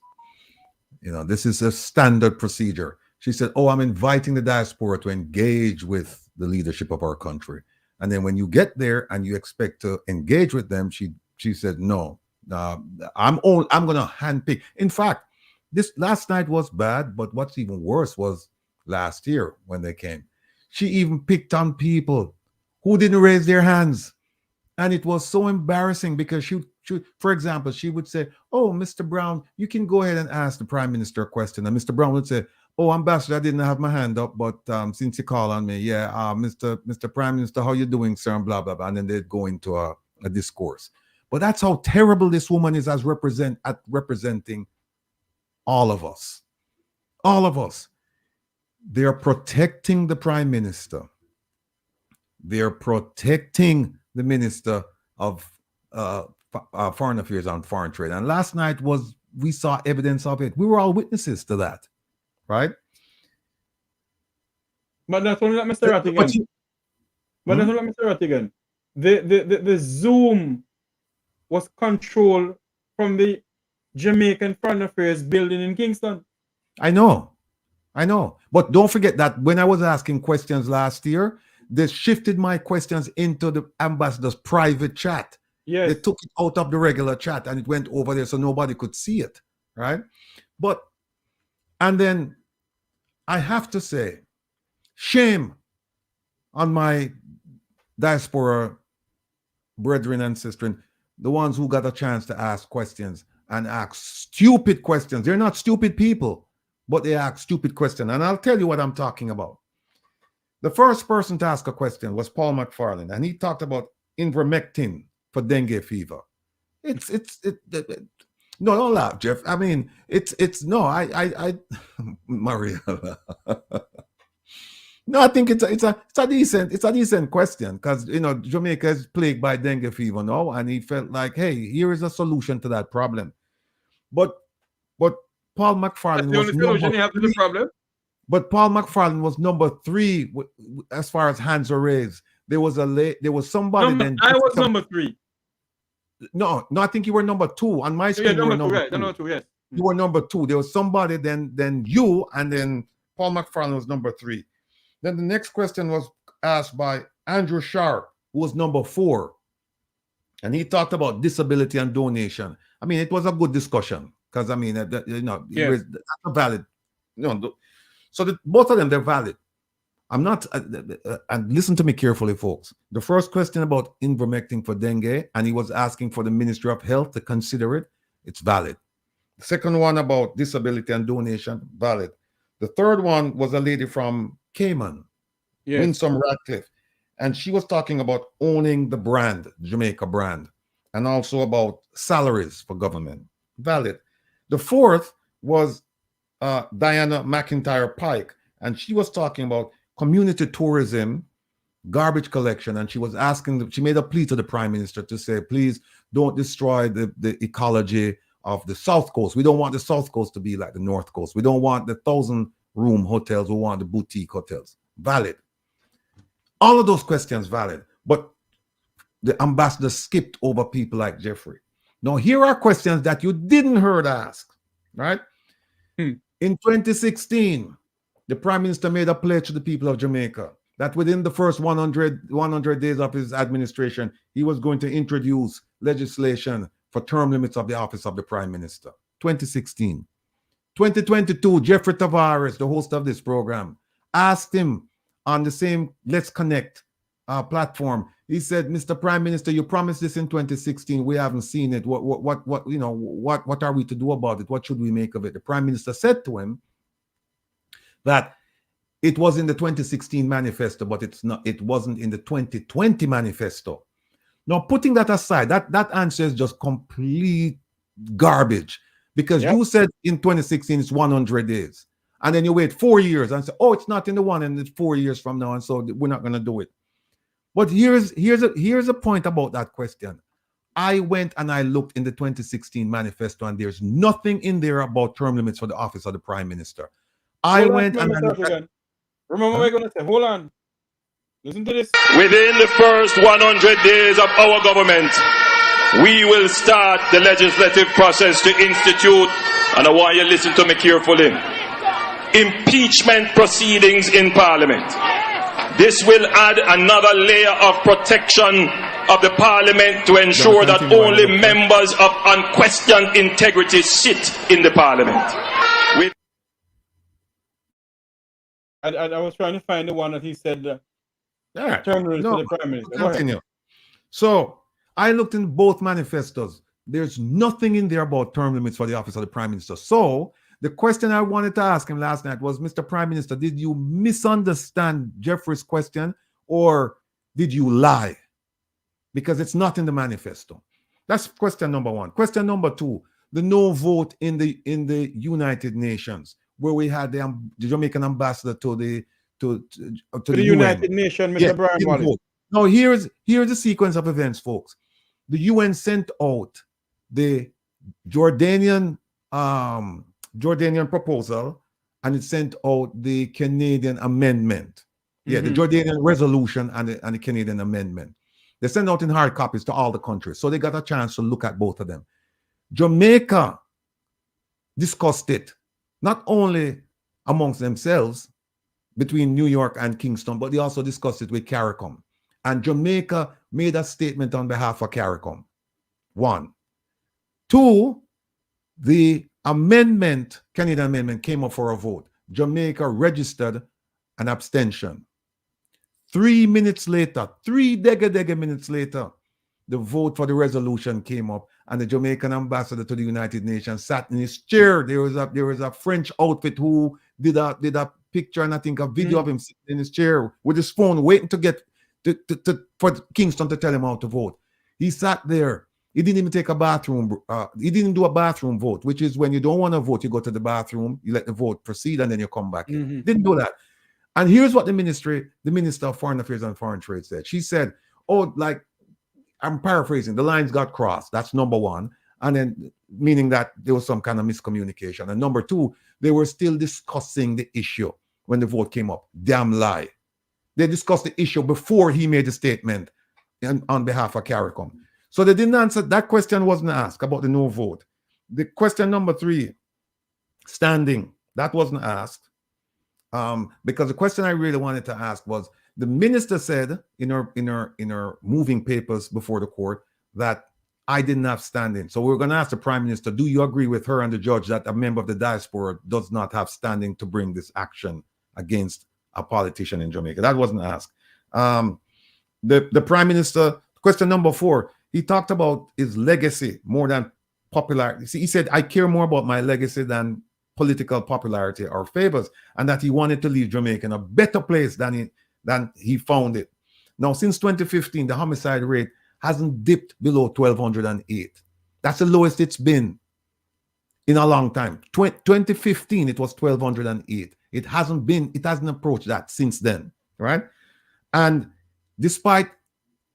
This is a standard procedure. She said, "Oh, I'm inviting the diaspora to engage with the leadership of our country." And then when you get there and you expect to engage with them, she said, "No, I'm going to handpick." In fact, this last night was bad, but what's even worse was last year when they came. She even picked on people who didn't raise their hands. And it was so embarrassing because she, for example, she would say, "Oh, Mr. Brown, you can go ahead and ask the Prime Minister a question." And Mr. Brown would say, "Oh, Ambassador, I didn't have my hand up, but since you call on me, yeah, Mr. Prime Minister, how you doing, sir?" And blah, blah, blah. And then they'd go into a discourse. But that's how terrible this woman is at representing all of us. All of us. They're protecting the Prime Minister. They're protecting the Minister of Foreign Affairs and Foreign Trade. And last night we saw evidence of it. We were all witnesses to that, right? But that's only like Mr. Rattigan. But that's only like Mr. Rattigan. The Zoom was controlled from the Jamaican Foreign Affairs building in Kingston. I know. But don't forget that when I was asking questions last year, they shifted my questions into the ambassador's private chat. Yes. They took it out of the regular chat and it went over there so nobody could see it, right? And then I have to say, shame on my diaspora brethren and sisters, the ones who got a chance to ask questions and ask stupid questions. They're not stupid people, but they ask stupid questions. And I'll tell you what I'm talking about. The first person to ask a question was Paul McFarlane, and he talked about ivermectin for dengue fever. No, don't laugh, Jeff. I mean, Mariella. No, I think it's a decent question because Jamaica is plagued by dengue fever now, and he felt like, hey, here is a solution to that problem. But Paul McFarlane was the problem. But Paul McFarlane was number 3 as far as hands are raised. There was somebody. I was number 3. No, I think you were number 2 on my screen. Yeah, number 2, yes. You were number 2. There was somebody, then you, and then Paul McFarlane was number 3. Then the next question was asked by Andrew Sharp, who was number 4. And he talked about disability and donation. I mean, it was a good discussion because, I mean, that's a valid, so both of them, they're valid. I'm not, and listen to me carefully, folks. The first question about ivermectin for dengue, and he was asking for the Ministry of Health to consider it. It's valid. The second one about disability and donation, valid. The third one was a lady from Cayman, Winsome Ratcliffe, and she was talking about owning the brand, Jamaica brand, and also about salaries for government, valid. The fourth was Diana McIntyre Pike, and she was talking about community tourism garbage collection, and she was asking, she made a plea to the Prime Minister to say, please don't destroy the ecology of the South Coast. We don't want the South Coast to be like the North Coast. We don't want the 1,000-room hotels. We want the boutique hotels. Valid. All of those questions valid. But the ambassador skipped over people like Jeffery. Now, here are questions that you didn't heard ask, right? In 2016, the Prime Minister made a pledge to the people of Jamaica that within the first 100 days of his administration, he was going to introduce legislation for term limits of the office of the Prime Minister. 2016. 2022, Jeffery Tavares, the host of this program, asked him on the same Let's Connect platform. He said, Mr. Prime Minister, you promised this in 2016. We haven't seen it. What are we to do about it? What should we make of it? The Prime Minister said to him that it was in the 2016 manifesto, but it wasn't in the 2020 manifesto. Now, putting that aside, that answer is just complete garbage, because you said in 2016 it's 100 days. And then you wait 4 years and say, oh, it's not in the one, and it's 4 years from now, and so we're not going to do it. But here's a point about that question. I went and I looked in the 2016 manifesto, and there's nothing in there about term limits for the office of the Prime Minister. Remember what we're going to say. Hold on. Listen to this. Within the first 100 days of our government, we will start the legislative process to institute, and I want you to listen to me carefully, impeachment proceedings in Parliament. This will add another layer of protection of the Parliament to ensure that only members of unquestioned integrity sit in the Parliament. I was trying to find the one that he said term limits for the Prime Minister. Continue. So I looked in both manifestos. There's nothing in there about term limits for the office of the Prime Minister. So the question I wanted to ask him last night was, Mr. Prime Minister, did you misunderstand Jeffrey's question, or did you lie? Because it's not in the manifesto. That's question number one. Question number two, the no vote in the United Nations, where we had the Jamaican ambassador to the United Nations, Mr. Brian Wallace. Now here's the sequence of events, folks. The UN sent out the Jordanian proposal, and it sent out the Canadian amendment. The Jordanian resolution and the Canadian amendment. They sent out in hard copies to all the countries, so they got a chance to look at both of them. Jamaica discussed it, not only amongst themselves, between New York and Kingston, but they also discussed it with CARICOM. And Jamaica made a statement on behalf of CARICOM. One. Two, the Canadian amendment came up for a vote. Jamaica registered an abstention. 3 minutes later, 3 minutes later, the vote for the resolution came up, and the Jamaican ambassador to the United Nations sat in his chair. There was a French outfit who did a picture, and I think a video of him sitting in his chair with his phone, waiting to get for Kingston to tell him how to vote. He sat there. He didn't even take a bathroom. He didn't do a bathroom vote, which is when you don't want to vote, you go to the bathroom, you let the vote proceed, and then you come back in. Didn't do that. And here's what the Minister of Foreign Affairs and Foreign Trade said. She said, I'm paraphrasing, the lines got crossed. That's number one. And then meaning that there was some kind of miscommunication. And number two, they were still discussing the issue when the vote came up. Damn lie. They discussed the issue before he made a statement on behalf of CARICOM. So they didn't answer. That question wasn't asked about the no vote. The question number three, standing, that wasn't asked. Because the question I really wanted to ask was, the minister said in her moving papers before the court that I didn't have standing. So we're going to ask the Prime Minister, do you agree with her and the judge that a member of the diaspora does not have standing to bring this action against a politician in Jamaica? That wasn't asked. The Prime Minister, question number four, he talked about his legacy more than popularity. See, he said, I care more about my legacy than political popularity or favors, and that he wanted to leave Jamaica in a better place than he found it. Now, since 2015, the homicide rate hasn't dipped below 1,208. That's the lowest it's been in a long time. 2015, it was 1,208. It hasn't approached that since then, right? And despite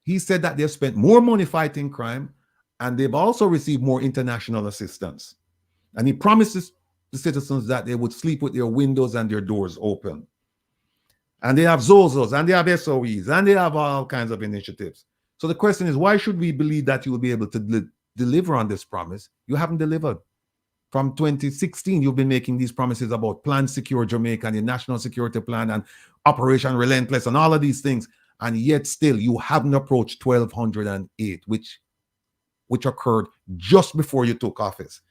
he said that they've spent more money fighting crime and they've also received more international assistance. And he promises the citizens that they would sleep with their windows and their doors open. And they have Zozos, and they have SOEs, and they have all kinds of initiatives. So the question is, why should we believe that you will be able to deliver on this promise? You haven't delivered. From 2016, you've been making these promises about Plan Secure Jamaica and the National Security Plan and Operation Relentless and all of these things. And yet still, you haven't approached 1208, which occurred just before you took office.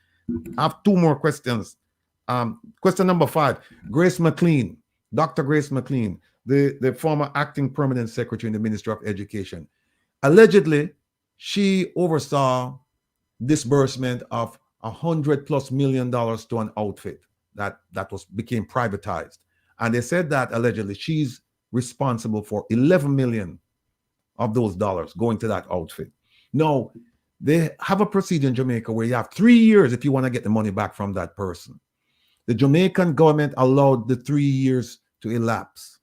I have two more questions. Question number 5, Grace McLean, Dr. Grace McLean, the former acting permanent secretary in the Ministry of Education. Allegedly, she oversaw disbursement of $100+ million to an outfit that became privatized. And they said that allegedly she's responsible for 11 million of those dollars going to that outfit. Now, they have a procedure in Jamaica where you have 3 years if you want to get the money back from that person. The Jamaican government allowed the 3 years to elapse.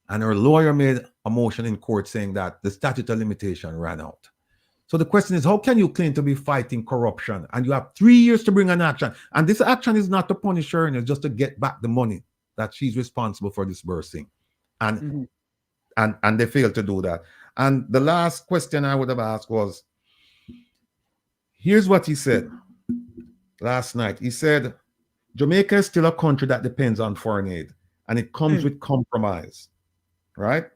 And her lawyer made a motion in court saying that the statute of limitation ran out. So the question is, how can you claim to be fighting corruption and you have 3 years to bring an action? And this action is not to punish her, it's just to get back the money that she's responsible for disbursing. And and they failed to do that. And the last question I would have asked was, here's what he said last night. He said, Jamaica is still a country that depends on foreign aid, and it comes with compromise, right?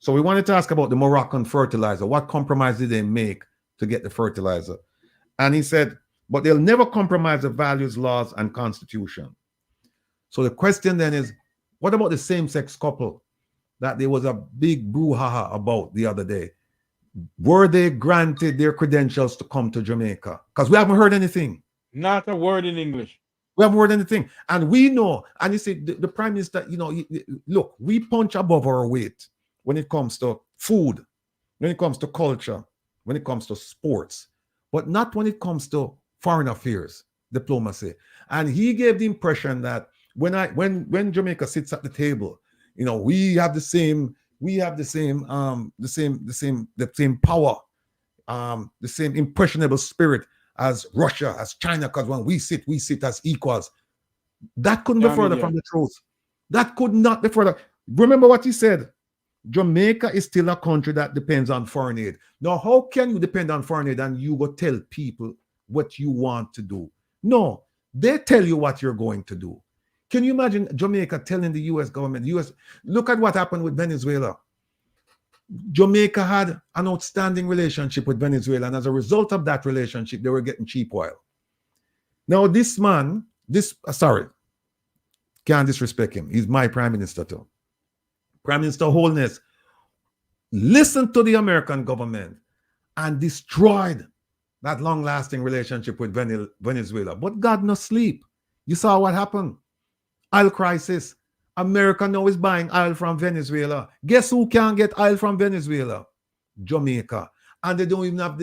So we wanted to ask about the Moroccan fertilizer. What compromise did they make to get the fertilizer? And he said, but they'll never compromise the values, laws, and constitution. So the question then is, what about the same-sex couple that there was a big brouhaha about the other day? Were they granted their credentials to come to Jamaica? Because we haven't heard anything. Not a word in English. We haven't heard anything. And we know, and you see, the Prime Minister, look, we punch above our weight when it comes to food, when it comes to culture, when it comes to sports, but not when it comes to foreign affairs, diplomacy. And he gave the impression that when Jamaica sits at the table, we have the same power, the same impressionable spirit as Russia, as China, because when we sit as equals. That couldn't be further from the truth. That could not be further. Remember what he said. Jamaica is still a country that depends on foreign aid. Now, how can you depend on foreign aid and you go tell people what you want to do? No, they tell you what you're going to do. Can you imagine Jamaica telling the U.S. government, look at what happened with Venezuela. Jamaica had an outstanding relationship with Venezuela, and as a result of that relationship, they were getting cheap oil. Now, this man, can't disrespect him. He's my prime minister too. Prime Minister Holness listened to the American government and destroyed that long-lasting relationship with Venezuela. But God no sleep. You saw what happened. Oil crisis. America now is buying oil from Venezuela. Guess who can't get oil from Venezuela? Jamaica. And they don't even have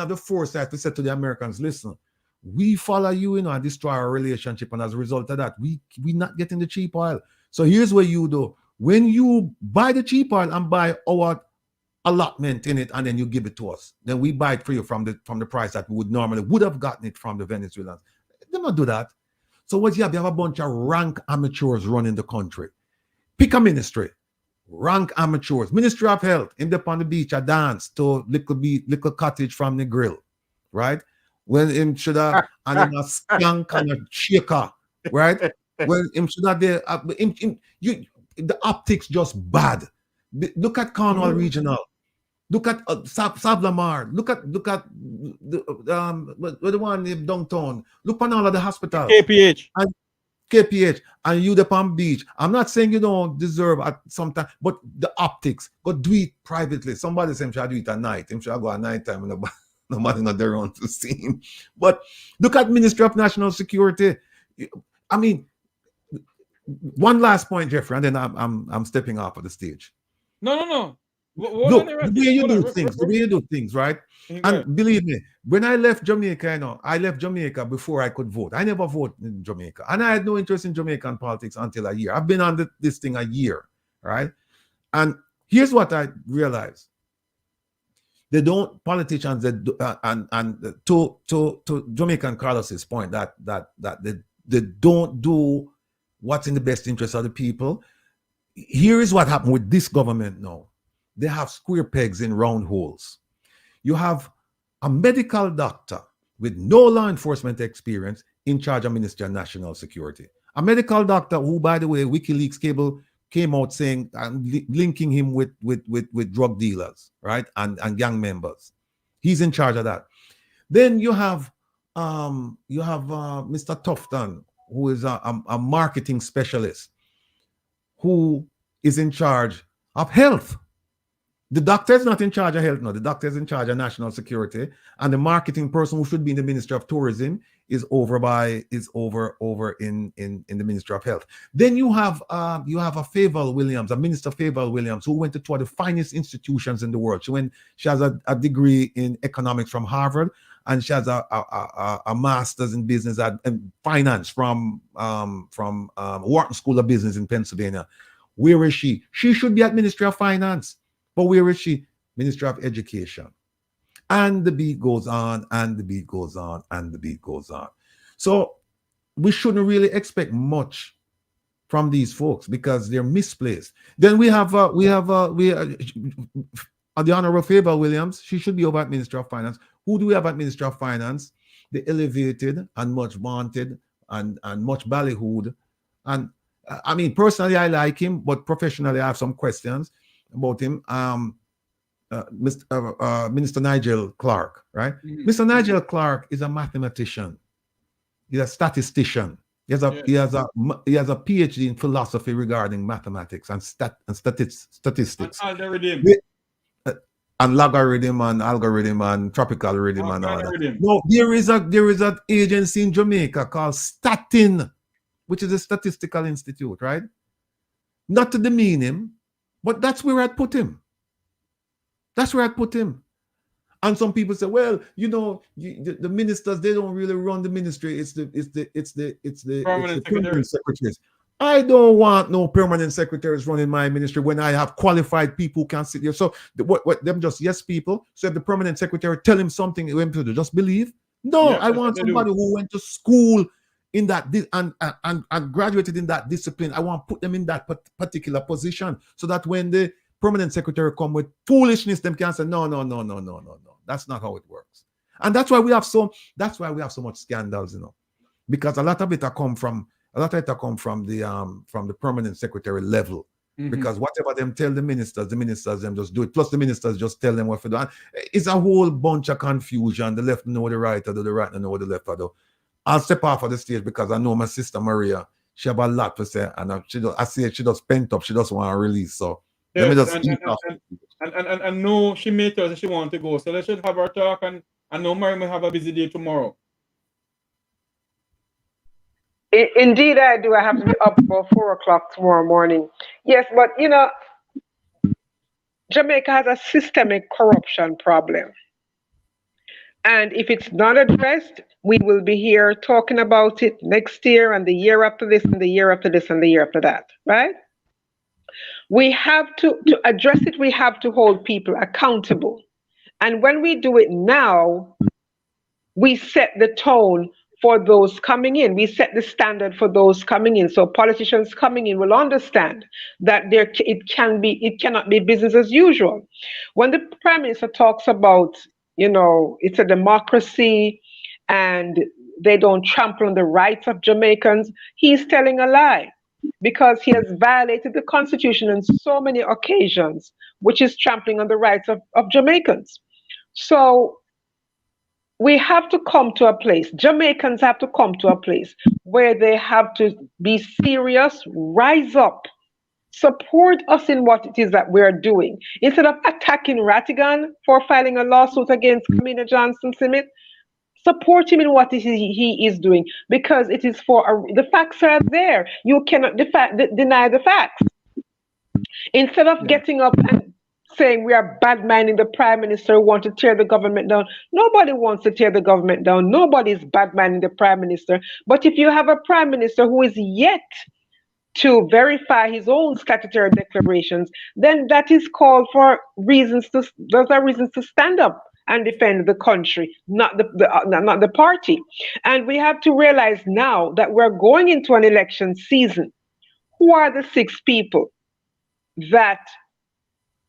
the foresight to say to the Americans, listen, we follow you, and destroy our relationship. And as a result of that, we're not getting the cheap oil. So here's what you do. When you buy the cheap oil and buy our allotment in it, and then you give it to us, then we buy it for you from the price that we would have gotten it from the Venezuelans. They don't do that. So what you have a bunch of rank amateurs running the country. Pick a ministry, rank amateurs. Ministry of Health, him up on the beach, a dance to little cottage from the grill, right? When him should have and then a skank and a shaker, right? When him should have there, the optics just bad. Look at Cornwall Regional. Look at Sablamar. Look at the one in downtown. Look on all of the hospitals. KPH and you the Palm Beach. I'm not saying you don't deserve at some time, but the optics. Go do it privately. Somebody say him should do it at night. Him should go at night time when nobody not there on to see him. But look at Ministry of National Security. I mean, one last point, Jeffrey, and then I'm stepping off of the stage. No. Look, the way you do things, right? And believe me, when I left Jamaica, I left Jamaica before I could vote. I never voted in Jamaica. And I had no interest in Jamaican politics until a year. I've been on this thing a year, right? And Here's what I realize. They don't, politicians, and to Jamaican Carlos's point that they don't do what's in the best interest of the people. Here is what happened with this government now. They have square pegs in round holes. You have a medical doctor with no law enforcement experience in charge of Ministry of National Security. A medical doctor who, by the way, WikiLeaks cable came out saying and linking him with drug dealers, right, and gang members. He's in charge of that. Then you have Mr. Tufton, who is a marketing specialist, who is in charge of health. The doctor is not in charge of health now. The doctor is in charge of national security, and the marketing person who should be in the Ministry of Tourism is over in the Ministry of Health. Then you have a Favour Williams, a Minister Favour Williams, who went to two of the finest institutions in the world. She has a degree in economics from Harvard, and she has a master's in business and finance from Wharton School of Business in Pennsylvania. Where is she? She should be at Ministry of Finance. But where is she? Ministry of Education. And the beat goes on, and the beat goes on, and the beat goes on. So we shouldn't really expect much from these folks because they're misplaced. Then we have the Honorable Favour Williams. She should be over at Ministry of Finance. Who do we have at Ministry of Finance? The elevated and much vaunted and much ballyhooed. And I mean, personally, I like him, but professionally, I have some questions about him. Minister Nigel Clark, right? Mm-hmm. Mr. Nigel Clark is a mathematician. He's a statistician. He has a PhD in philosophy regarding mathematics and statistics. And logarithm and algorithm and tropical rhythm and all that. No, there is an agency in Jamaica called Statin, which is a statistical institute, right? Not to demean him, but that's where I'd put him. That's where I'd put him. And some people say, well, you know, the ministers, they don't really run the ministry. It's the permanent secretaries. I don't want no permanent secretaries running my ministry when I have qualified people who can sit here. So what them just yes people. So if the permanent secretary tell him something, to just believe. No, I want somebody who went to school in that and graduated in that discipline. I want to put them in that particular position so that when the permanent secretary come with foolishness, them can say no. That's not how it works. And that's why we have so much scandals, you know, because a lot of it come from the permanent secretary level. Mm-hmm. Because whatever them tell the ministers them just do it. Plus the ministers just tell them what to do. And it's a whole bunch of confusion. The left know the right, or the right know the left. I'll step off of the stage because I know my sister Maria, she have a lot to say, and she just pent up. She doesn't want to release. So yes, let me just and no, she may tell us she want to go. So let's just have our talk, and I know Maria may have a busy day tomorrow. Indeed, I do. I have to be up for 4 o'clock tomorrow morning. Yes, but you know, Jamaica has a systemic corruption problem. And if it's not addressed, we will be here talking about it next year and the year after this and the year after this and the year after that, right? We have to address it. We have to hold people accountable. And when we do it now, we set the tone for those coming in. We set the standard for those coming in. So politicians coming in will understand that it cannot be business as usual. When the Prime Minister talks about, you know, it's a democracy and they don't trample on the rights of Jamaicans, he's telling a lie, because he has violated the Constitution on so many occasions, which is trampling on the rights of Jamaicans. So we have to come to a place, Jamaicans have to come to a place where they have to be serious, rise up, support us in what it is that we're doing. Instead of attacking Rattigan for filing a lawsuit against Kamina Johnson-Smith, support him in what he is doing, because it is the facts are there. You cannot deny the facts. Instead of getting up and saying we are bad-minding the Prime Minister who want to tear the government down. Nobody wants to tear the government down. Nobody is bad-minding the Prime Minister. But if you have a Prime Minister who is yet to verify his own statutory declarations, then that is called for reasons to, those are reasons to stand up and defend the country, not not the party. And we have to realize now that we're going into an election season. Who are the 6 people that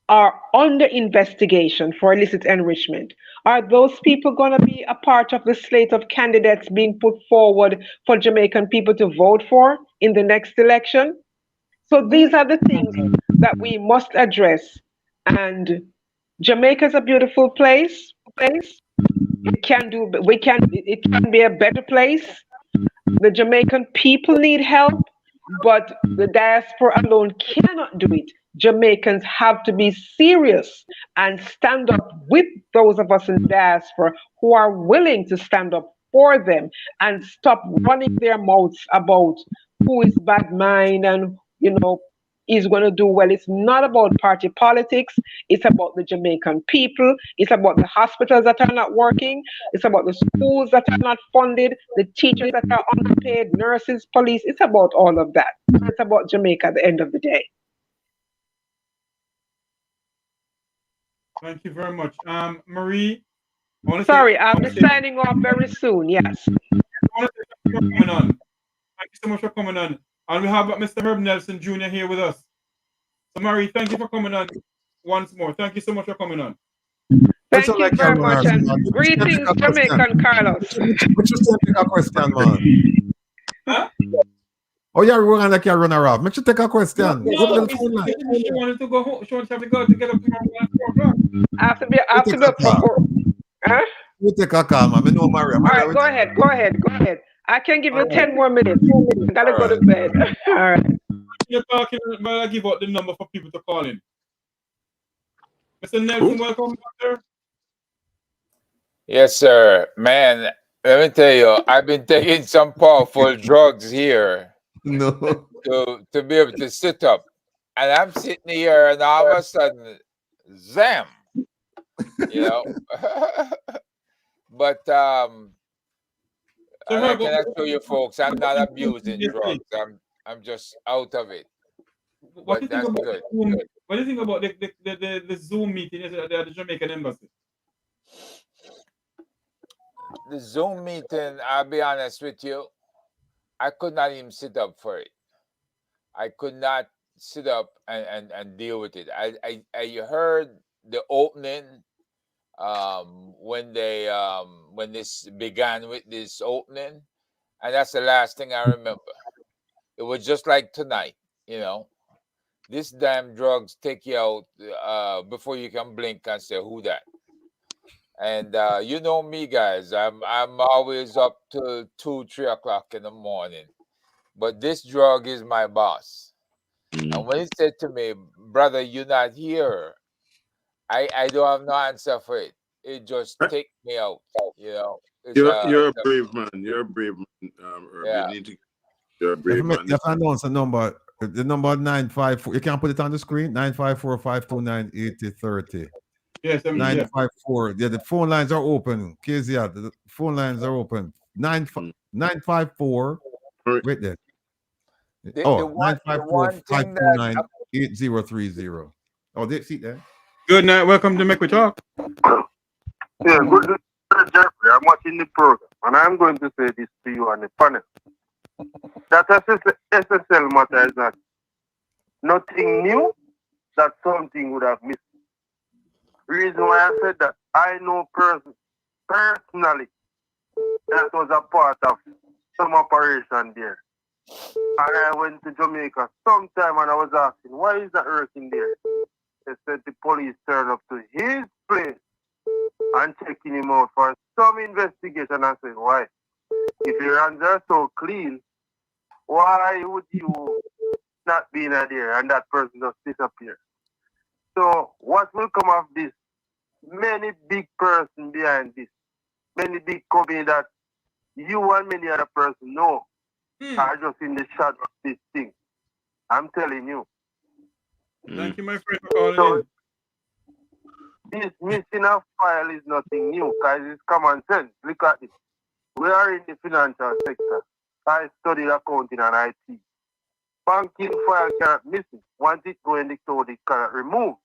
are under investigation for illicit enrichment? Are those people going to be a part of the slate of candidates being put forward for Jamaican people to vote for in the next election? So these are the things that we must address. And Jamaica is a beautiful place. It can be a better place. The Jamaican people need help, but the diaspora alone cannot do it. Jamaicans have to be serious and stand up with those of us in the diaspora who are willing to stand up for them and stop running their mouths about who is bad mind and, is going to do well. It's not about party politics. It's about the Jamaican people. It's about the hospitals that are not working. It's about the schools that are not funded, the teachers that are underpaid, nurses, police. It's about all of that. It's about Jamaica at the end of the day. Thank you very much. Marie? Sorry, I'll be signing off very soon. Yes. Thank you so much for coming on. And we have Mr. Herb Nelson Jr. here with us. So, Marie, thank you for coming on once more. Thank you so much for coming on. Thank you very much, and greetings, Jamaican Carlos. Which is take a question, man. Huh? Oh, yeah, we're gonna run around. Make sure take a question. No, she wanted to go home. She wanted to go to get up tomorrow. After Huh? You take a call, man. I know Maria. All right, go ahead. I can give you 10 more minutes. I gotta go to bed. All right. You're talking, but I'll give out the number for people to call in. Mr. Nelson, welcome, sir. Yes, sir. Man, let me tell you, I've been taking some powerful drugs here to be able to sit up. And I'm sitting here and all of a sudden, zam, But I can assure you folks, I'm not abusing drugs. I'm just out of it. What do you think about good. What do you think about the Zoom meeting at the Jamaican embassy? The Zoom meeting, I'll be honest with you, I could not even sit up for it. I could not sit up and deal with it. I heard the opening when this began with this opening, and that's the last thing I remember. It was just like tonight, This damn drugs take you out before you can blink and say, who that? And you know me, guys. I'm always up till 2-3 o'clock in the morning. But this drug is my boss. And when he said to me, brother, you're not here, I don't have no answer for it. It just take me out, You're a brave man. You're a brave man, Herbert. Yeah. You're a brave man. You have to announce the number 954. You can put it on the screen. 954-529-8030. Yes, 954. Yeah, the phone lines are open. KZR, the phone lines are open. 954. Wait there. 954-529-8030. Oh, they see that. Good night. Welcome to Mek Wi Talk. Yeah, good to Jeffery. I'm watching the program, and I'm going to say this to you on the panel. That SSL matter is not nothing new, that something would have missed. Reason why I said that, I know personally that was a part of some operation there. And I went to Jamaica sometime and I was asking, why is that working there? They said the police turned up to his place and checking him out for some investigation. I said, why? If your hands are so clean, why would you not be in there and that person just disappear? So what will come of this? Many big person behind this, many big company that you and many other person know are just in the shadow of this thing. I'm telling you. Thank you, my friend, for calling in. This missing a file is nothing new, guys. It's common sense. Look at it. We are in the financial sector. I studied accounting and IT. Banking file cannot miss it. Once it go in the cloud, it cannot remove.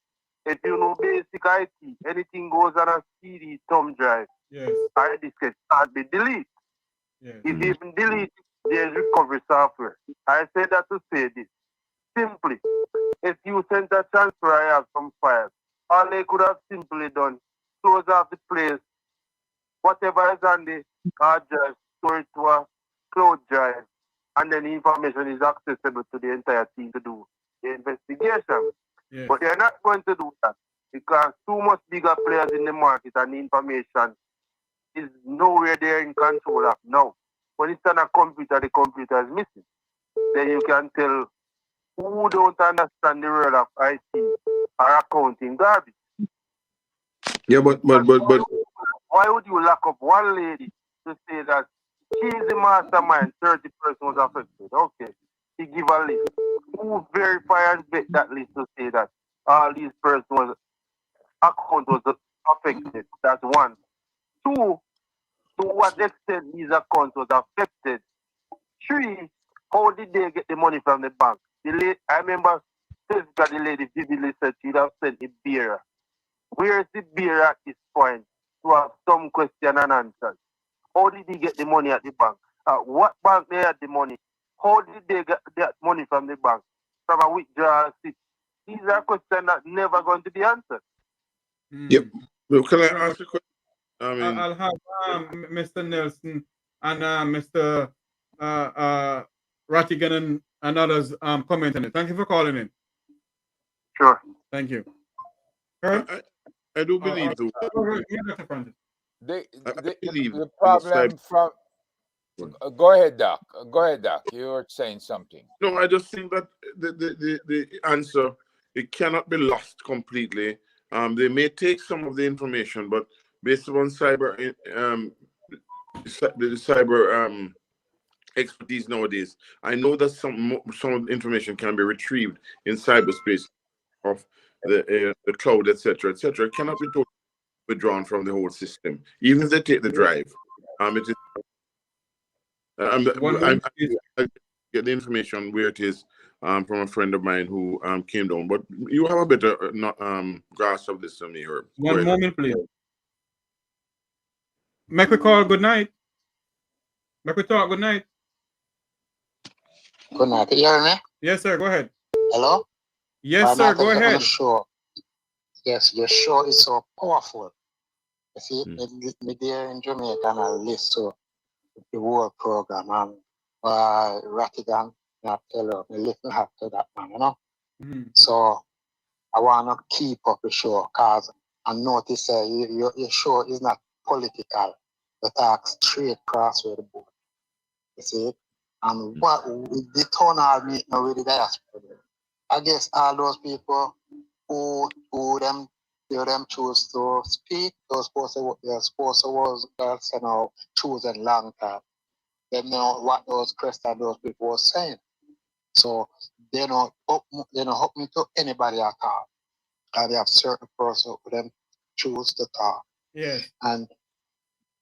If you know basic IT, anything goes on a CD thumb drive, Yes. hard disk can't be deleted. Yes. If you even delete it, there's recovery software. I say that to say this. Simply, if you send a transfer, I have some files. All they could have simply done, close off the place, whatever is on the hard drive, store it to a cloud drive, and then the information is accessible to the entire team to do the investigation. Yes. But they're not going to do that because too much bigger players in the market and the information is nowhere they're in control of now. When it's on a computer, the computer is missing. Then you can tell who don't understand the world of IT or accounting garbage. Yeah, but Why would you lock up one lady to say that she's the mastermind, 30 persons was affected? Okay. He give a list. Who verify and vet that list to say that all these persons account was affected? That's one. Two, to what extent these accounts was affected? Three, how did they get the money from the bank? I remember specifically the lady vividly said she'd have sent the bearer. Where is the bearer at this point to have some question and answers? How did he get the money at the bank? What bank they had the money? How did they get that money from the bank? From a withdrawal seat? These are questions that never going to be answered. Yep. Well, can I ask a question? I mean, I'll have Mr. Nelson and Mr. Rattigan and others comment on it. Thank you for calling in. Sure. Thank you. I do believe the problem from. Go ahead, Doc. Go ahead, Doc. You were saying something. No, I just think that the answer, it cannot be lost completely. They may take some of the information, but based on cyber expertise nowadays, I know that some of the information can be retrieved in cyberspace of the cloud, etc., etc. It cannot be totally withdrawn from the whole system, even if they take the drive. It is. I get the information where it is from a friend of mine who came down. But you have a better grasp of this than me, Herb. One moment, please. Mek Wi call. Good night. Mek Wi talk. Good night. Good night. Can you hear me? Yes, sir. Go ahead. Hello? Yes, sir. Go ahead. Yes, your show is so powerful. You see, me there in Jamaica and I listen to the whole program and Rattigan, I tell you, me listen up to that man, you know? So I want to keep up the show because I notice your show is not political. You talk straight across with the board. You see? And what the town hall meeting with the diaspora, I guess all those people who them choose to speak, they're supposed to was you know, choosing long time. They know what those Christian those people were saying. So they don't hook me to anybody at all. And they have certain person who them choose to talk. Yes. And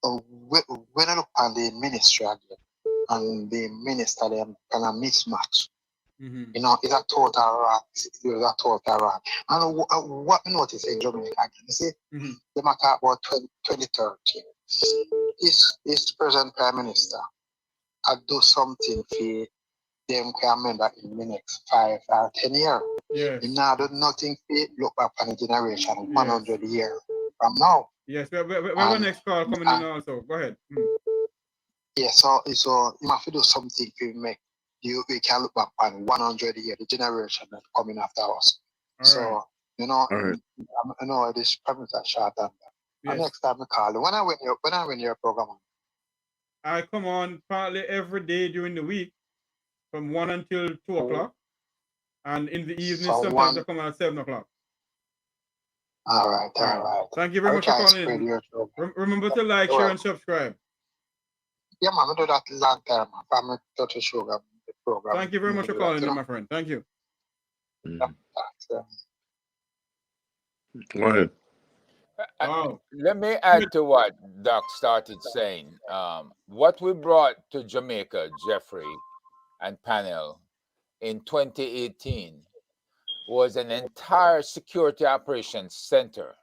when I look at the ministry again, and the minister them kind of mismatch. You know, it's a total wrong. It's a total wrong. And what we notice in Jamaica again, you see, they might talk about 2013. This present prime minister I do something for them can remember in the next 5 or 10 years. Yes. You now do nothing for look back on the generation 100 years from now. Yes, we have the next call coming in also. Go ahead. Yeah, so you have to do something to make we can look back on 100 years, the generation that's coming after us. All so, right. you know, I know this premise is short and yes. Next time I call you. When I win your program. I come on partly every day during the week from 1 until 2 o'clock. And in the evening, So sometimes I come on at 7 o'clock. All right. Thank you very much for calling in. Remember to like, share, and subscribe. Yeah, man, I do that long time. I'm to the program. Thank you very much for calling in, my friend. Thank you. Go ahead. Let me add to what Doc started saying. What we brought to Jamaica, Jeffery and panel, in 2018 was an entire security operations center,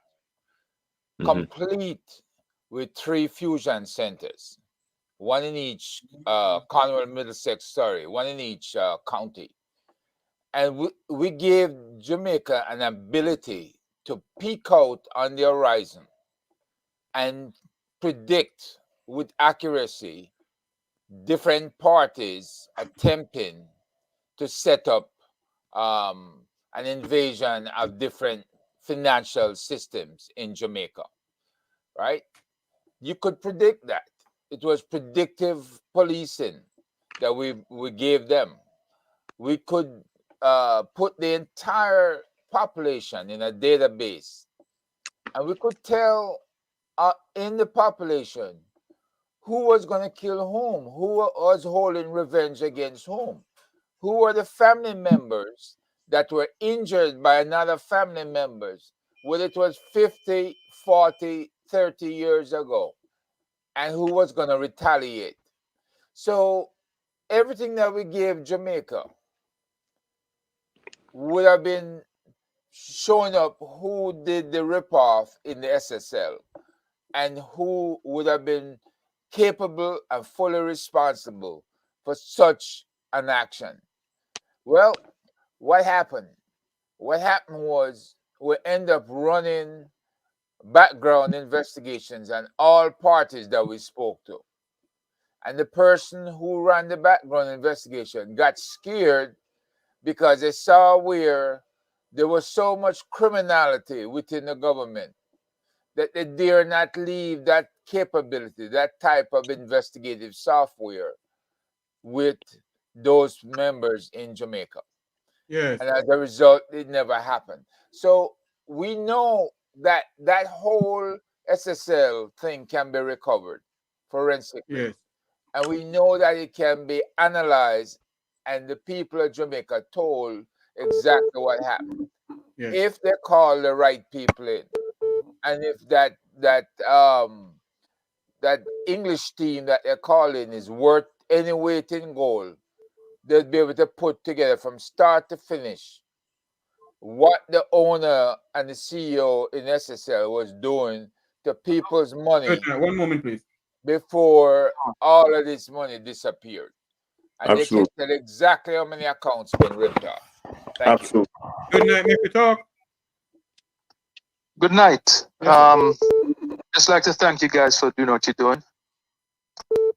complete with 3 fusion centers, one in each Cornwall, Middlesex, one in each county. And we gave Jamaica an ability to peek out on the horizon and predict with accuracy different parties attempting to set up an invasion of different financial systems in Jamaica, right? You could predict that. It was predictive policing that we gave them. We could put the entire population in a database, and we could tell in the population who was going to kill whom, who was holding revenge against whom, who were the family members that were injured by another family members, whether it was 50, 40, 30 years ago, and who was going to retaliate. So everything that we gave Jamaica would have been showing up who did the ripoff in the SSL and who would have been capable and fully responsible for such an action. Well, what happened? What happened was we end up running background investigations on all parties that we spoke to. And the person who ran the background investigation got scared because they saw where there was so much criminality within the government that they dare not leave that capability, that type of investigative software with those members in Jamaica. Yes. And as a result, it never happened. So we know that that whole SSL thing can be recovered forensically. Yes. And we know that it can be analyzed, and the people of Jamaica told exactly what happened. Yes. If they call the right people in, and if that English team that they're calling is worth any weight in gold, they'll be able to put together from start to finish what the owner and the CEO in SSL was doing to people's money. One moment, please. Before all of this money disappeared. And Absolutely. they can tell exactly how many accounts been ripped off. Thank Absolutely. you. Good night, Mek Wi Talk. Good night. Yes, Just like to thank you guys for doing what you're doing.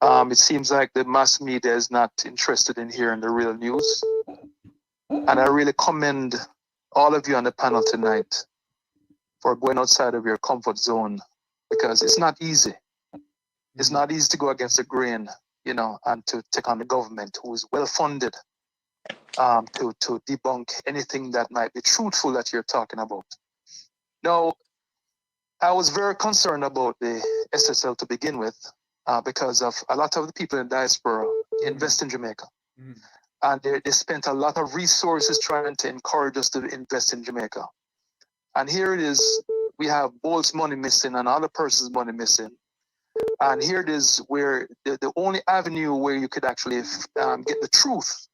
It seems like the mass media is not interested in hearing the real news. And I really commend all of you on the panel tonight for going outside of your comfort zone, because it's not easy. It's not easy to go against the grain, and to take on the government, who is well funded, to debunk anything that might be truthful that you're talking about. Now, I was very concerned about the SSL to begin with, because of a lot of the people in diaspora invest in Jamaica. And they spent a lot of resources trying to encourage us to invest in Jamaica. And here it is, we have Bolt's money missing and other person's money missing. And here it is where the only avenue where you could actually get the truth,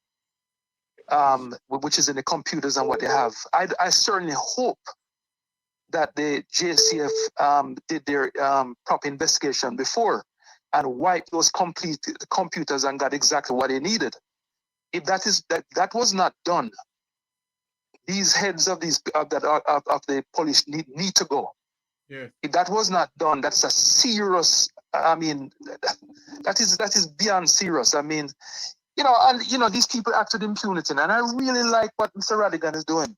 which is in the computers and what they have. I certainly hope that the JCF did their proper investigation before and wiped those computers and got exactly what they needed. If that was not done, these heads of the police need to go. Yeah. If that was not done, that's a serious. I mean, that is beyond serious. I mean, these people act with impunity, and I really like what Mr. Rattigan is doing.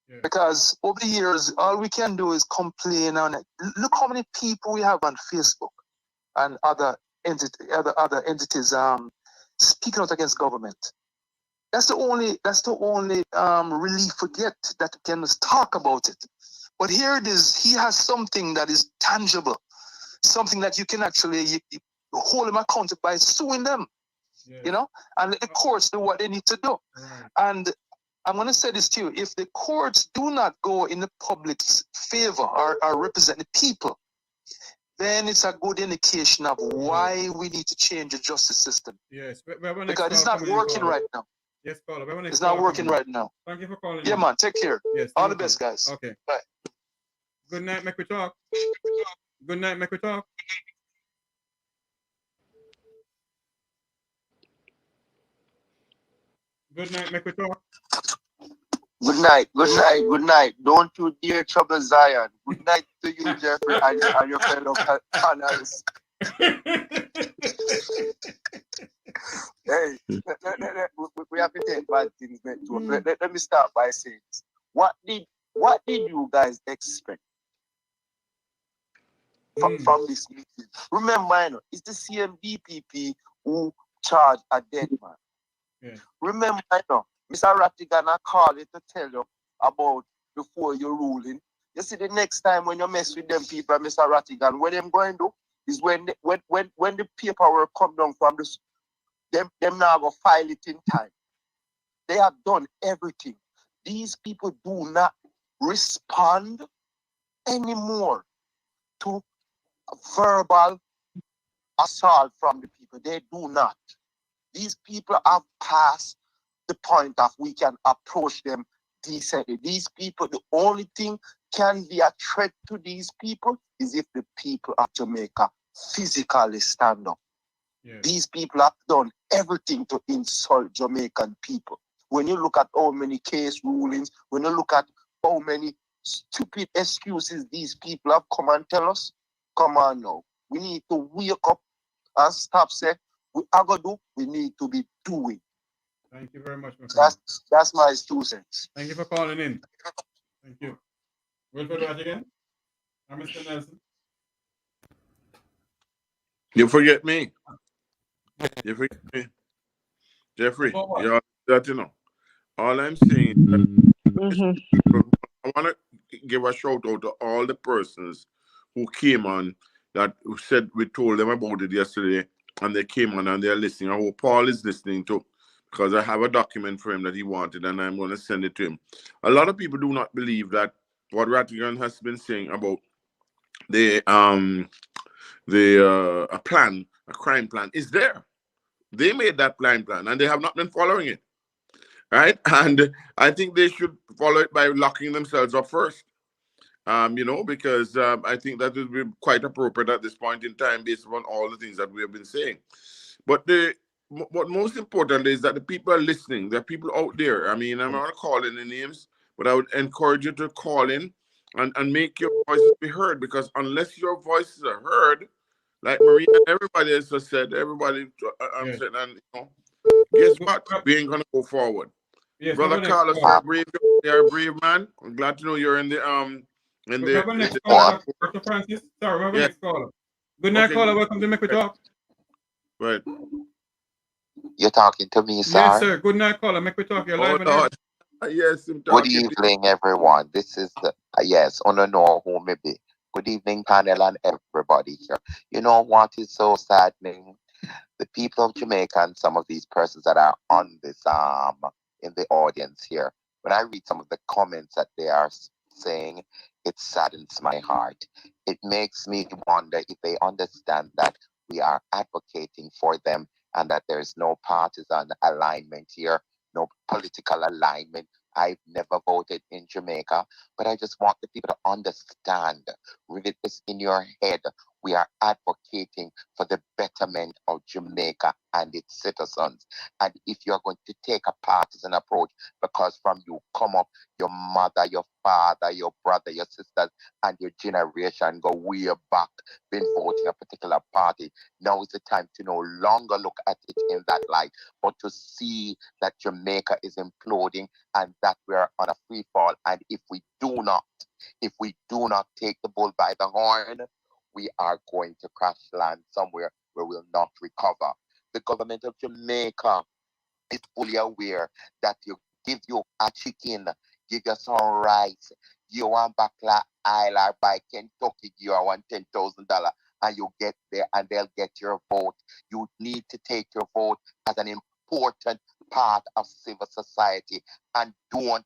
Yeah. Because over the years, all we can do is complain on it. Look how many people we have on Facebook and other entities speaking out against government. That's the only relief we get, that we can just talk about it. But here it is, he has something that is tangible, something that you can actually you hold him accountable by suing them, and the courts do what they need to do. Right. And I'm going to say this to you, if the courts do not go in the public's favor or represent the people, then it's a good indication of why we need to change the justice system. Yes, because it's not working right now. Yes, caller. It's not working right now. Thank you for calling. Yeah, man. Take care. Yes. All the best, guys. Okay. Bye. Good night, Mek Wi Talk. Good night, Mek Wi Talk. Good night, Mek Wi Talk. Good night, good night, good night. Don't you dare trouble Zion. Good night to you, Jeffrey, and your fellow panelists. Hey, we have to take bad things meant to. Let me start by saying this. What did you guys expect from this meeting? Remember, you know, it's the same DPP who charged a dead man. Yeah. Remember, you know, Mr. Rattigan, I called you to tell you about before you're ruling. You see, the next time when you mess with them people, Mr. Rattigan, what them going to do is when the paperwork come down from this, them now go file it in time. They have done everything. These people do not respond anymore to verbal assault from the people. They do not. These people have passed the point of we can approach them decently. These people, the only thing can be a threat to these people is if the people of Jamaica physically stand up. Yeah. These people have done everything to insult Jamaican people. When you look at how many case rulings, when you look at how many stupid excuses these people have come and tell us, come on now. We need to wake up and stop saying, we are going to do, we need to be doing. Thank you very much, my friend. That's my 2 cents. Thank you for calling in. Thank you. Wilfred Rattigan. I'm Mr. Nelson. You forget me. You forget me. Jeffrey, you that you know. All I'm saying is that I want to give a shout out to all the persons who came on that said we told them about it yesterday and they came on and they're listening. I hope Paul is listening too, because I have a document for him that he wanted and I'm going to send it to him. A lot of people do not believe that what Rattigan has been saying about a plan, a crime plan, is there. They made that plan and they have not been following it. Right? And I think they should follow it by locking themselves up first. You know, because I think that would be quite appropriate at this point in time based on all the things that we have been saying. But what most important is that the people are listening. There are people out there. I mean, I'm not going to call in the names, but I would encourage you to call in and make your voices be heard, because unless your voices are heard, like Maria and everybody else has said, everybody said, and you know, guess what? We ain't gonna go forward. Yes, Brother Carlos, you're a brave man. I'm glad to know you're in the next caller, Dr. Francis. Sorry, we have a next caller. Good night, caller. Welcome to Mek Wi Talk. Right. You're talking to me, sir? Yes, sir. Good night, caller. Mek Wi Talk. You're live on air. Yes, good evening, everyone. This is yes, I don't know who may be. Good evening, panel and everybody here. You know what is so saddening? The people of Jamaica and some of these persons that are on this in the audience here, when I read some of the comments that they are saying, it saddens my heart. It makes me wonder if they understand that we are advocating for them and that there's no partisan alignment here, no political alignment. I've never voted in Jamaica, but I just want the people to understand, rivet this in your head. We are advocating for the betterment of Jamaica and its citizens. And if you're going to take a partisan approach, because from you come up, your mother, your father, your brother, your sisters, and your generation go way back, been voting a particular party. Now is the time to no longer look at it in that light, but to see that Jamaica is imploding and that we're on a free fall. And if we do not take the bull by the horn, we are going to crash land somewhere where we'll not recover. The government of Jamaica is fully aware that you give you a chicken, give you some rice, you want Bakla Isle or by Kentucky, you want $10,000 and you get there and they'll get your vote. You need to take your vote as an important part of civil society and don't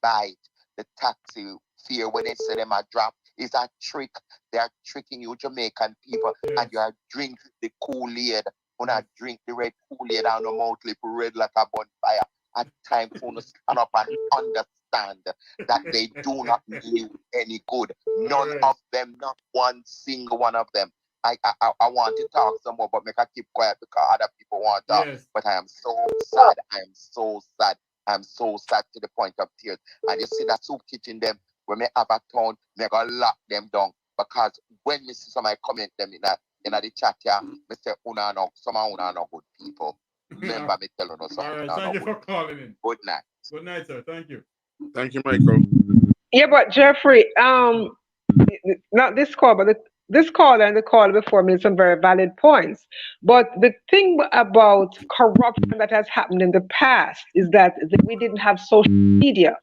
bite the taxi fare when they say them a drop. Is a trick. They are tricking you, Jamaican people, and you are drinking the Kool-Aid. When I drink the red Kool-Aid on the mouth lip red like a bonfire. at time to stand up and understand that they do not mean you any good. None of them, not one single one of them. I want to talk some more, but make I keep quiet because other people want to talk. Yes. But I am so sad. I am so sad. I'm so sad to the point of tears. And you see that soup kitchen them, when me have a town, me go lock them down. Because when me see somebody comment them in the chat here, me say, some of una no good people. Remember me telling us something. All right, thank you for calling in. Good night. Good night, sir. Thank you. Thank you, Michael. Yeah, but Jeffrey, not this call, but this call and the call before made some very valid points. But the thing about corruption that has happened in the past is that we didn't have social media.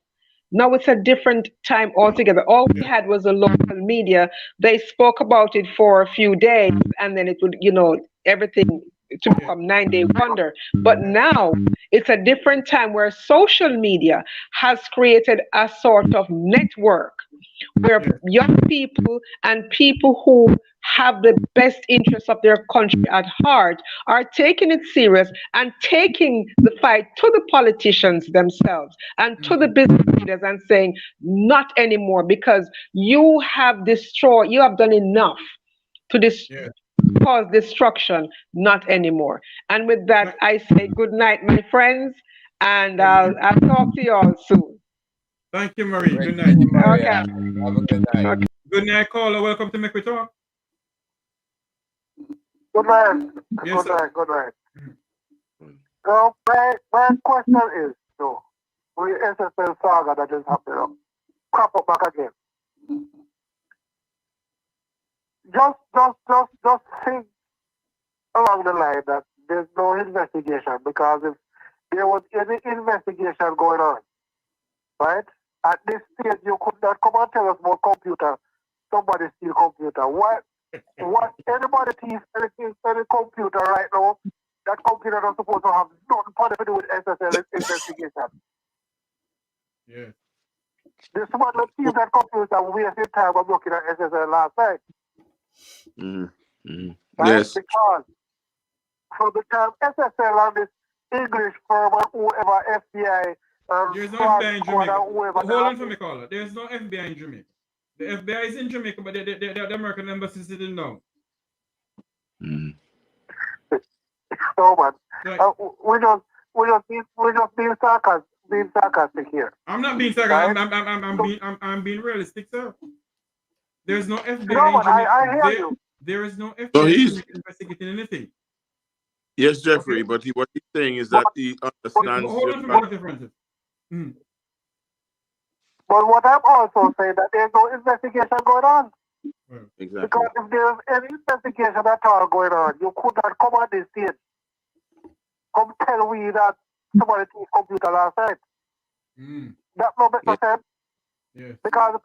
Now it's a different time altogether. All we had was the local media. They spoke about it for a few days, and then it would, everything to become 9-day wonder. But now it's a different time where social media has created a sort of network where young people and people who have the best interests of their country at heart are taking it serious and taking the fight to the politicians themselves and to the business leaders and saying, not anymore, because you have done enough to cause destruction, not anymore. And with that, I say good night, my friends, and I'll talk to you all soon. Thank you, Marie. Good night. Okay. Have a good night. Okay. Good night, caller. Welcome to Mek Wi Talk. Good night. Yes, sir. Good night. So my question is, though, with SSL saga that is happening, crop up back again. Just think along the line that there's no investigation, because if there was any investigation going on, right? At this stage, you could not come and tell us about computer. Somebody steal computer. What anybody thief any computer right now, that computer not supposed to have nothing to do with SSL investigation. Yeah. The smuggler thief that computer wasted time of looking at SSL last night. Right? Yes. Because from the time SSL and this English firm or whoever, FBI, there's no FBI in Jamaica. whoever, Hold on for me, caller. There's no FBI in Jamaica. The FBI is in Jamaica, but the American embassy is sitting down. No, man. We're just being sarcastic here. I'm not being sarcastic. Right? I'm being realistic, sir. There's no FBI no, in Jamaica. I hear you. There is no FBI investigating anything. Yes, Jeffrey, but what he's saying is that he understands. Hold on for me, Francis. But what I'm also saying that there's no investigation going on. Exactly. Because if there's any investigation at all going on, you could not come on this stage. Come tell me that somebody took computer last night. That no make no sense. Yeah. Because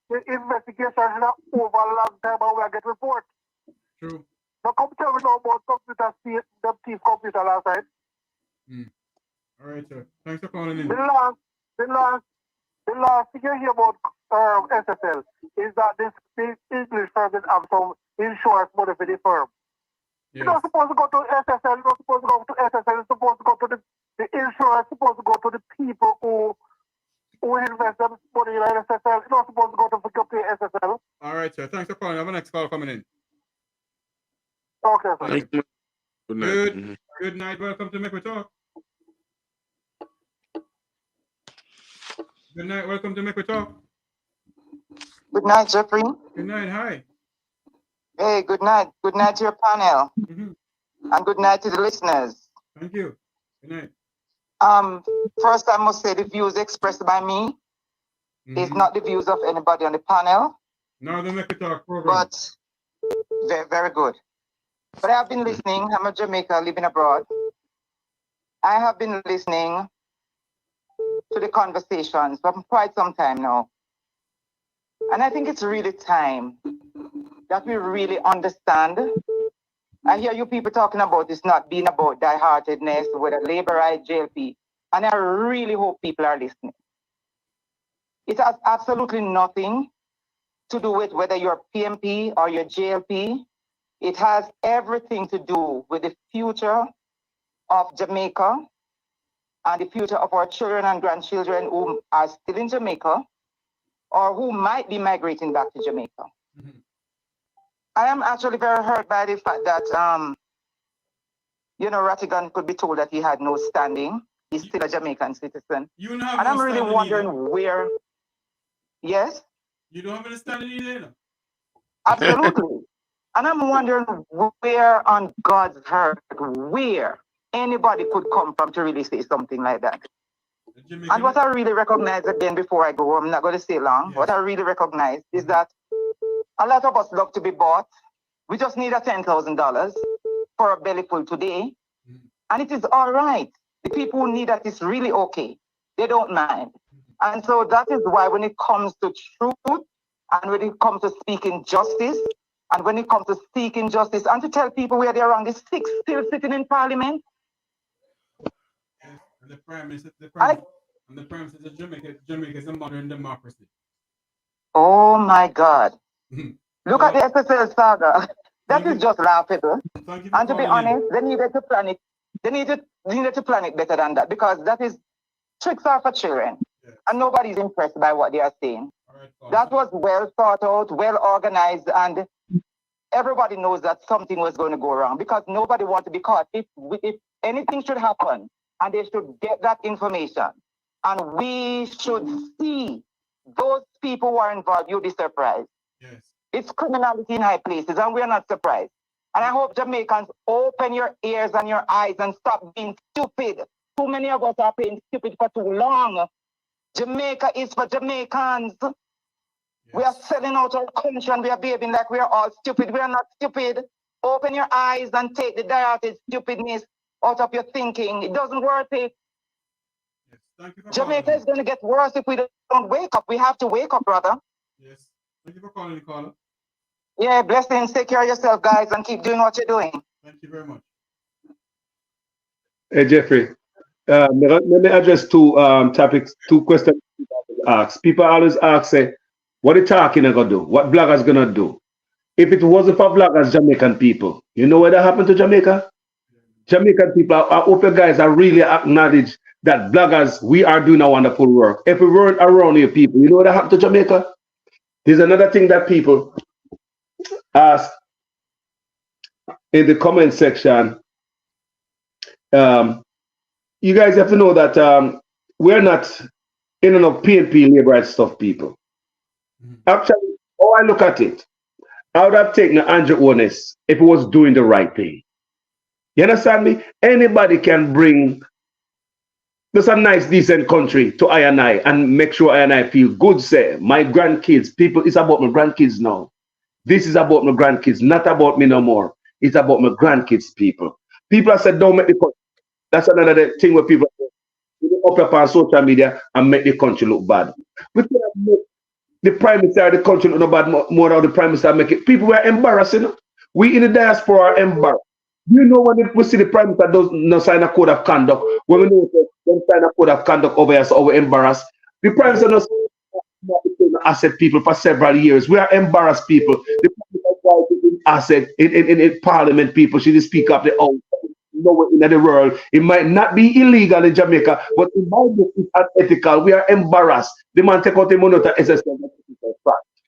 the investigation is not over a long time and we'll get report. True. Now come tell me now about computer steal, the thief computer last night. All right, sir. Thanks for calling in. The last thing you hear about SSL is that this English firm will have some insurance money for the firm. Yes. You're not supposed to go to SSL, you're not supposed to go to SSL, you're supposed to go to the insurance, supposed to go to the people who invest them money in SSL, you're not supposed to go to pay SSL. All right, sir. Thanks for calling. I have a next call coming in. Okay, sir. Thank you. Good night. Good night. Welcome to Mek Wi Talk. Good night. Welcome to Mek Wi Talk. Good night, Jeffrey. Good night. Hi. Hey, good night. Good night to your panel. And good night to the listeners. Thank you. Good night. First, I must say the views expressed by me is not the views of anybody on the panel. No, the Mek Wi Talk program. But very, very good. But I have been listening. I'm a Jamaican living abroad. I have been listening to the conversations for quite some time now. And I think it's really time that we really understand. I hear you people talking about this not being about die-heartedness, whether labor right, JLP, and I really hope people are listening. It has absolutely nothing to do with whether you're PMP or you're JLP. It has everything to do with the future of Jamaica and the future of our children and grandchildren who are still in Jamaica or who might be migrating back to Jamaica. I am actually very hurt by the fact that, Rattigan could be told that he had no standing. He's still a Jamaican citizen. And I'm really wondering where. Yes? You don't have any standing either. Absolutely. And I'm wondering where on God's earth, where anybody could come from to really say something like that. And what I really recognize, again, before I go, I'm not going to stay long. Yes. What I really recognize is that a lot of us love to be bought. We just need a $10,000 for a belly full today. And it is all right. The people who need that is really okay. They don't mind. And so that is why when it comes to truth, and when it comes to speaking justice, and when it comes to seeking justice, and to tell people where they're wrong, the six still sitting in parliament. Yes. And the Prime Minister, that Jamaica is a modern democracy. Oh my God. Look at the SSL saga. That is just laughable. And to be honest, they needed to plan it. They needed to plan it better than that, because that is tricks are for children. Yes. And nobody's impressed by what they are saying. That was well thought out, well organized, and everybody knows that something was going to go wrong, because nobody wants to be caught. If anything should happen, and they should get that information, and we should see those people who are involved, you'll be surprised. Yes. It's criminality in high places, and we're not surprised. And I hope Jamaicans open your ears and your eyes and stop being stupid. Too many of us are being stupid for too long. Jamaica is for Jamaicans. Yes. We are selling out our country and we are behaving like we are all stupid. We are not stupid. Open your eyes and take the dirty stupidness out of your thinking. It doesn't worth it. Yes. Thank you for Jamaica is going to get worse if we don't wake up. We have to wake up, brother. Yes. Thank you for calling, caller. Yeah, blessings. Take care of yourself, guys, and keep doing what you're doing. Thank you very much. Hey, Jeffrey. Let me address two topics, two questions people ask. People always ask, say, what are talking gonna do? What bloggers gonna do? If it wasn't for bloggers, Jamaican people, you know what happened to Jamaica? Jamaican people, I hope you guys are really acknowledge that bloggers, we are doing a wonderful work. If we weren't around here, people, you know what happened to Jamaica? There's another thing that people ask in the comment section. You guys have to know that we're not in enough PNP labor rights stuff, people. Actually, how I look at it, I would have taken Andrew Onis if he was doing the right thing. You understand me? Anybody can bring just a nice, decent country to I and make sure I feel good, say, my grandkids, people, it's about my grandkids now. This is about my grandkids, not about me no more. It's about my grandkids, people. People have said, don't make the country. That's another thing where people up on social media and make the country look bad. We could have made the Prime Minister of the country look no bad more than the Prime Minister make it. People were embarrassing. We in the diaspora are embarrassed. You know when we see the Prime Minister does not sign a code of conduct, when we know they sign a code of conduct over here, so we're embarrassed. The Prime Minister does not asset people for several years. We are embarrassed people. The Prime Minister in asset in Parliament people should speak up the own. Nowhere in the world. It might not be illegal in Jamaica, but it might be unethical. We are embarrassed. The man take out the money to SSL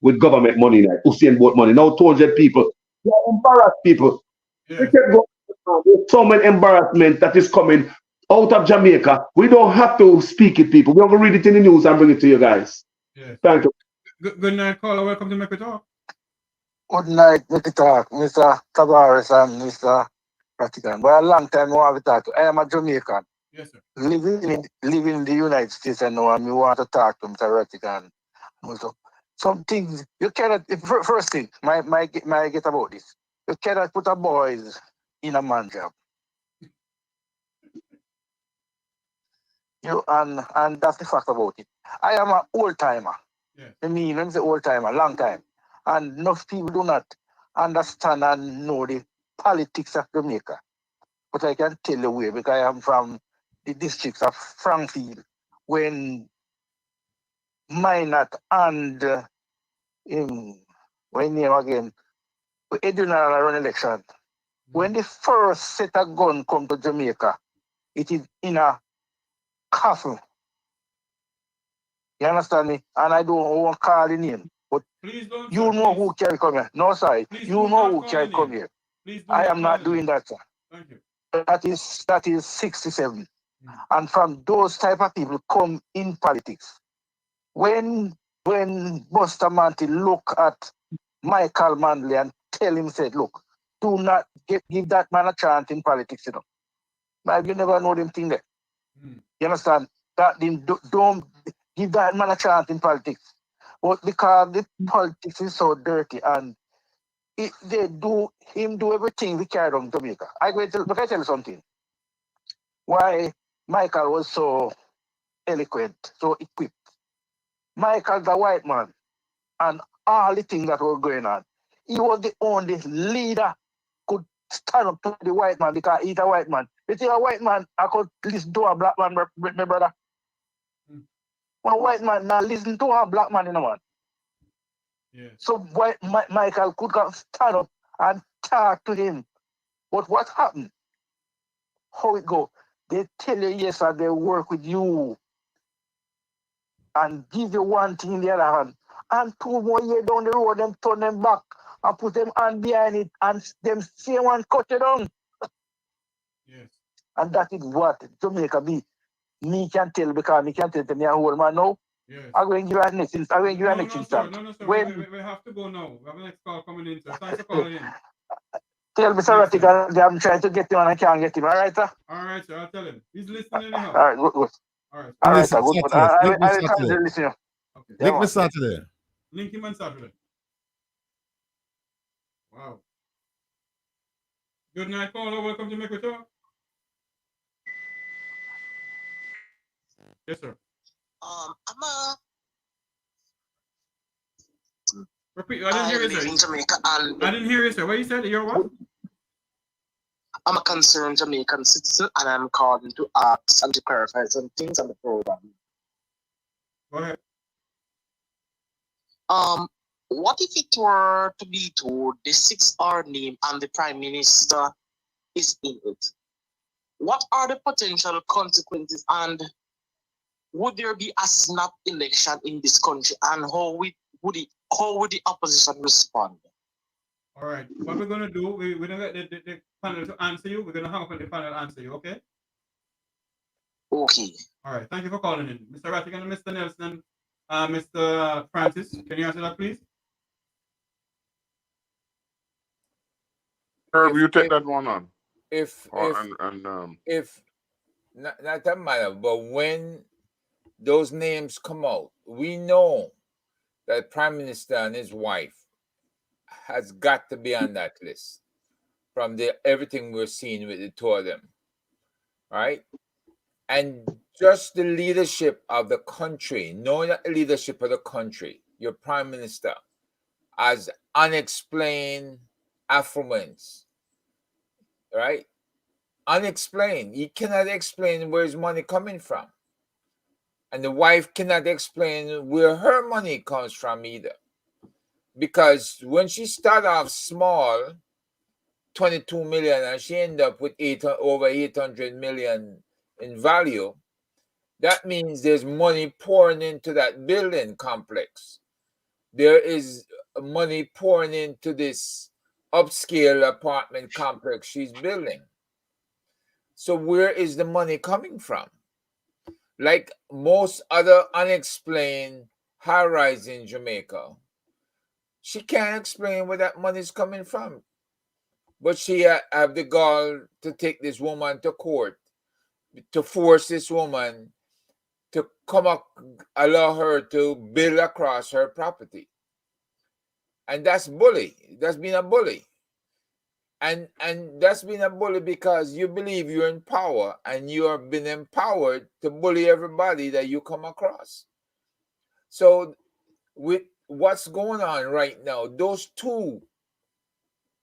with government money, like Usain Bolt money. Now 200 people. We are embarrassed people. Yeah. We can go. There's so much embarrassment that is coming out of Jamaica. We don't have to speak it, people. We're going to read it in the news and bring it to you guys. Yes. Thank you. Good night, caller. Welcome to Mek Wi Talk. Good night, Mek Wi Talk, Mr. Tavares and Mr. Rattigan. But a long time I want to talk to. I am a Jamaican. Yes, sir. Living in the United States, I know, and we want to talk to Mr. Rattigan. Also, some things you cannot. First thing, my get about this. You cannot put a boys in a man job. And that's the fact about it. I am an old timer. Yes. I mean, when I say old timer, long time, and enough people do not understand and know the politics of Jamaica. But I can tell you where, because I am from the districts of Frankfield, when Minot and when name again, Edwina run election. When the first set of gun come to Jamaica, it is in a castle. You understand me? And I don't want to call the name. But please don't, you know who can come here. No, sorry. Please you know who can come here. Please I am not doing that, sir. Thank you. That is 67. And from those type of people come in politics. When Buster Manty look at Michael Manley and tell him, said, look, do not give that man a chance in politics, you know. Like, you never know them thing there. You understand? That don't give that man a chance in politics. But because the politics is so dirty and they do everything we carry on Jamaica. I tell you something. Why Michael was so eloquent, so equipped. Michael's a white man, and all the things that were going on. He was the only leader could stand up to the white man because he's a white man. You think a white man I could listen to a black man, my brother? One white man now listen to a black man, you know what? Yeah. So Michael could stand up and talk to him. But what happened? How it go? They tell you yes and they work with you and give you one thing in the other hand. And 2 more years down the road, them turn them back and put them hand behind it and them same one cut you down. Yes. And that is what Jamaica be. Me can tell because me can tell me a whole man now. Yes. I'm going to give you a next instance. I'm going to give you a next instance. No, sir. When We have to go now. We have a next call coming in, sir. Thanks for calling in. Tell Mr. Rattigan I'm trying to get him and I can't get him. All right, sir? All right, sir. I'll tell him. He's listening anyhow. All right, good. All right. All right, sir. Good. I will try to listen. Okay. Link me Saturday. Link him on Saturday. Wow. Good night, caller. Welcome to Mek Wi Talk. Yes, sir. Repeat. I didn't hear you, sir. In Jamaica, and I didn't hear you, sir. What you said? You're what? I'm a concerned Jamaican citizen, and I'm calling to ask and to clarify some things on the program. Go ahead. What if it were to be told the 6R name and the Prime Minister is in it? What are the potential consequences, and would there be a snap election in this country, and how would the opposition respond? All right. What we're going to do, we're going to get the panel to answer you. We're going to hang up on the panel to answer you, okay? Okay. All right. Thank you for calling in. Mr. Rattigan and Mr. Nelson and Mr. Francis, can you answer that, please? Herb, you take that one on. If not that matter, but when those names come out, we know that Prime Minister and his wife has got to be on that list from everything we're seeing with the two of them, right? And just the leadership of the country, knowing that the leadership of the country, your Prime Minister, has unexplained affluence, right? Unexplained. He cannot explain where his money coming from. And the wife cannot explain where her money comes from either. Because when she started off small, 22 million, and she ended up with over 800 million in value, that means there's money pouring into that building complex. There is money pouring into this upscale apartment complex she's building. So where is the money coming from? Like most other unexplained high-rise in Jamaica, she can't explain where that money is coming from. But she have the gall to take this woman to court, to force this woman to allow her to build across her property. And that's bully. That's been a bully. And that's been a bully because you believe you're in power and you have been empowered to bully everybody that you come across. So with what's going on right now, those two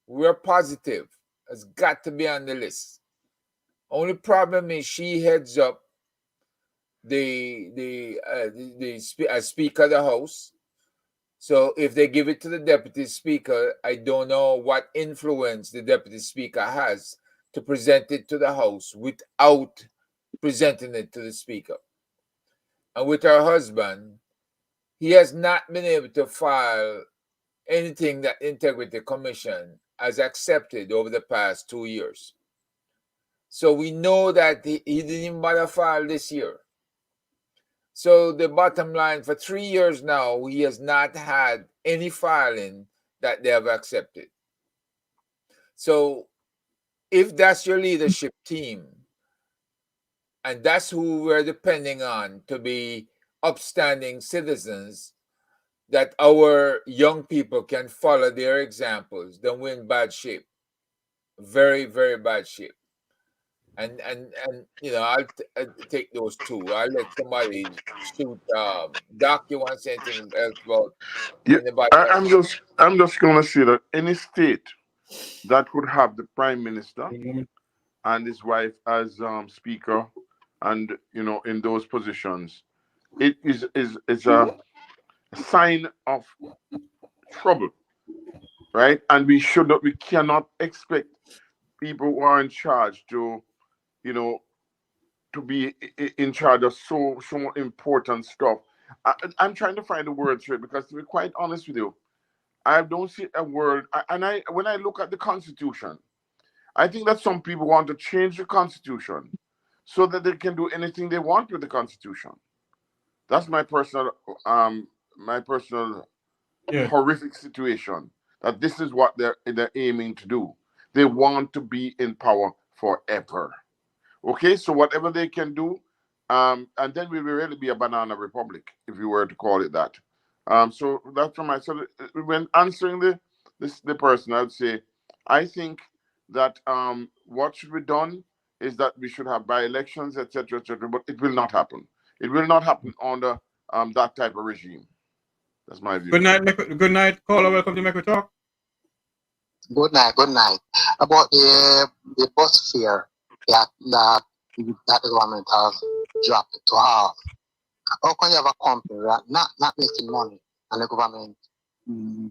were positive. Has got to be on the list. Only problem is she heads up the Speaker of the House. So if they give it to the Deputy Speaker, I don't know what influence the Deputy Speaker has to present it to the House without presenting it to the Speaker. And with her husband, he has not been able to file anything that Integrity Commission has accepted over the past 2 years. So we know that he didn't even bother file this year. So the bottom line, for 3 years now, he has not had any filing that they have accepted. So if that's your leadership team, and that's who we're depending on to be upstanding citizens, that our young people can follow their examples, then we're in bad shape. Very, very bad shape. And you know, I'll take those two. I'll let somebody shoot. Doc, you want to say anything else about Yeah, anybody I'm else? just gonna say that any state that would have the prime minister and his wife as speaker, and in those positions, it is a sign of trouble, right? And we cannot expect people who are in charge to, to be in charge of so important stuff. I'm trying to find the words for it, because to be quite honest with you, I don't see a word. When I look at the Constitution, I think that some people want to change the Constitution so that they can do anything they want with the Constitution. That's my personal horrific situation. That this is what they're aiming to do. They want to be in power forever. Okay, so whatever they can do, and then we will really be a banana republic, if you were to call it that. So that's from my. So when answering the person, I would say, I think that what should be done is that we should have by-elections, etc., etc. But it will not happen. It will not happen under that type of regime. That's my view. Good night, caller. Welcome to Mek Wi Talk. Good night. About the bus fare that the government has dropped to half. How can you have a company that not making money and the government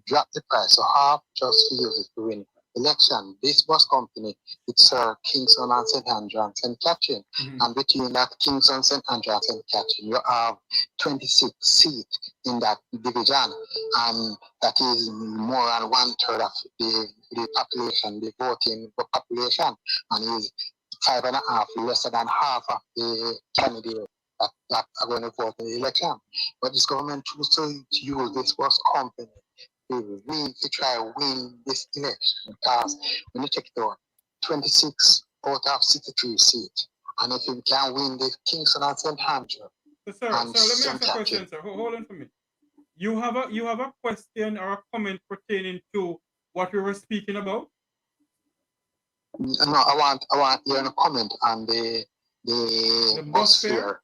drop the price to half just to use it to win election? This bus company, it's Kingston and St. Andrew and St. Catherine. And between that Kingston, St. Andrew and St. Catherine, you have 26 seats in that division, and that is more than 1/3 of the population, the voting population, and is 5.5 less than half of the candidates that are going to vote in the election. But this government chooses to use this bus company to try to win this election, because when you check it out, 26 out of 63 seats, and if you can win the Kingston and St. Andrew. Sir, let me ask a question, sir. Hold on for me. You have a question or a comment pertaining to what we were speaking about? No, I want your comment on the bus fare.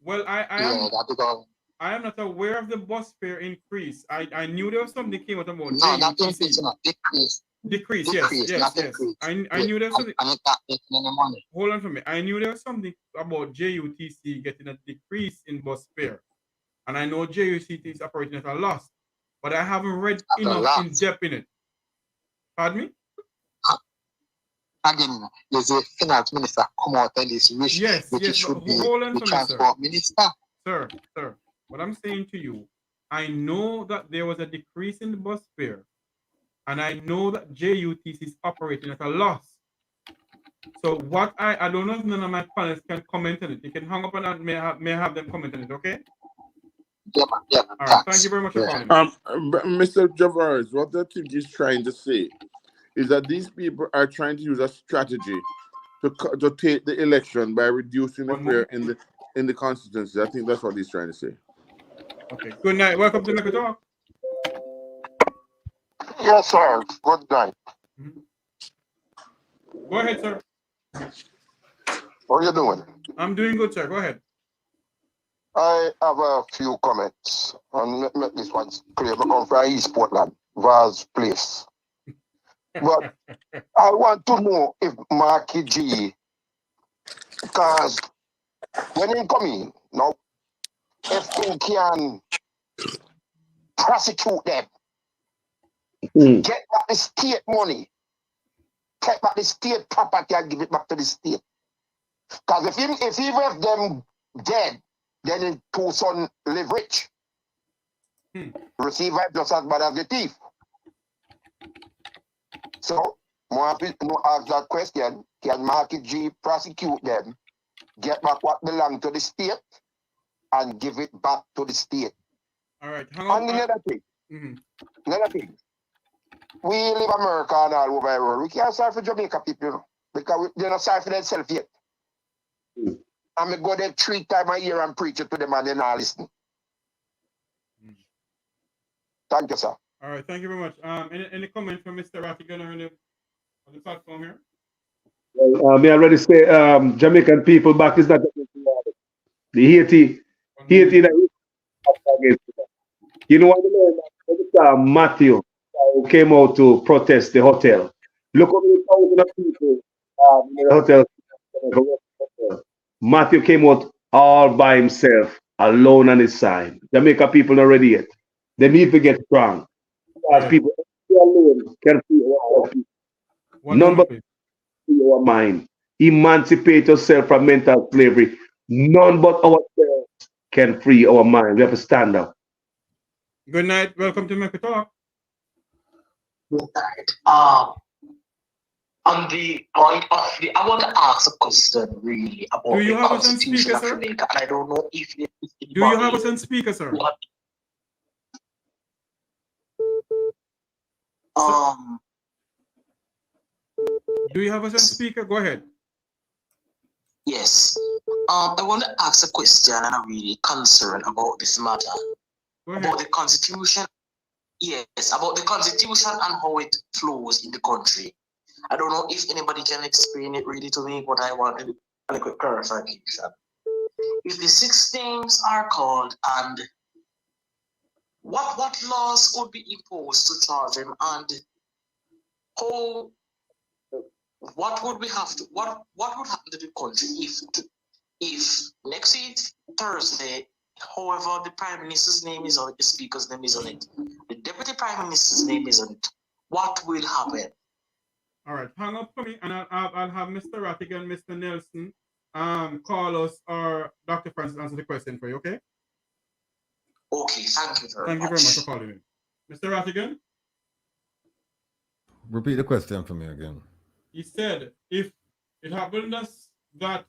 Well, I am not aware of the bus fare increase. I knew there was something came out about no, not increase, no, decrease. Decrease, yes. Increase. I knew there was something. And it's not making any money. Hold on for me. I knew there was something about JUTC getting a decrease in bus fare, and I know JUTC is operating at a loss, but I haven't read enough in depth in it. Pardon me? Again, there's a finance minister come out and this wish, which it should be the transport minister. Sir, what I'm saying to you, I know that there was a decrease in the bus fare, and I know that JUTC is operating at a loss. So what I don't know if none of my panelists can comment on it. You can hang up on that, may have them comment on it, okay? Yeah. All right, thank you very much for calling. Mr. Tavares, what I think he's trying to say is that these people are trying to use a strategy to take the election by reducing the fare in the constituency. I think that's what he's trying to say. Okay. Good night. Welcome to Mek Wi Talk. Yes, sir. Good night. Go ahead, sir. How are you doing? I'm doing good, sir. Go ahead. I have a few comments, and make this one clear. I come from East Portland, Vaz Place. But I want to know if Marky G, because when he come in, now, if he can prosecute them, get back the state money, take back the state property and give it back to the state. Because if he left them dead, then his two sons live rich. Receiver just as bad as the thief. So, more people ask that question, can Marky G prosecute them, get back what belongs to the state, and give it back to the state? All right. And another thing, we live America and all over the world. We can't sorry for Jamaica people, you know, because they're not sorry for themselves yet. And we go there 3 times a year and preach it to them and they're not listening. Thank you, sir. All right, thank you very much. Any comment from Mr. Rattigan on the platform here? May I already say, Jamaican people back is not the Haiti that you know what Matthew who came out to protest the hotel. Look how many thousands of people in the hotel. Matthew came out all by himself, alone on his side. Jamaica people not ready yet. They need to get strong. Because people alone can free our people. None but free our mind. Emancipate yourself from mental slavery. None but ourselves can free our mind. We have to stand up. Good night. Welcome to Mek Wi Talk. Good night. On the point of I want to ask a question really about Do you the have us on Constitution speaker, of sir? Jamaica, and I don't know if it is Do you have us on speaker, sir? What? Do you have us on speaker? Go ahead. Yes. I want to ask a question, and I'm really concerned about this matter. About the Constitution. Yes, about the Constitution and how it flows in the country. I don't know if anybody can explain it really to me, but I want a quick clarification. If the 6 names are called, and what laws could be imposed to charge them, and how, what would we have to, what would happen to the country if next week, Thursday, however, the Prime Minister's name is on it, the Speaker's name is on it, the Deputy Prime Minister's name is on it, what will happen? All right, hang up for me, and I'll have Mr. Rattigan, Mr. Nelson, call us, or Dr. Francis answer the question for you, okay? Okay, thank you very much. Thank you very much for calling in. Mr. Rattigan? Repeat the question for me again. He said, if it happens that,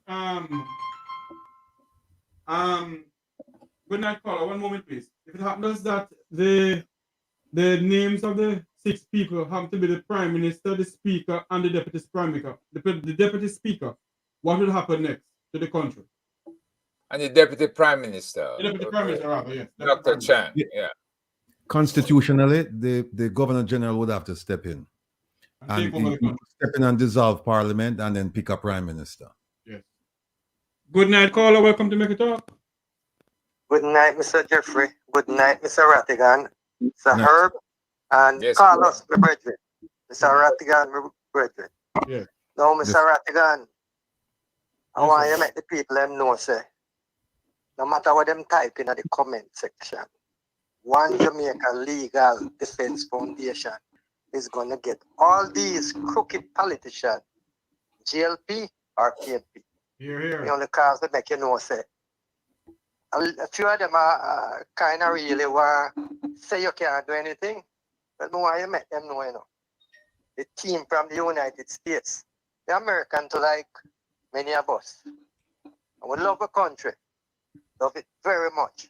good night, caller, one moment, please. If it happens that the names of the 6 people have to be the Prime Minister, the Speaker, and the Deputy Prime Minister, the Deputy Speaker, what will happen next to the country? And the Deputy Prime Minister. The Deputy Prime Minister, rather, yes. Dr. Chan, yeah. Constitutionally, the Governor General would have to step in. And step in and dissolve Parliament and then pick a Prime Minister. Yes. Good night, caller. Welcome to Mek Wi Talk. Good night, Mr. Jeffery. Good night, Mr. Rattigan, Mr. Herb, and Carlos, my brethren. Mr. Rattigan, my brethren. Yeah. Now, Mr. Rattigan, I want you to make the people them know, say, no matter what them type in the comment section, One Jamaica Legal Defense Foundation is going to get all these crooked politicians, GLP or PNP. The only cause they make you know, say, a few of them are kind of really say you can't do anything, but more you make them know, you know. The team from the United States, the American to like many of us. And we love the country, love it very much.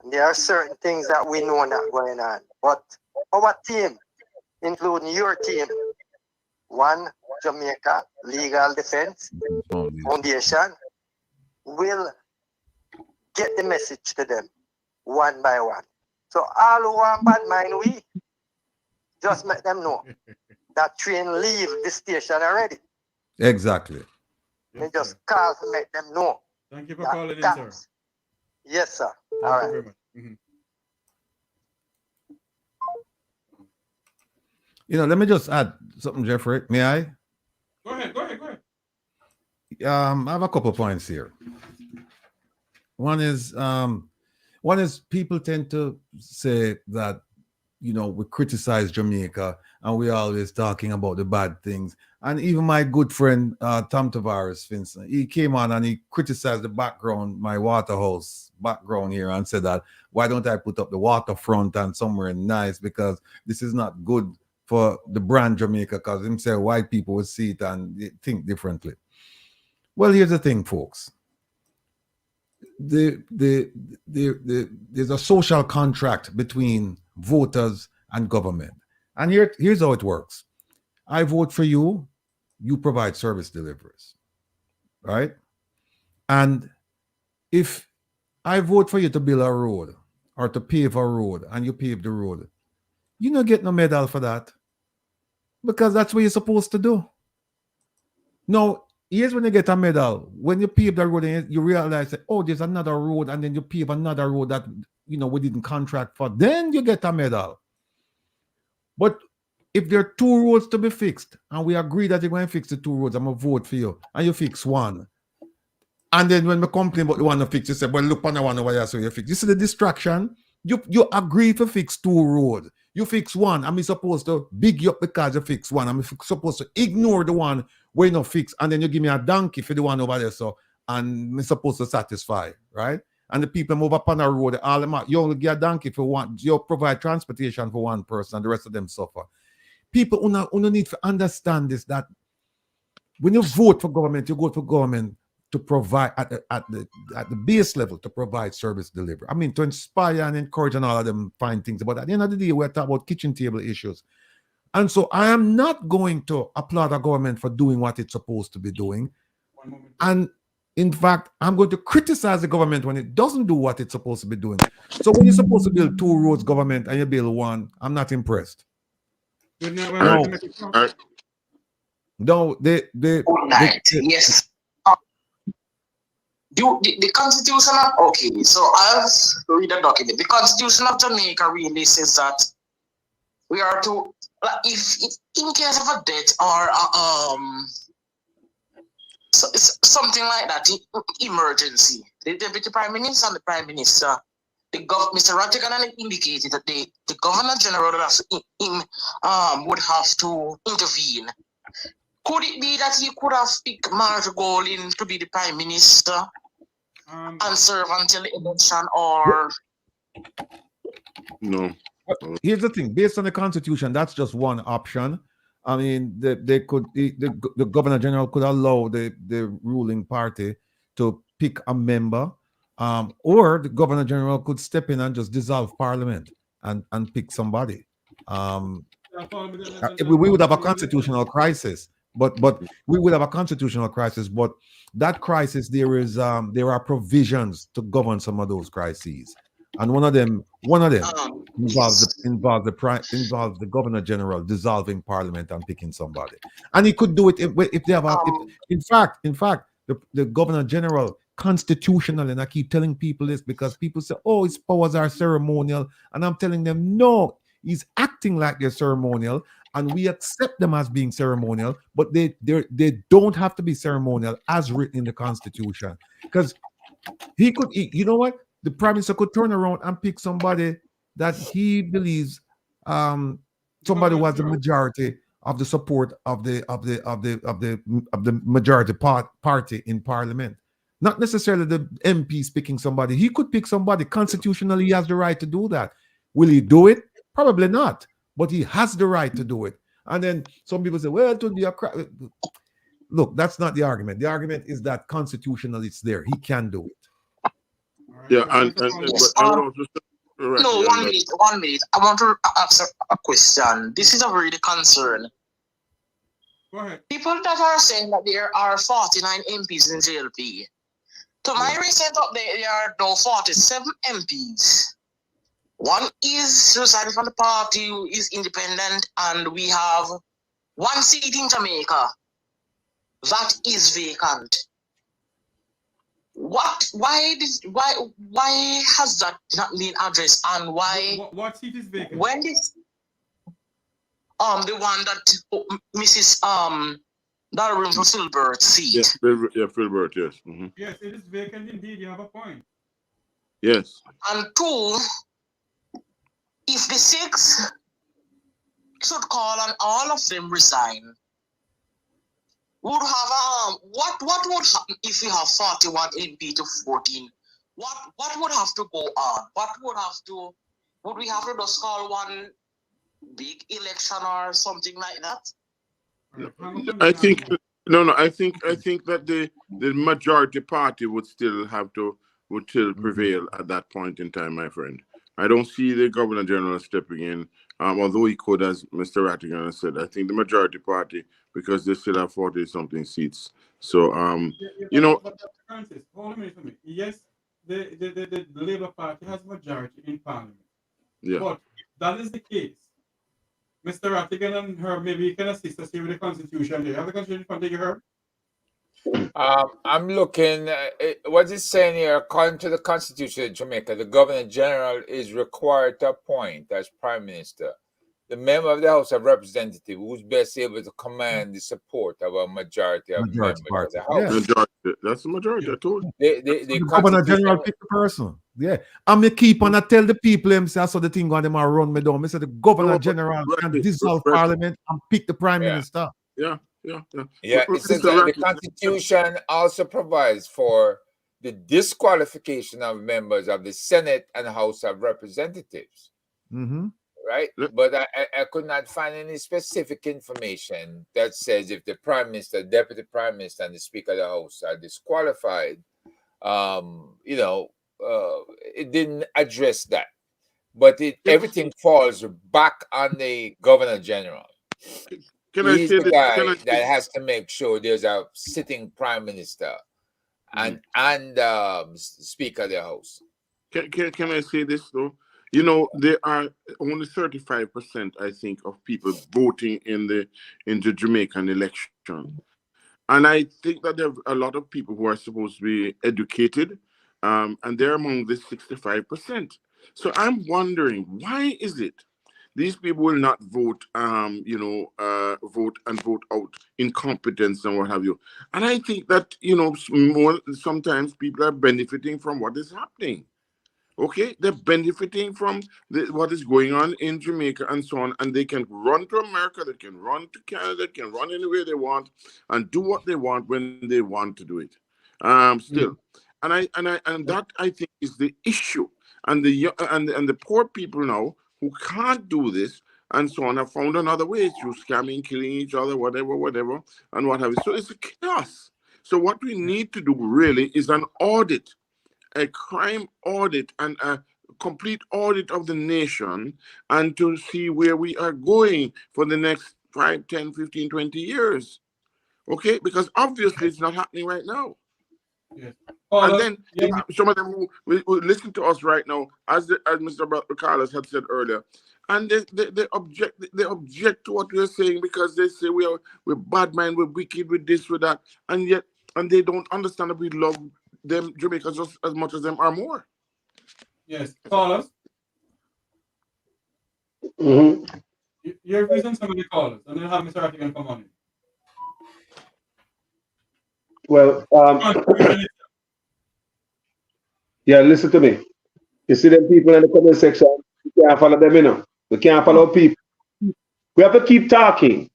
And there are certain things that we know not going on, but our team, including your team, One Jamaica Legal Defense Foundation, will get the message to them one by one. So all who want bad mind, we just make them know that train leave the station already. Exactly. They just call to make them know. Thank you for calling in, sir. Yes, sir. Thank all you right. very much. You know, let me just add something, Jeffrey. May I? Go ahead. I have a couple of points here. One is people tend to say that you know, we criticize Jamaica and we always talking about the bad things. And even my good friend Tom Tavares, Vincent, he came on and he criticized the background, my waterhouse background here, and said that why don't I put up the waterfront and somewhere nice, because this is not good for the brand Jamaica, because him say white people will see it and think differently. Well, here's the thing, folks. There's a social contract between voters and government. And here's how it works. I vote for you, you provide service deliveries, right? And if I vote for you to build a road or to pave a road and you pave the road, you don't get no medal for that, because that's what you're supposed to do. Now, here's when you get a medal. When you pave the road and you realize that, oh, there's another road, and then you pave another road that, you know, we didn't contract for, then you get a medal. But if there are two roads to be fixed, and we agree that you're going to fix the two roads, I'm going to vote for you, and you fix one. And then when we complain about the one to fix, you say, well, look on the one over here, so you fix. You see the distraction? You agree to fix two roads. You fix one, and I'm supposed to big you up because you fix one. I'm supposed to ignore the one where you not fix, and then you give me a donkey for the one over there, so, and I'm supposed to satisfy, right? And the people move up on the road, all them out. You only get a donkey for one, you provide transportation for one person, and the rest of them suffer. People who need to understand this, that when you vote for government, you go for government to provide at the base level, to provide service delivery. I mean, to inspire and encourage and all of them find things. But at the end of the day, we're talking about kitchen table issues. And so I am not going to applaud the government for doing what it's supposed to be doing. And in fact, I'm going to criticize the government when it doesn't do what it's supposed to be doing. So when you're supposed to build two roads, government, and you build one, I'm not impressed. No, yes. The Constitution of, okay, so I'll read the document. The Constitution of Jamaica really says that we are to, if in case of a death or so it's something like that, emergency, the Deputy Prime Minister and the Prime Minister, Mr. Rattigan indicated that the Governor General would have to intervene. Could it be that he could have picked Marjorie Golding to be the Prime Minister and serve until the election, or? No. Here's the thing: based on the Constitution, that's just one option. I mean, they could, the Governor General could allow the ruling party to pick a member, or the Governor General could step in and just dissolve Parliament and pick somebody. We would have a constitutional crisis. But we will have a constitutional crisis. But that crisis, there are provisions to govern some of those crises, and one of them involves the Governor General dissolving Parliament and picking somebody. And he could do it if they have. In fact, the Governor General constitutional, and I keep telling people this because people say, "Oh, his powers are ceremonial," and I'm telling them, no, he's acting like they're ceremonial. And we accept them as being ceremonial, but they don't have to be ceremonial as written in the Constitution. Because he could, you know what? The Prime Minister could turn around and pick somebody that he believes somebody was the majority of the support of the majority party in Parliament. Not necessarily the MPs picking somebody. He could pick somebody. Constitutionally, he has the right to do that. Will he do it? Probably not. But he has the right to do it. And then some people say, well, it would be a crime. Look, that's not the argument. The argument is that constitutionally it's there. He can do it. Yeah, and but I want to no, 1 minute. I want to ask a question. This is a really concern. Go ahead. People that are saying that there are 49 MPs in JLP. To my recent update, there are now 47 MPs. One is suicide from the party, who is independent, and we have one seat in Jamaica that is vacant. Why has that not been addressed, and why? What seat is vacant? When this the one that Mrs. Darwin from Filbert seat. Yeah, Filbert, yes. Mm-hmm. Yes, it is vacant indeed. You have a point. Yes. And two, if the 6 should call and all of them resign, would have what would happen if we have 41 MP to 14? What would have to go on? Would we have to just call one big election or something like that? I think I think that the majority party would still prevail at that point in time, my friend. I don't see the Governor General stepping in, although he could, as Mr. Rattigan has said. I think the majority party, because they still have 40-something seats. So, you know. Francis, hold a minute for me. Yes, the Labour Party has majority in Parliament. Yeah. But if that is the case, Mr. Rattigan and Herb, maybe you can assist us here with the Constitution. Do you have the Constitution in front of you, Herb? I'm looking, what it's saying here, according to the Constitution of Jamaica, the Governor General is required to appoint as Prime Minister the member of the House of Representatives who's best able to command the support of a majority of members of the House. Majority. That's the majority, I told you. The Governor General pick the person. Yeah. And me keep on tell the people them say I saw the thing on them and run me down. Me say the Governor General can dissolve Parliament and pick the Prime Minister. Yeah, it says that the Constitution also provides for the disqualification of members of the Senate and House of Representatives. Mm-hmm. Right? But I could not find any specific information that says if the Prime Minister, Deputy Prime Minister, and the Speaker of the House are disqualified. It didn't address that. But everything falls back on the Governor General. He's the guy that has to make sure there's a sitting Prime Minister and Speaker of the House. Can I say this though? You know, there are only 35%, I think, of people voting in the Jamaican election. And I think that there are a lot of people who are supposed to be educated, and they're among this 65%. So I'm wondering, why is it these people will not vote, vote out incompetence and what have you? And I think that, sometimes people are benefiting from what is happening. Okay, they're benefiting from what is going on in Jamaica and so on, and they can run to America, they can run to Canada, they can run anywhere they want and do what they want when they want to do it. And that I think is the issue. And the poor people now who can't do this and so on have found another way through scamming, killing each other, whatever, and what have you. So it's a chaos. So what we need to do really is an audit. A crime audit and a complete audit of the nation, and to see where we are going for the next 5, 10, 15, 20 years. Okay? Because obviously it's not happening right now. Yes. And then some of them who listen to us right now, as Mr. Carlos had said earlier, and they object to what we're saying because they say we're bad mind, we're wicked, with this, with that, and they don't understand that we love them Jamaica just as much as them are more. Yes, callers. Mm-hmm. You're using some of the callers, and then have Mr. Rattigan come on in. Well, yeah, listen to me. You see them people in the comment section, we can't follow them, We can't follow people. We have to keep talking.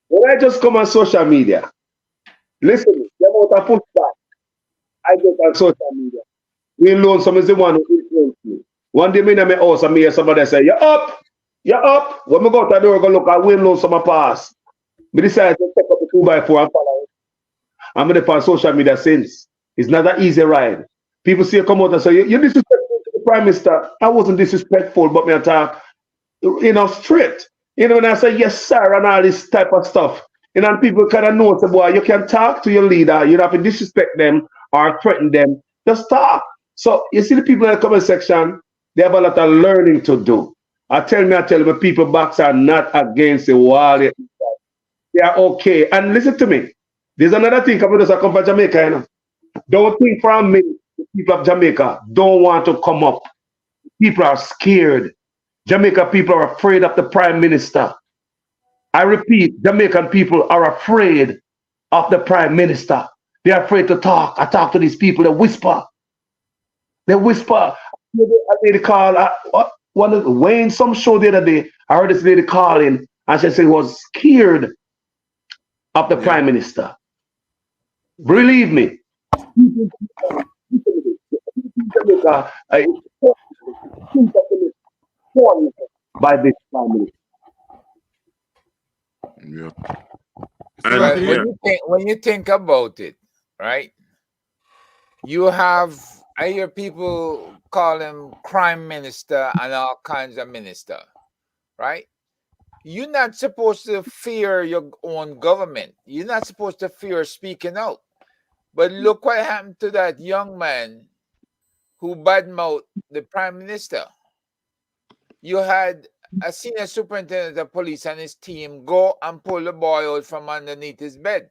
When I just come on social media, listen, them out of pushback. I get on social media. We Lonesome is the one who influenced me. One day, in my house, and me hear somebody say, "You're up. When we go to the door, go look at Will Lonesome pass. We decided to take up the 2x4 and follow it. I'm going to on social media since. It's not an easy ride. People see you come out and say, "You're disrespectful to the Prime Minister." I wasn't disrespectful, but me attack, straight. When I say, "Yes, sir," and all this type of stuff. And people kind of know, boy, you can talk to your leader. You don't have to disrespect them or threaten them. Just talk. So you see the people in the comment section, they have a lot of learning to do. I tell me, people backs are not against the wall. They are okay. And listen to me. There's another thing coming to come from Jamaica. Don't think for a minute the people of Jamaica don't want to come up. People are scared. Jamaica people are afraid of the Prime Minister. I repeat, Jamaican people are afraid of the Prime Minister. They're afraid to talk. I talk to these people, they whisper. I made a call. Wayne some show the other day. I heard this lady calling and she said was scared of the prime minister. Believe me. By this family. Yeah. Well, when you think about it, right? You have, I hear people call him crime minister and all kinds of minister, right? You're not supposed to fear your own government. You're not supposed to fear speaking out. But look what happened to that young man who badmouthed the prime minister. You had a senior superintendent of police and his team go and pull the boy out from underneath his bed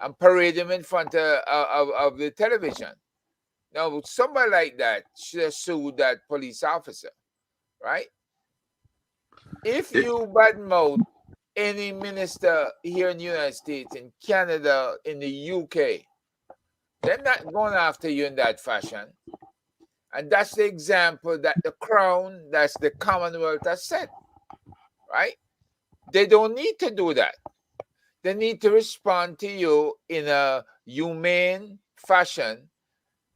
and parade him in front of the television. Now, somebody like that should have sued that police officer, right? If you badmouth any minister here in the United States, in Canada, in the UK, they're not going after you in that fashion. And that's the example that the Crown, that's the Commonwealth has set, right? They don't need to do that. They need to respond to you in a humane fashion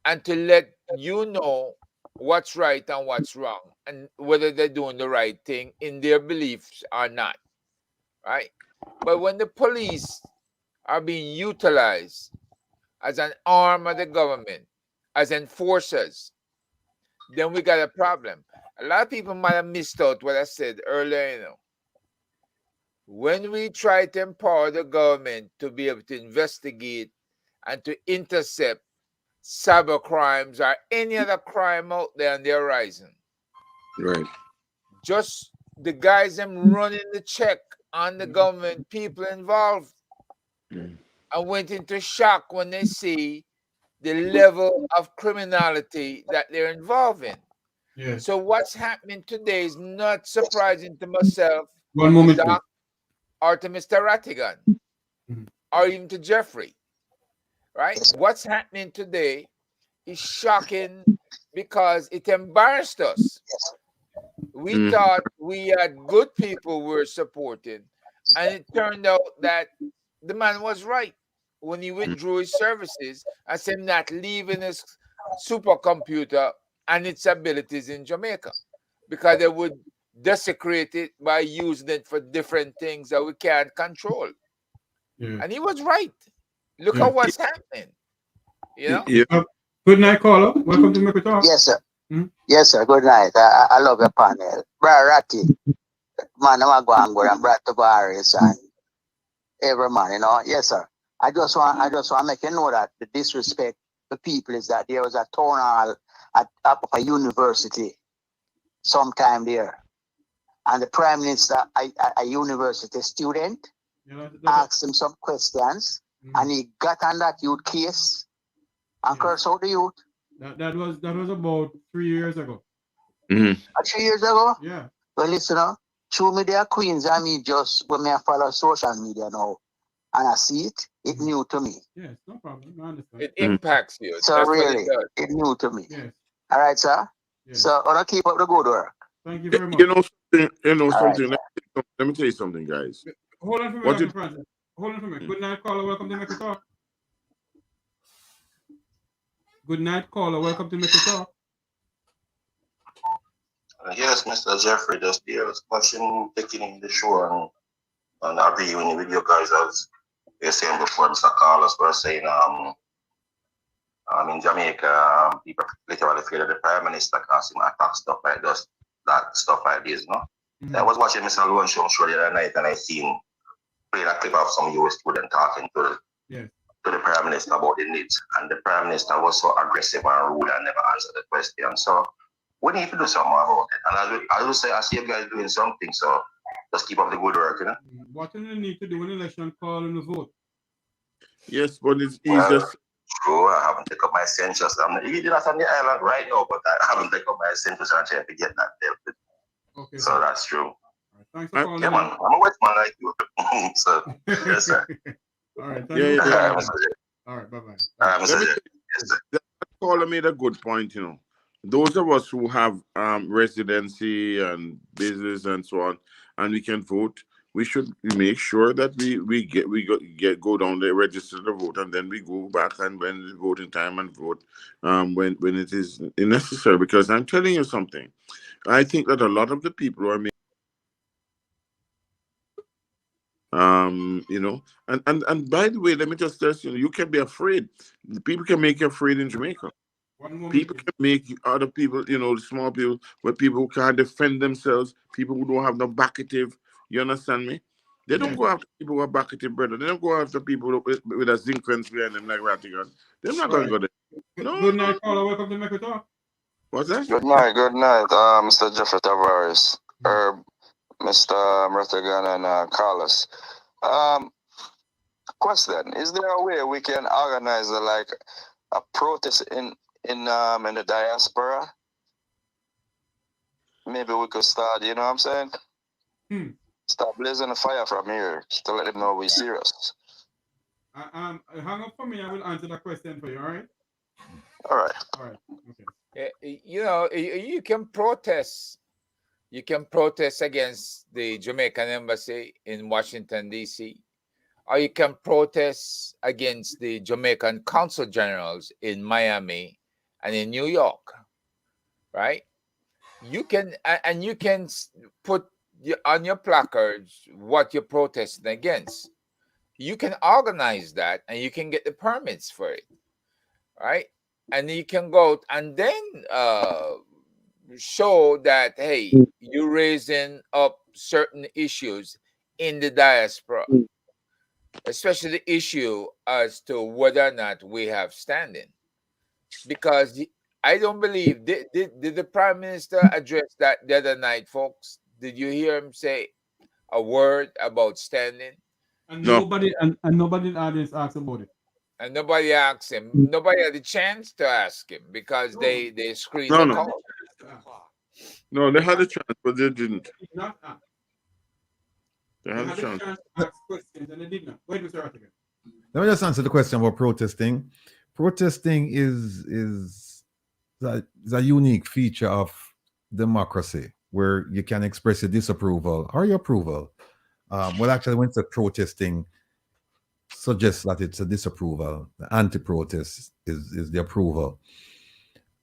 and to let you know what's right and what's wrong and whether they're doing the right thing in their beliefs or not, right? But when the police are being utilized as an arm of the government, as enforcers, then we got a problem. A lot of people might have missed out what I said earlier, When we try to empower the government to be able to investigate and to intercept cyber crimes or any other crime out there on the horizon, right? Just the guys them running the check on the government, people involved, and went into shock when they see the level of criminality that they're involved in. Yes. So what's happening today is not surprising to myself, One moment, Doc, or to Mr. Rattigan, or even to Jeffery, right? What's happening today is shocking because it embarrassed us. We thought we had good people we were supporting, and it turned out that the man was right when he withdrew his services and said not leaving his supercomputer and its abilities in Jamaica because they would desecrate it by using it for different things that we can't control. Yeah. And he was right. Look at what's happening. Good night, caller. Welcome to Mek Wi Talk. Yes, sir. Yes, sir. Good night. I love your panel. Brother Ratty, man, I'm going and Brad Tavares and every man, Yes, sir. I just want to make you know that the disrespect to people is that there was a town hall at a university sometime there. And the prime minister, a university student, asked him some questions, and he got on that youth case and cursed out the youth. That was about 3 years ago. 3 years ago? Yeah. Well, listen, through media queens, I mean, just when I follow social media now, and I see it new to me. Yes, no problem. I understand. It impacts you. So That's really, it new to me. Yes. All right, sir? Yes. So I'm going to keep up the good work. Thank you very much. Something. Let me tell you something, guys. Hold on for me, Dr. Francis. Hold on for me. Good night, caller. Welcome to Mek Wi Talk. Good night, caller. Welcome to Mek Wi Talk. Yes, Mr. Jeffrey, just there. I was watching, taking in the show and agreeing with you guys as you're saying before, Mr. Carlos was saying, in Jamaica, people literally fear the prime minister because he attack stuff like this, that stuff like this, I was watching Mr. Lonesome show the other night and I seen played a clip of some US student talking to the prime minister about the needs, and the prime minister was so aggressive and rude and never answered the question. So we need to do something about it. And I will say, I see you guys doing something, so just keep up the good work, What do you need to do an election call and a vote? Yes, but it's well, true, I haven't taken up my census. You did that on the island right now, but I haven't taken up my census and trying to get that dealt with. Okay. So that's true. Thanks for calling. Yeah, man, I'm a West man like you. So, yes, sir. All right. Thank you. All right, All right. Bye-bye. Yes, sir. That caller made a good point, those of us who have residency and business and so on, and we can vote, we should make sure that we go down there, register to vote, and then we go back and when it's voting time and vote when it is necessary. Because I'm telling you something, I think that a lot of the people who are you know, and by the way, let me just tell you, you can be afraid. People can make you afraid in Jamaica. People can make other people, you know, the small people, where people who can't defend themselves, people who don't have no backative. You understand me? They don't go after people who are backative, brother. They don't go after people with a zinc fence behind them like Rattigan. They're not going to go there. No, Good night, caller. Welcome to Mek Wi Talk. What's that? Good night, Mr. Jeffery Tavares, Herb, Mr. Rattigan, and Carlos. Question: is there a way we can organize a protest in the diaspora? Maybe we could start. You know what I'm saying? Start blazing a fire from here to let them know we're serious. Hang up for me. I will answer that question for you. All right. All right. All right. Okay. You know, you can protest. You can protest against the Jamaican embassy in Washington, D.C., or you can protest against the Jamaican consul generals in Miami and in New York, right? You can, and you can put on your placards what you're protesting against. You can organize that and you can get the permits for it, right? And you can go and then show that, hey, you're raising up certain issues in the diaspora, especially the issue as to whether or not we have standing. Because I don't believe, did the Prime Minister address that the other night, folks? Did you hear him say a word about standing? And nobody and nobody in the audience asked about it. And nobody asked him. Nobody had the chance to ask him because they screened the call. No, they had a chance, but they didn't. They had a chance. To ask questions and they did not. Wait, Mr. Rattigan. Let me just answer the question about protesting. Protesting is a unique feature of democracy where you can express your disapproval or your approval. Well, actually, when it's protesting, suggests that it's a disapproval. The anti-protest is the approval.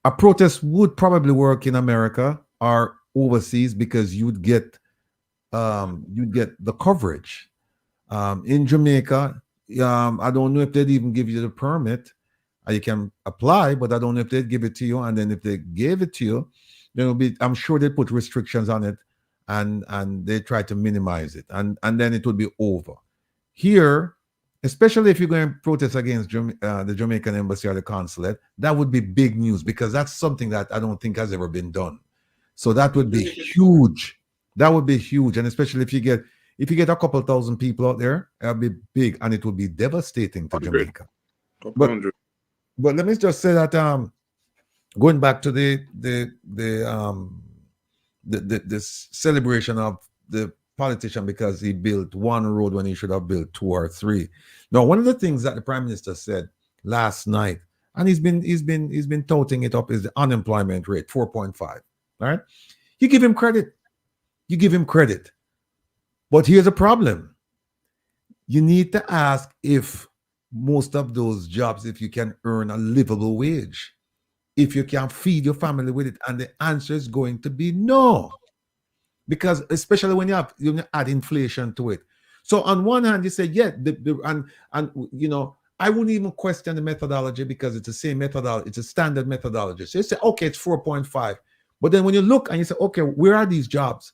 A protest would probably work in America or overseas because you'd get the coverage. In Jamaica, I don't know if they'd even give you the permit. You can apply, but I don't know if they'd give it to you. And then if they gave it to you, there will be, I'm sure they put restrictions on it and they try to minimize it. And then it would be over. Here, especially if you're going to protest against the Jamaican embassy or the consulate, that would be big news because that's something that I don't think has ever been done. So that would be huge. That would be huge. And especially if you get a couple thousand people out there, it'll be big and it would be devastating to Jamaica. But let me just say that going back to the celebration of the politician because he built one road when he should have built 2 or 3. Now, one of the things that the Prime Minister said last night, and he's been touting it up, is the unemployment rate, 4.5. All right, you give him credit. You give him credit. But here's a problem. You need to ask if most of those jobs, if you can earn a livable wage, if you can feed your family with it, and the answer is going to be no. Because especially when you add inflation to it. So on one hand, you say, yeah, and you know, I wouldn't even question the methodology because it's the same methodology, it's a standard methodology. So you say, okay, it's 4.5. But then when you look and you say, okay, where are these jobs?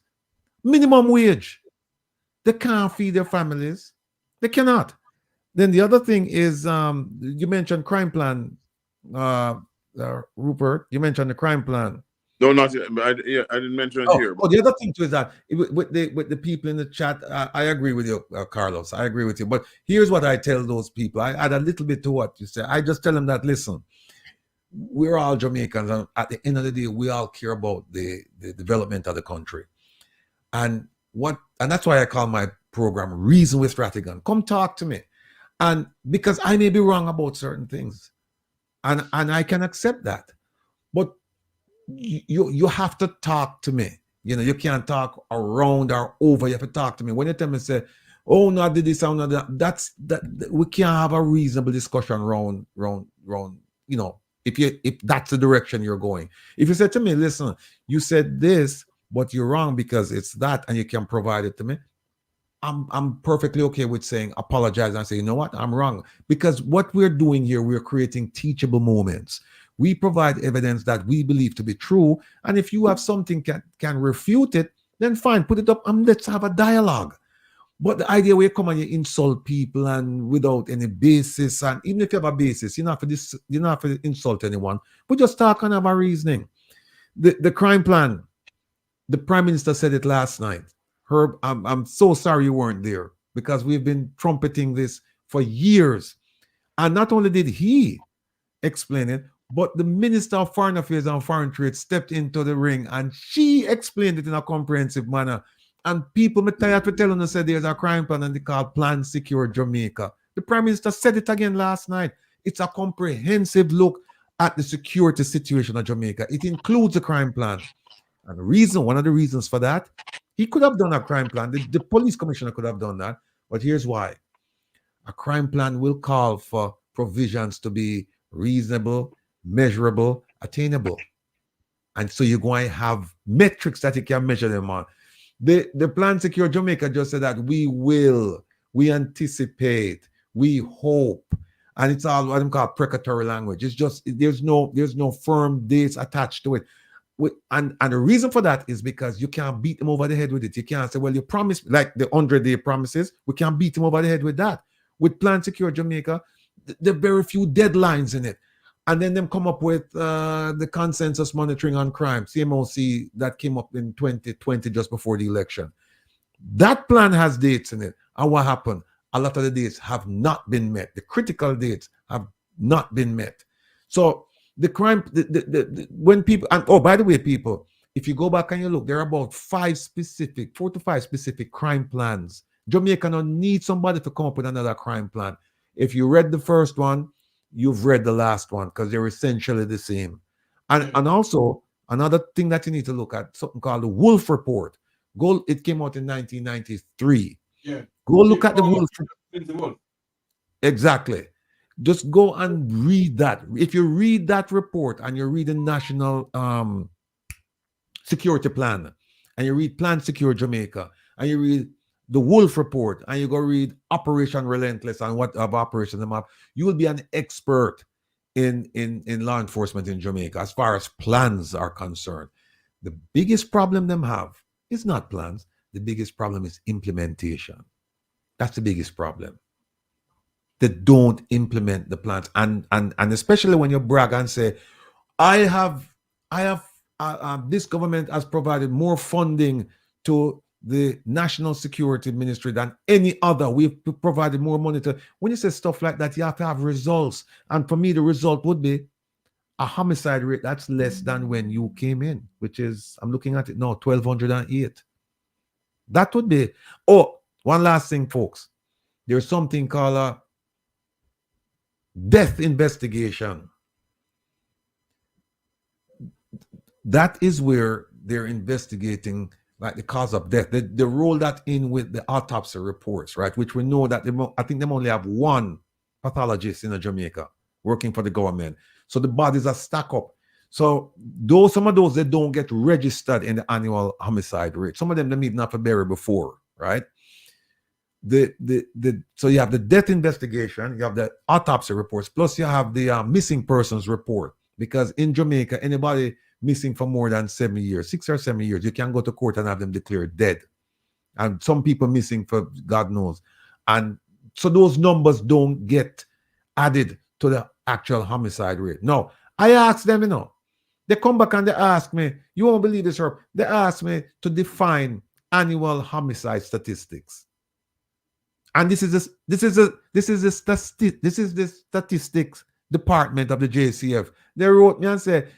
Minimum wage. They can't feed their families. They cannot. Then the other thing is, you mentioned crime plan, Rupert. You mentioned the crime plan. No, not yet. But I didn't mention it here. Oh, the other thing too is that with the people in the chat, I agree with you, Carlos. I agree with you. But here's what I tell those people. I add a little bit to what you say. I just tell them that, listen, we're all Jamaicans, and at the end of the day, we all care about the development of the country. And that's why I call my program Reason with Rattigan. Come talk to me. And because I may be wrong about certain things. And I can accept that. But you have to talk to me. You know, you can't talk around or over. You have to talk to me. When you tell me, say, oh no, I did this, I not that. We can't have a reasonable discussion round. You know, if that's the direction you're going. If you said to me, listen, you said this, but you're wrong because it's that, and you can provide it to me. I'm perfectly okay with saying apologize and say, you know what, I'm wrong. Because what we're doing here, we're creating teachable moments. We provide evidence that we believe to be true. And if you have something can refute it, then fine, put it up and let's have a dialogue. But the idea where you come and you insult people and without any basis, and even if you have a basis, you're not for insult anyone, but just talk and have a reasoning. The crime plan, the Prime Minister said it last night. Herb, I'm so sorry you weren't there because we've been trumpeting this for years. And not only did he explain it, but the Minister of Foreign Affairs and Foreign Trade stepped into the ring and she explained it in a comprehensive manner. And people, me tired to telling us, said there's a crime plan and they call Plan Secure Jamaica. The Prime Minister said it again last night. It's a comprehensive look at the security situation of Jamaica. It includes a crime plan. And one of the reasons for that, he could have done a crime plan. The police commissioner could have done that. But here's why. A crime plan will call for provisions to be reasonable, measurable, attainable. And so you're going to have metrics that you can measure them on. The Plan Secure Jamaica just said that we anticipate, we hope, and it's all what I call precatory language. It's just there's no firm dates attached to it. And the reason for that is because you can't beat them over the head with it. You can't say, well, you promised, like the 100-day promises, we can't beat them over the head with that. With Plan Secure Jamaica, there are very few deadlines in it. And then them come up with the consensus monitoring on crime, CMOC, that came up in 2020 just before the election. That plan has dates in it. And what happened? A lot of the dates have not been met. The critical dates have not been met. So the crime, when people, and oh, by the way, people, if you go back and you look, there are about 4 to 5 specific crime plans. Jamaica don't need somebody to come up with another crime plan. If you read the first one, you've read the last one because they're essentially the same. And also, another thing that you need to look at, something called the Wolf Report. It came out in 1993. Yeah. Go look at the Wolf. Exactly. Just go and read that. If you read that report and you read the National Security Plan and you read Plan Secure Jamaica and you read the Wolf Report and you go read Operation Relentless and what of Operation the Map, you will be an expert in law enforcement in Jamaica as far as plans are concerned. The biggest problem them have is not plans. The biggest problem is implementation. That's the biggest problem. They don't implement the plans, and especially when you brag and say, this government has provided more funding to the National Security Ministry than any other. We've provided more money to. When you say stuff like that, you have to have results, and for me, the result would be a homicide rate that's less than when you came in, which is, I'm looking at it now, 1,208. That would be. Oh, one last thing, folks. There's something called a death investigation. That is where they're investigating like the cause of death. They roll that in with the autopsy reports, right? Which we know that I think they only have one pathologist in Jamaica working for the government. So the bodies are stacked up. So some of those they don't get registered in the annual homicide rate. Some of them even have to bury before, right? So you have the death investigation, you have the autopsy reports, plus you have the missing persons report. Because in Jamaica, anybody missing for more than 7 years, 6 or 7 years, you can go to court and have them declared dead. And some people missing for God knows. And so those numbers don't get added to the actual homicide rate. No, I asked them, they come back and they ask me, you won't believe this, Herb. They asked me to define annual homicide statistics. And this is the statistics department of the JCF. They wrote me and said,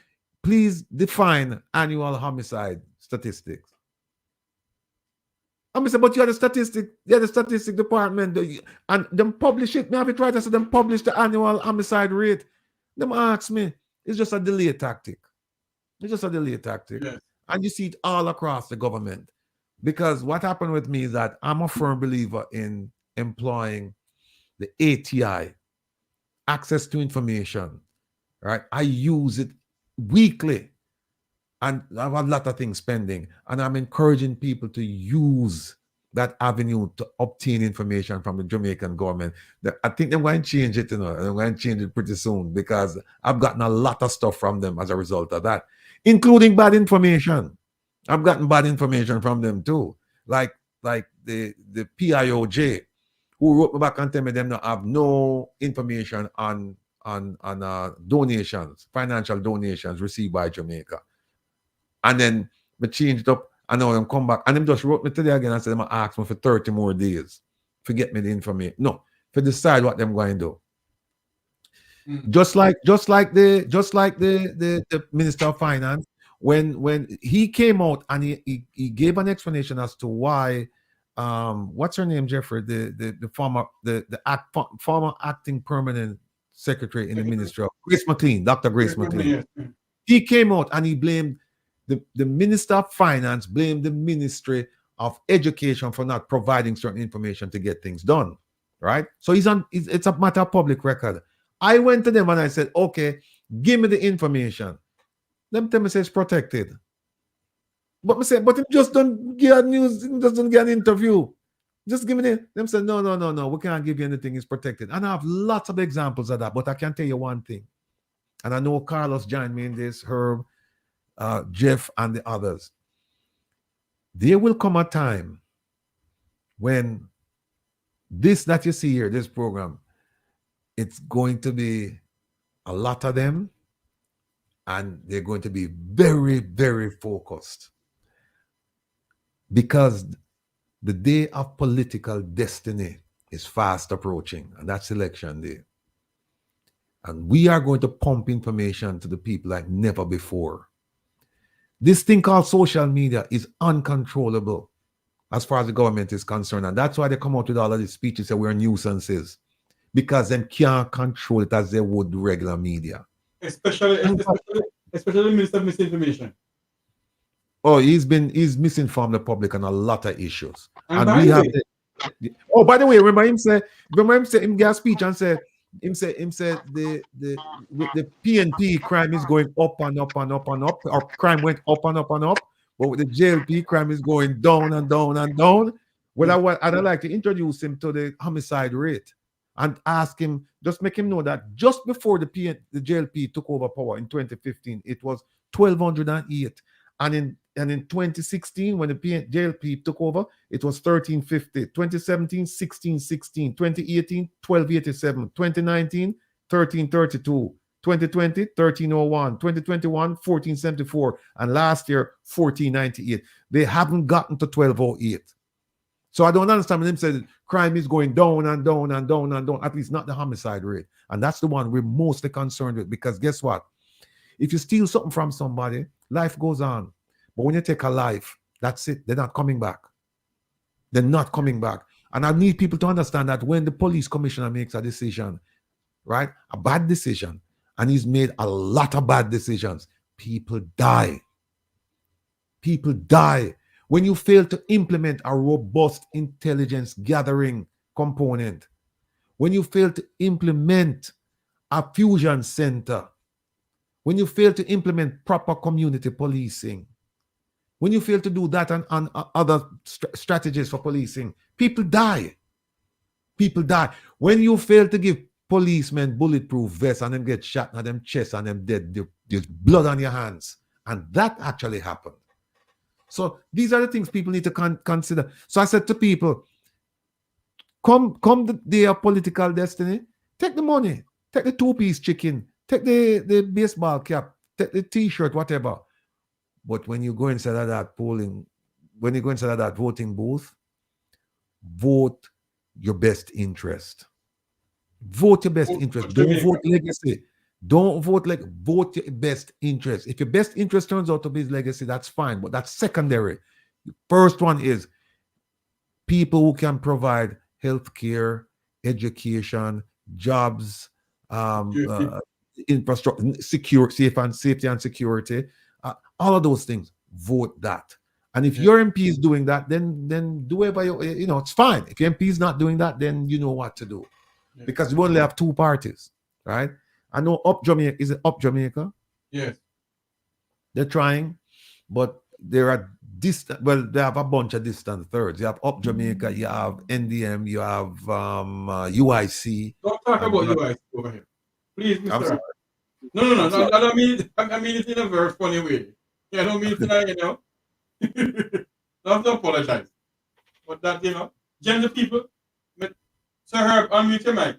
please define annual homicide statistics. I said, but you're the statistic department, and them publish it. Me have it right. I said, them publish the annual homicide rate. Them ask me, it's just a delay tactic. It's just a delay tactic. Yes. And you see it all across the government. Because what happened with me is that I'm a firm believer in employing the ATI, access to information, right? I use it weekly and I have a lot of things pending. And I'm encouraging people to use that avenue to obtain information from the Jamaican government. I think they're going to change it, They're going to change it pretty soon because I've gotten a lot of stuff from them as a result of that, including bad information. I've gotten bad information from them too. Like the PIOJ, who wrote me back and tell me them not have no information on donations, financial donations received by Jamaica. And then we changed up, and now them come back. And them just wrote me today again and said, them ask me for 30 more days to get me the information. No, to decide what them going to do. Just like the Minister of Finance, when he came out and he gave an explanation as to why what's her name, Jeffery, the former acting permanent secretary in the ministry of Grace McLean, Dr. Grace McLean. He came out and he blamed the Minister of Finance, blamed the Ministry of Education for not providing certain information to get things done, right? So it's a matter of public record. I went to them and I said, okay, give me the information. Them tell me say it's protected. But I said, but it just don't get news, it doesn't get an interview. Just give me the. Them said, no, we can't give you anything, it's protected. And I have lots of examples of that, but I can tell you one thing. And I know Carlos joined me in this, Herb, Jeff, and the others. There will come a time when this that you see here, this program, it's going to be a lot of them, and they're going to be very, very focused. Because the day of political destiny is fast approaching, and that's election day. And we are going to pump information to the people like never before. This thing called social media is uncontrollable as far as the government is concerned. And that's why they come out with all of these speeches that we're nuisances. Because they can't control it as they would regular media. Especially the Minister of Misinformation. Oh, he's misinformed the public on a lot of issues. And we have by the way, remember him gave a speech and said the PNP crime is going up and up and up and up, or crime went up and up and up, but with the JLP crime is going down and down and down. Well, I'd like to introduce him to the homicide rate and ask him, just make him know that just before the JLP took over power in 2015, it was 1,208. And in 2016, when the JLP took over, it was 1,350. 2017, 1,616. 2018, 1,287. 2019, 1,332. 2020, 1,301. 2021, 1,474. And last year, 1,498. They haven't gotten to 1,208. So I don't understand when them say crime is going down and down and down and down, at least not the homicide rate. And that's the one we're mostly concerned with, because guess what? If you steal something from somebody, life goes on. But when you take a life, that's it. They're not coming back. They're not coming back. And I need people to understand that when the police commissioner makes a decision, right, a bad decision, and he's made a lot of bad decisions, people die. People die. When you fail to implement a robust intelligence gathering component, when you fail to implement a fusion center, when you fail to implement proper community policing, when you fail to do that and other strategies for policing, people die. People die. When you fail to give policemen bulletproof vests and them get shot in them chest and them dead, there's blood on your hands. And that actually happened. So these are the things people need to consider. So I said to people, come the day of political destiny, take the money, take the two-piece chicken, take the baseball cap, take the t-shirt, whatever. But when you go inside of that polling, when you go inside of that voting booth, vote your best interest. Vote your best interest. Don't vote legacy. Don't vote vote your best interest. If your best interest turns out to be legacy, that's fine, but that's secondary. The first one is people who can provide healthcare, education, jobs, infrastructure, safety and security, all of those things. Vote that. And if your MP is doing that, then do whatever you know. It's fine. If your MP is not doing that, then you know what to do, because you only have two parties, right? I know Up Jamaica, is it Up Jamaica? Yes. They're trying, but there are distant. Well, they have a bunch of distant thirds. You have Up Jamaica, you have NDM, you have UIC. Don't talk about UIC over here, please, I'm Mr. sorry. No. I don't mean. I mean it in a very funny way. Yeah, I don't mean tonight, you know. Don't apologize. But that, you know, gender people. Sir Herb, unmute your mic.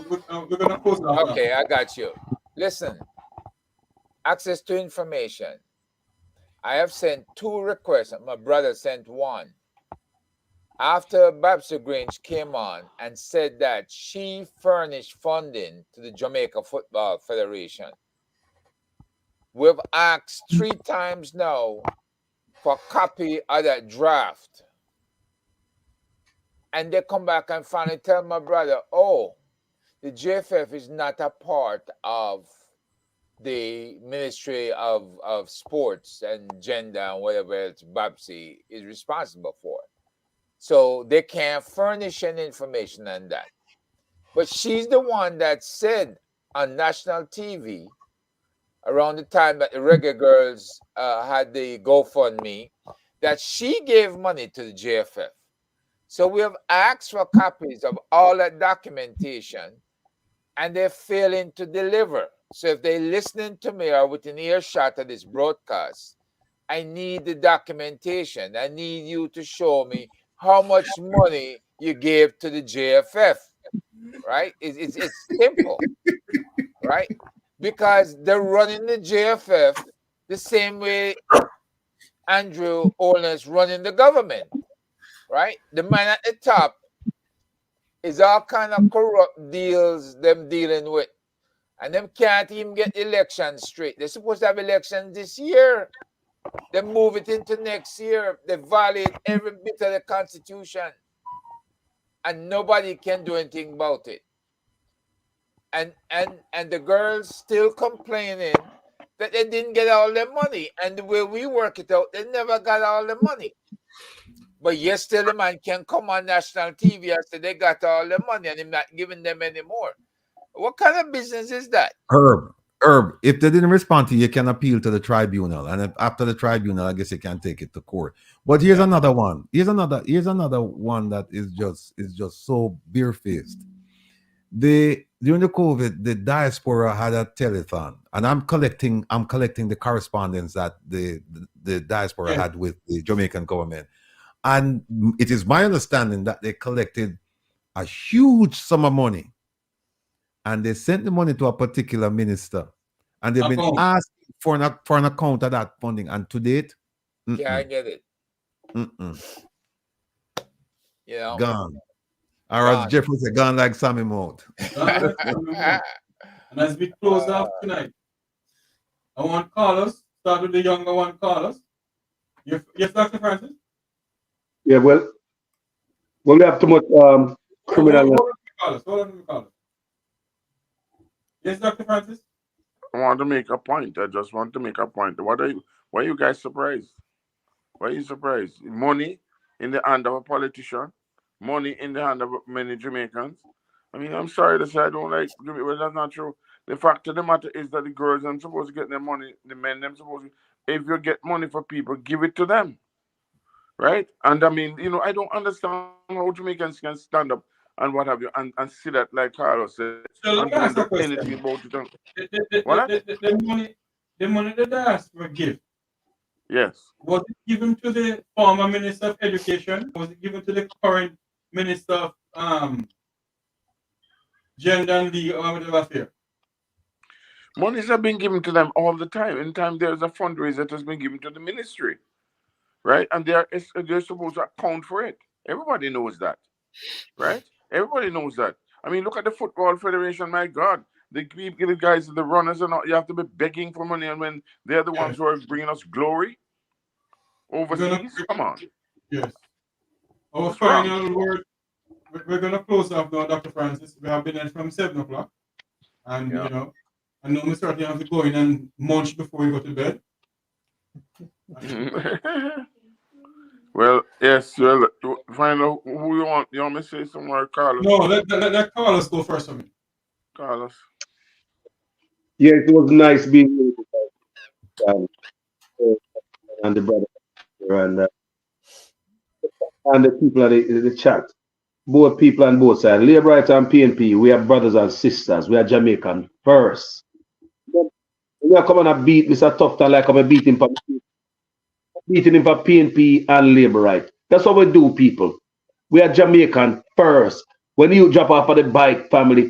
We're gonna close now. Okay, I got you. Listen, access to information. I have sent 2 requests. My brother sent 1. After Babsy Grange came on and said that she furnished funding to the Jamaica Football Federation, we've asked 3 times now for a copy of that draft. And they come back and finally tell my brother, oh, the JFF is not a part of the Ministry of Sports and Gender and whatever else Babsy is responsible for. So they can't furnish any information on that. But she's the one that said on national TV around the time that the Reggae Girls had the GoFundMe that she gave money to the JFF. So we have asked for copies of all that documentation, and they're failing to deliver. So if they're listening to me or within earshot of this broadcast, I need the documentation. I need you to show me how much money you gave to the JFF, right? It's simple, right? Because they're running the JFF the same way Andrew Holness running the government, right? The man at the top is all kind of corrupt deals them dealing with. And them can't even get elections straight. They're supposed to have elections this year. They move it into next year. They violate every bit of the Constitution. And nobody can do anything about it. And the girls still complaining that they didn't get all their money. And the way we work it out, they never got all the money. But yes, still the man can come on national TV and say they got all the money and he's not giving them any more. What kind of business is that? Herb, if they didn't respond to you, you can appeal to the tribunal, and after the tribunal, I guess you can take it to court. But here's another one. Here's another one that is just so barefaced. During the COVID, the diaspora had a telethon, and I'm collecting the correspondence that the diaspora had with the Jamaican government. And it is my understanding that they collected a huge sum of money, and they sent the money to a particular minister, and they've been asking for an account of that funding. And to date, can't get it. You know, gone. Or as Jeffery said, gone like Sammy Mouth. And as we close off tonight, I want callers. Start with the younger one, callers. Yes, Dr. Francis? Yeah, well, we have too much criminal. Hold on. Yes, Dr. Francis? I want to make a point. I just want to make a point. Why are you guys surprised? Why are you surprised? Money in the hand of a politician, money in the hand of many Jamaicans. I mean, I'm sorry to say I don't like Jamaica, but that's not true. The fact of the matter is that the girls are supposed to get their money, the men them supposed to, if you get money for people, give it to them. Right? And I mean, you know, I don't understand how Jamaicans can stand up and what have you and see that, like Carlos said, and don't do anything about it. The money the diaspora give. Yes. Was it given to the former Minister of Education? Was it given to the current Minister of Gender and Legal Affairs? Monies have been given to them all the time. Anytime there's a fundraiser that has been given to the ministry. Right? And they're supposed to account for it. Everybody knows that. Right? Everybody knows that. I mean, look at the Football Federation. My God. The guys, the runners, and all, you have to be begging for money. And when they're the ones who are bringing us glory overseas, come on. Yes. Our final word. We're going to close off now, Dr. Francis. We have been in from 7 o'clock. And, you know, I know Mr. Rattigan have to go in and munch before you go to bed. Well, yes, well, find out who you want. You want me to say somewhere, Carlos? No, let Carlos go first for me. Carlos. Yeah, it was nice being with you, and the brother and the people in the chat. Both people on both sides. Labourite and PNP, we are brothers and sisters. We are Jamaican first. We are coming and beat Mr. Tufton like I'm beating him for PNP and Labourite. That's what we do, people. We are Jamaican first. When you drop off of the bike, family,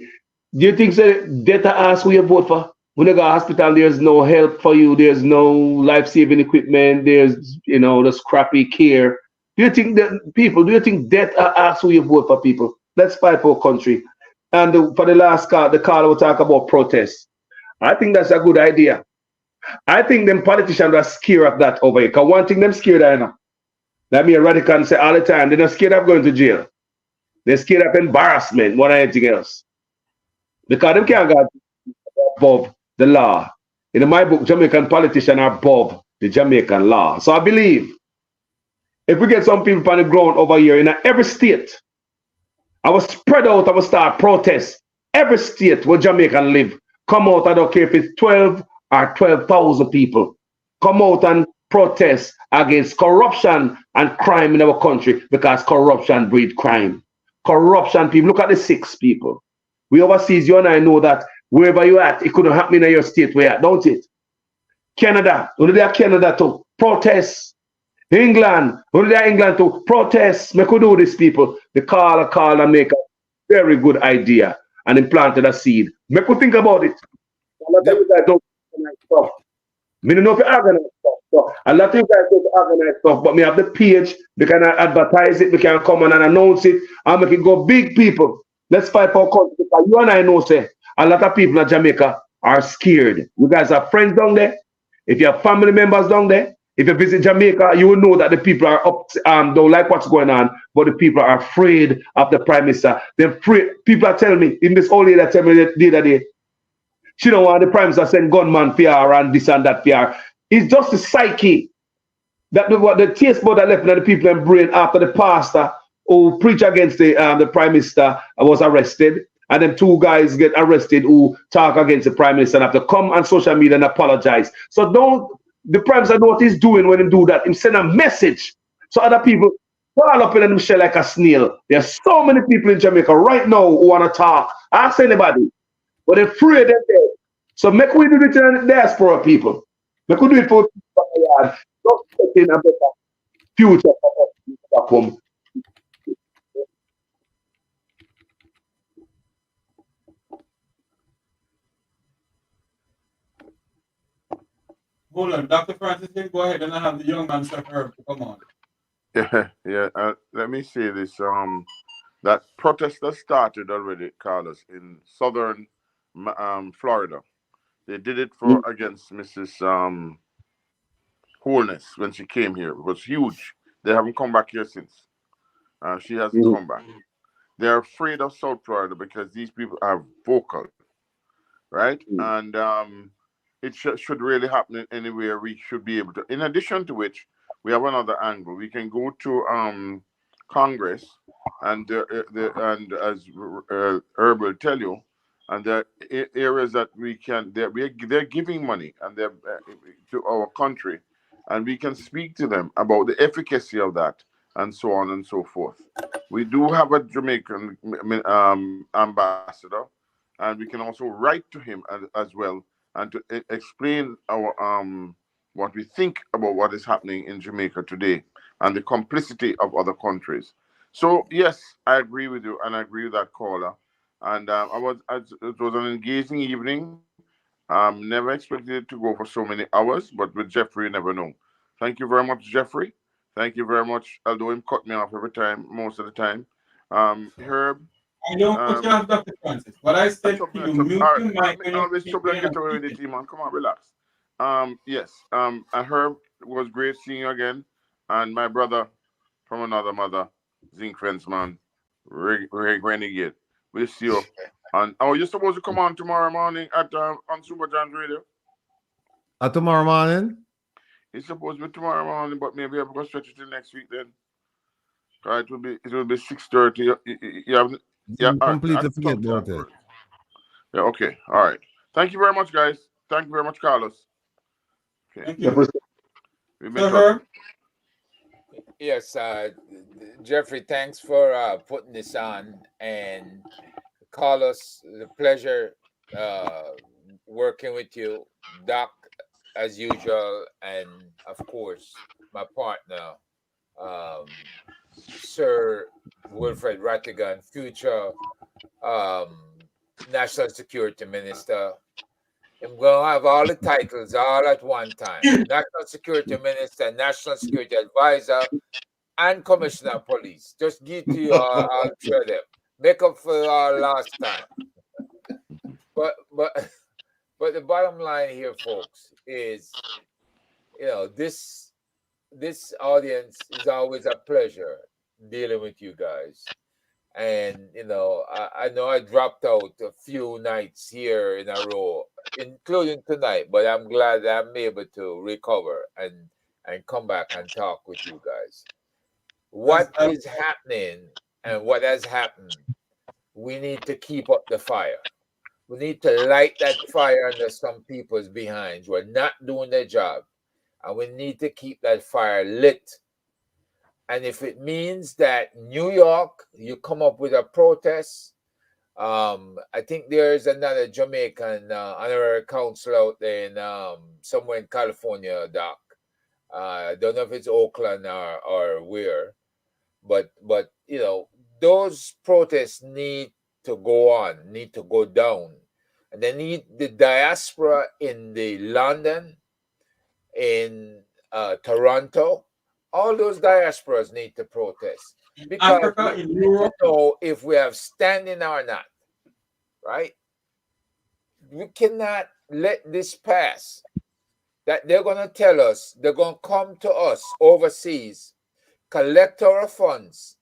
do you think that ask who you vote for? When you go to hospital, there's no help for you, there's no life-saving equipment, there's the scrappy care. Do you think that ask who you vote for, people? Let's fight for our country. And for the last call, the caller will talk about protests. I think that's a good idea. I think them politicians are scared of that over here. Because one thing them scared of, that me a Rattigan say all the time, they're not scared of going to jail. They're scared of embarrassment more than anything else. Because them can't go above the law. In my book, Jamaican politicians are above the Jamaican law. So I believe if we get some people on the ground over here in every state, I will spread out, I will start protests. Every state where Jamaican live, come out, I don't care if it's 12 or 12,000 people. Come out and protest against corruption and crime in our country because corruption breeds crime. Corruption, people, look at the 6 people. We overseas, you and I know that wherever you at, it couldn't happen in your state where you at, don't it? Canada, only there Canada to protest. England, only there England to protest. We could do this, people. The call and make a very good idea and implanted a seed. We could think about it. A lot of you guys don't organize stuff. Me don't know if you organize stuff. So a lot of you guys don't organize stuff, but me have the page. We can advertise it. We can come on and announce it and make it go big, people. Let's fight for our country. Because you and I know, say, a lot of people in Jamaica are scared. You guys have friends down there. If you have family members down there, if you visit Jamaica, you will know that the people are don't like what's going on, but the people are afraid of the Prime Minister. They're afraid. People are telling me, in this old lady that tell me the other day, she don't want the Prime Minister send gunman for her and this and that for her. It's just the psyche that the taste bud that left in the people in brain after the pastor who preached against the Prime Minister was arrested. And then 2 guys get arrested who talk against the Prime Minister and have to come on social media and apologize. So the Prime Minister know what he's doing when he do that. He send a message. So other people fall up in them shell like a snail. There's so many people in Jamaica right now who want to talk. Ask anybody. But they're afraid they're dead. So make we do it in the diaspora, people. Make we do it for people. Just getting a better future for us back home. Hold on, Dr. Francis, go ahead and I have the young man, Sir Herbert, come on. Yeah. Let me say this. That protest that started already, Carlos, in southern Florida. They did it against Mrs. Wholeness when she came here. It was huge. They haven't come back here since. She hasn't come back. They're afraid of South Florida because these people are vocal, right? And it should really happen anywhere. We should be able to. In addition to which, we have another angle. We can go to Congress, and as Herbert tell you, and the areas that we can, they're giving money and they're to our country, and we can speak to them about the efficacy of that and so on and so forth. We do have a Jamaican ambassador, and we can also write to him as well and to explain our what we think about what is happening in Jamaica today and the complicity of other countries. So yes, I agree with you, and I agree with that caller. And it was an engaging evening. Never expected it to go for so many hours, but with Jeffery, you never know. Thank you very much, Jeffery. Thank you very much. Although him cut me off every time, most of the time. Herb. I don't cut you off, Dr. Francis. What I said to you, mute your mic when you always trouble and get away with it, man. Come on, relax. Yes. And Herb, it was great seeing you again. And my brother from another mother, Zinc Fence, man. Renegade. We'll see you And you're supposed to come on tomorrow morning at on Super John's Radio. Tomorrow morning? It's supposed to be tomorrow morning, but maybe I'm gonna stretch it till next week then. It will be 6:30. Completely forget about it. Yeah, okay. All right. Thank you very much, guys. Thank you very much, Carlos. Okay. Thank you. Yes, Jeffrey, thanks for putting this on. And Carlos, the pleasure working with you. Doc, as usual, and of course, my partner, Sir Wilfred Rattigan, future National Security Minister. I'm going to have all the titles all at one time. National Security Minister, National Security Advisor, and Commissioner of Police. Just give to you all three of them. Make up for our last time. But the bottom line here, folks, is this audience is always a pleasure dealing with you guys. And I know I dropped out a few nights here in a row, including tonight, but I'm glad I'm able to recover and come back and talk with you guys. What is happening and what has happened, we need to keep up the fire. We need to light that fire under some people's behinds who are not doing their job. And we need to keep that fire lit. And if it means that New York, you come up with a protest, I think there's another Jamaican honorary council out there in somewhere in California, Doc. I don't know if it's Oakland or where, but those protests need to go on, need to go down, and they need the diaspora in the London, in Toronto. All those diasporas need to protest because Africa, we need to know if we have standing or not, right? We cannot let this pass. That they're going to tell us, they're going to come to us overseas, collect our funds,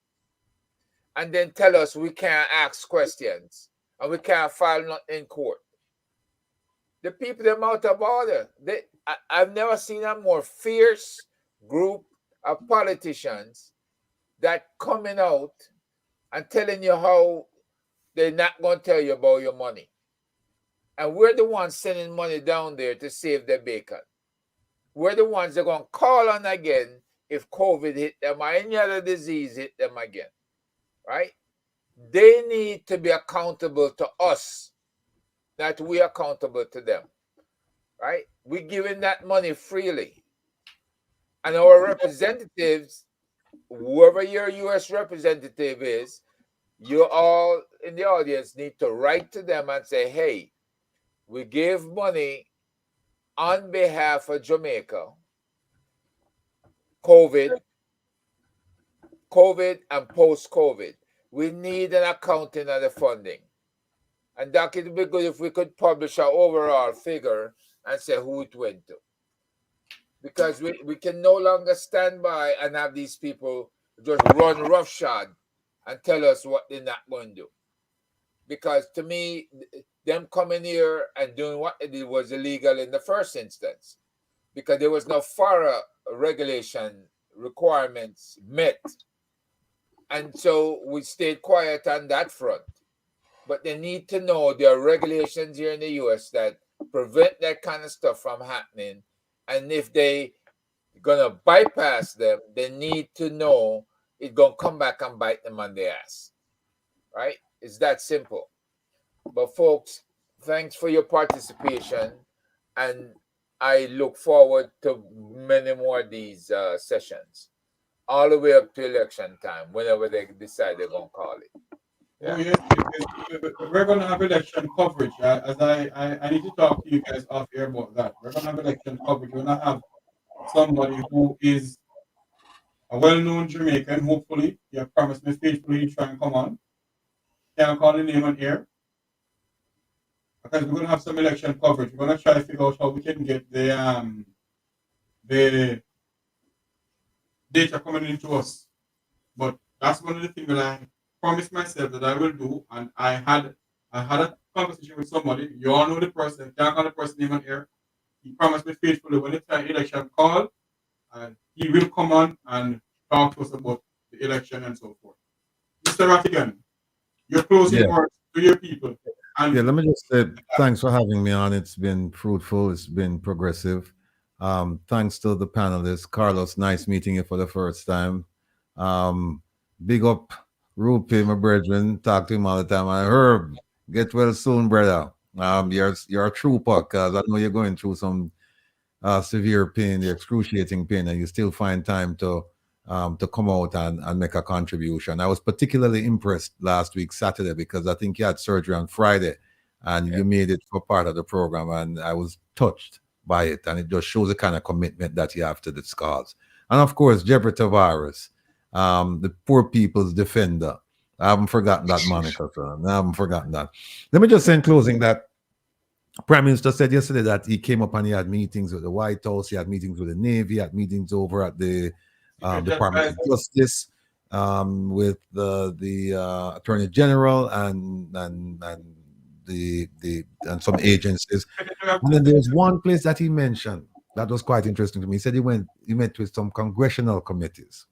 and then tell us we can't ask questions and we can't file nothing in court. The people, they're out of order. I've never seen a more fierce group of politicians that coming out and telling you how they're not going to tell you about your money. And we're the ones sending money down there to save their bacon. We're the ones that are going to call on again if COVID hit them or any other disease hit them again, right? They need to be accountable to us, not we accountable to them, right? We're giving that money freely. And our representatives, whoever your U.S. representative is, you all in the audience need to write to them and say, hey, we gave money on behalf of Jamaica, COVID and post-COVID. We need an accounting of the funding. And that would be good if we could publish our overall figure and say who it went to. Because we can no longer stand by and have these people just run roughshod and tell us what they're not going to do. Because to me, them coming here and doing what they did was illegal in the first instance. Because there was no FARA regulation requirements met. And so we stayed quiet on that front. But they need to know there are regulations here in the U.S. that prevent that kind of stuff from happening. And if they gonna bypass them, they need to know it's gonna come back and bite them on the ass. Right? It's that simple. But folks, thanks for your participation, and I look forward to many more of these sessions, all the way up to election time, whenever they decide they're gonna call it. Yeah. Oh, yes. We're going to have election coverage. As I need to talk to you guys off here about that. We're going to have election coverage. We're going to have somebody who is a well-known Jamaican, hopefully. You have promised me faithfully to try and come on. Can't call the name on here. Because we're going to have some election coverage. We're going to try to figure out how we can get the data coming into us. But that's one of the things that I promised myself that I will do, and I had I had a conversation with somebody. You all know the person. Can't call the person name on air. He promised me faithfully when the time election called, and he will come on and talk to us about the election and so forth. Mr. Rattigan, your closing words to your people. And let me just say thanks for having me on. It's been fruitful. It's been progressive. Thanks to the panelists. Carlos, nice meeting you for the first time. Big up Rupi, my brethren. Talk to him all the time. I Herb, get well soon, brother. You're a trooper, because I know you're going through some severe pain, the excruciating pain, and you still find time to come out and make a contribution. I was particularly impressed last week, Saturday, because I think you had surgery on Friday, and you made it for part of the program, and I was touched by it, and it just shows the kind of commitment that you have to this cause. And of course, Jeffery Tavares, the poor people's defender. I haven't forgotten that moniker, sir. I haven't forgotten that. Let me just say in closing that Prime Minister said yesterday that he came up and he had meetings with the White House, he had meetings with the Navy, he had meetings over at the Department of Justice, with the Attorney General and some agencies. And then there's one place that he mentioned that was quite interesting to me. He said he met with some congressional committees.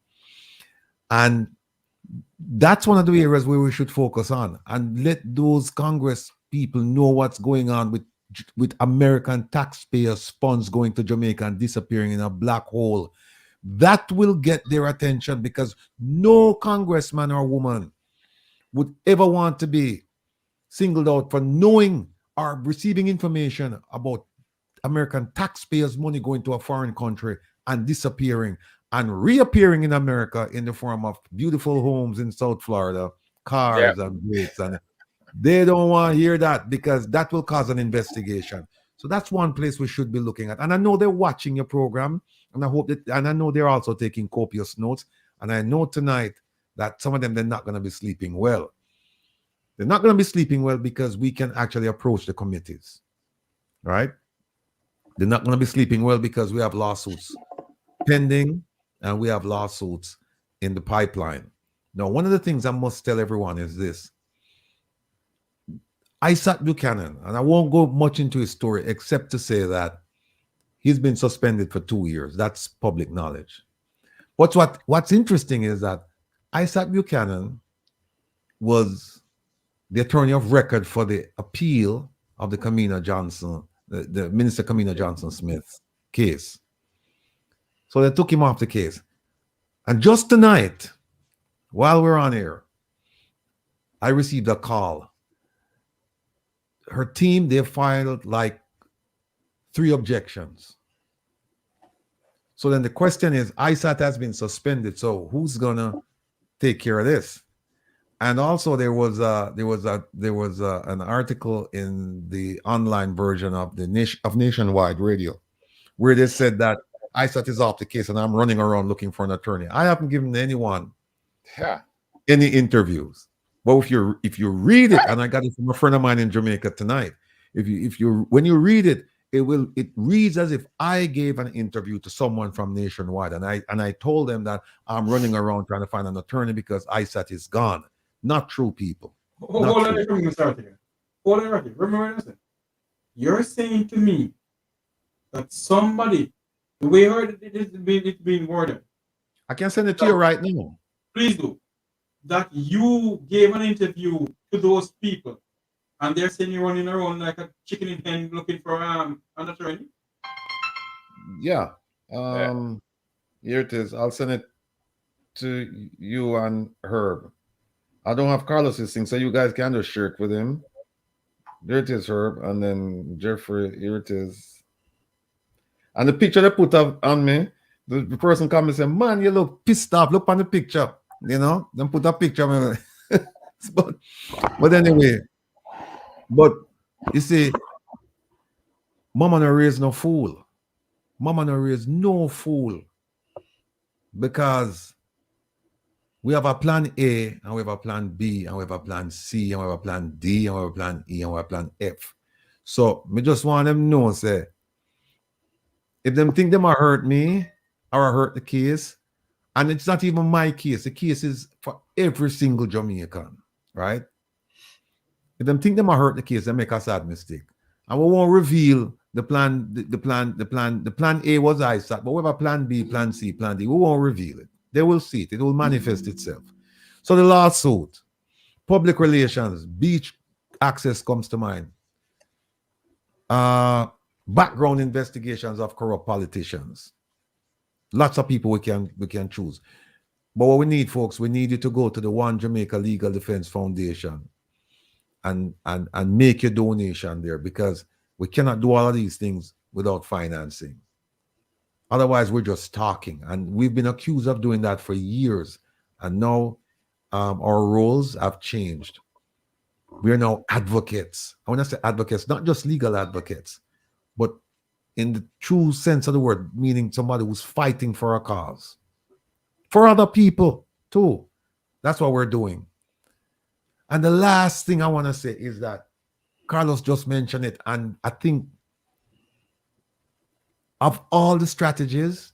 And that's one of the areas where we should focus on and let those Congress people know what's going on with American taxpayers' funds going to Jamaica and disappearing in a black hole. That will get their attention, because no congressman or woman would ever want to be singled out for knowing or receiving information about American taxpayers' money going to a foreign country and disappearing and reappearing in America in the form of beautiful homes in South Florida, cars and boats. And they don't want to hear that, because that will cause an investigation. So that's one place we should be looking at. And I know they're watching your program, and I know they're also taking copious notes. And I know tonight that some of them, they're not going to be sleeping well. They're not going to be sleeping well because we can actually approach the committees, right? They're not going to be sleeping well because we have lawsuits pending and we have lawsuits in the pipeline. Now, one of the things I must tell everyone is this. Isaac Buchanan, and I won't go much into his story except to say that he's been suspended for 2 years. That's public knowledge. But what's interesting is that Isaac Buchanan was the attorney of record for the appeal of the Kamina Johnson, the Minister Kamina Johnson Smith case. So they took him off the case. And just tonight, while we're on air, I received a call. Her team, they filed like 3 objections. So then the question is, ISAT has been suspended, so who's gonna take care of this? And also there was an article in the online version of Nationwide Radio where they said that ISAT is off the case and I'm running around looking for an attorney. I haven't given anyone any interviews. But if you read it, and I got it from a friend of mine in Jamaica tonight, when you read it, it reads as if I gave an interview to someone from Nationwide, and I told them that I'm running around trying to find an attorney because ISAT is gone. Not true, people. Hold on, remember what I said. You're saying to me that somebody, the way I heard it's being worded. I can send it to you right now. Please do. That you gave an interview to those people, and they're saying you're running around like a chicken in hen looking for an attorney. Yeah. Here it is. I'll send it to you and Herb. I don't have Carlos's thing, so you guys can just share it with him. There it is, Herb, and then Jeffrey. Here it is. And the picture they put up on me, the person come and say, "Man, you look pissed off. Look on the picture." You know, then put a picture of me. But anyway, but you see, Mama no raise no fool. Mama no raise no fool. Because we have a plan A, and we have a plan B, and we have a plan C, and we have a plan D, and we have a plan E, and we have a plan F. So me just want them know, say, if them think them are hurt me or hurt the case, and it's not even my case. The case is for every single Jamaican, right? If them think they might hurt the case, they make a sad mistake. And we won't reveal the plan. The plan A was ISAC, but we have a plan B, plan C, plan D. We won't reveal it. They will see it. It will manifest itself. So the lawsuit, public relations, beach access comes to mind. Background investigations of corrupt politicians. Lots of people we can choose. But what we need, folks, we need you to go to the One Jamaica Legal Defense Foundation and make your donation there, because we cannot do all of these things without financing. Otherwise, we're just talking. And we've been accused of doing that for years. And now our roles have changed. We are now advocates. I want to say advocates, not just legal advocates, but in the true sense of the word, meaning somebody who's fighting for a cause. For other people, too. That's what we're doing. And the last thing I want to say is that Carlos just mentioned it, and I think of all the strategies,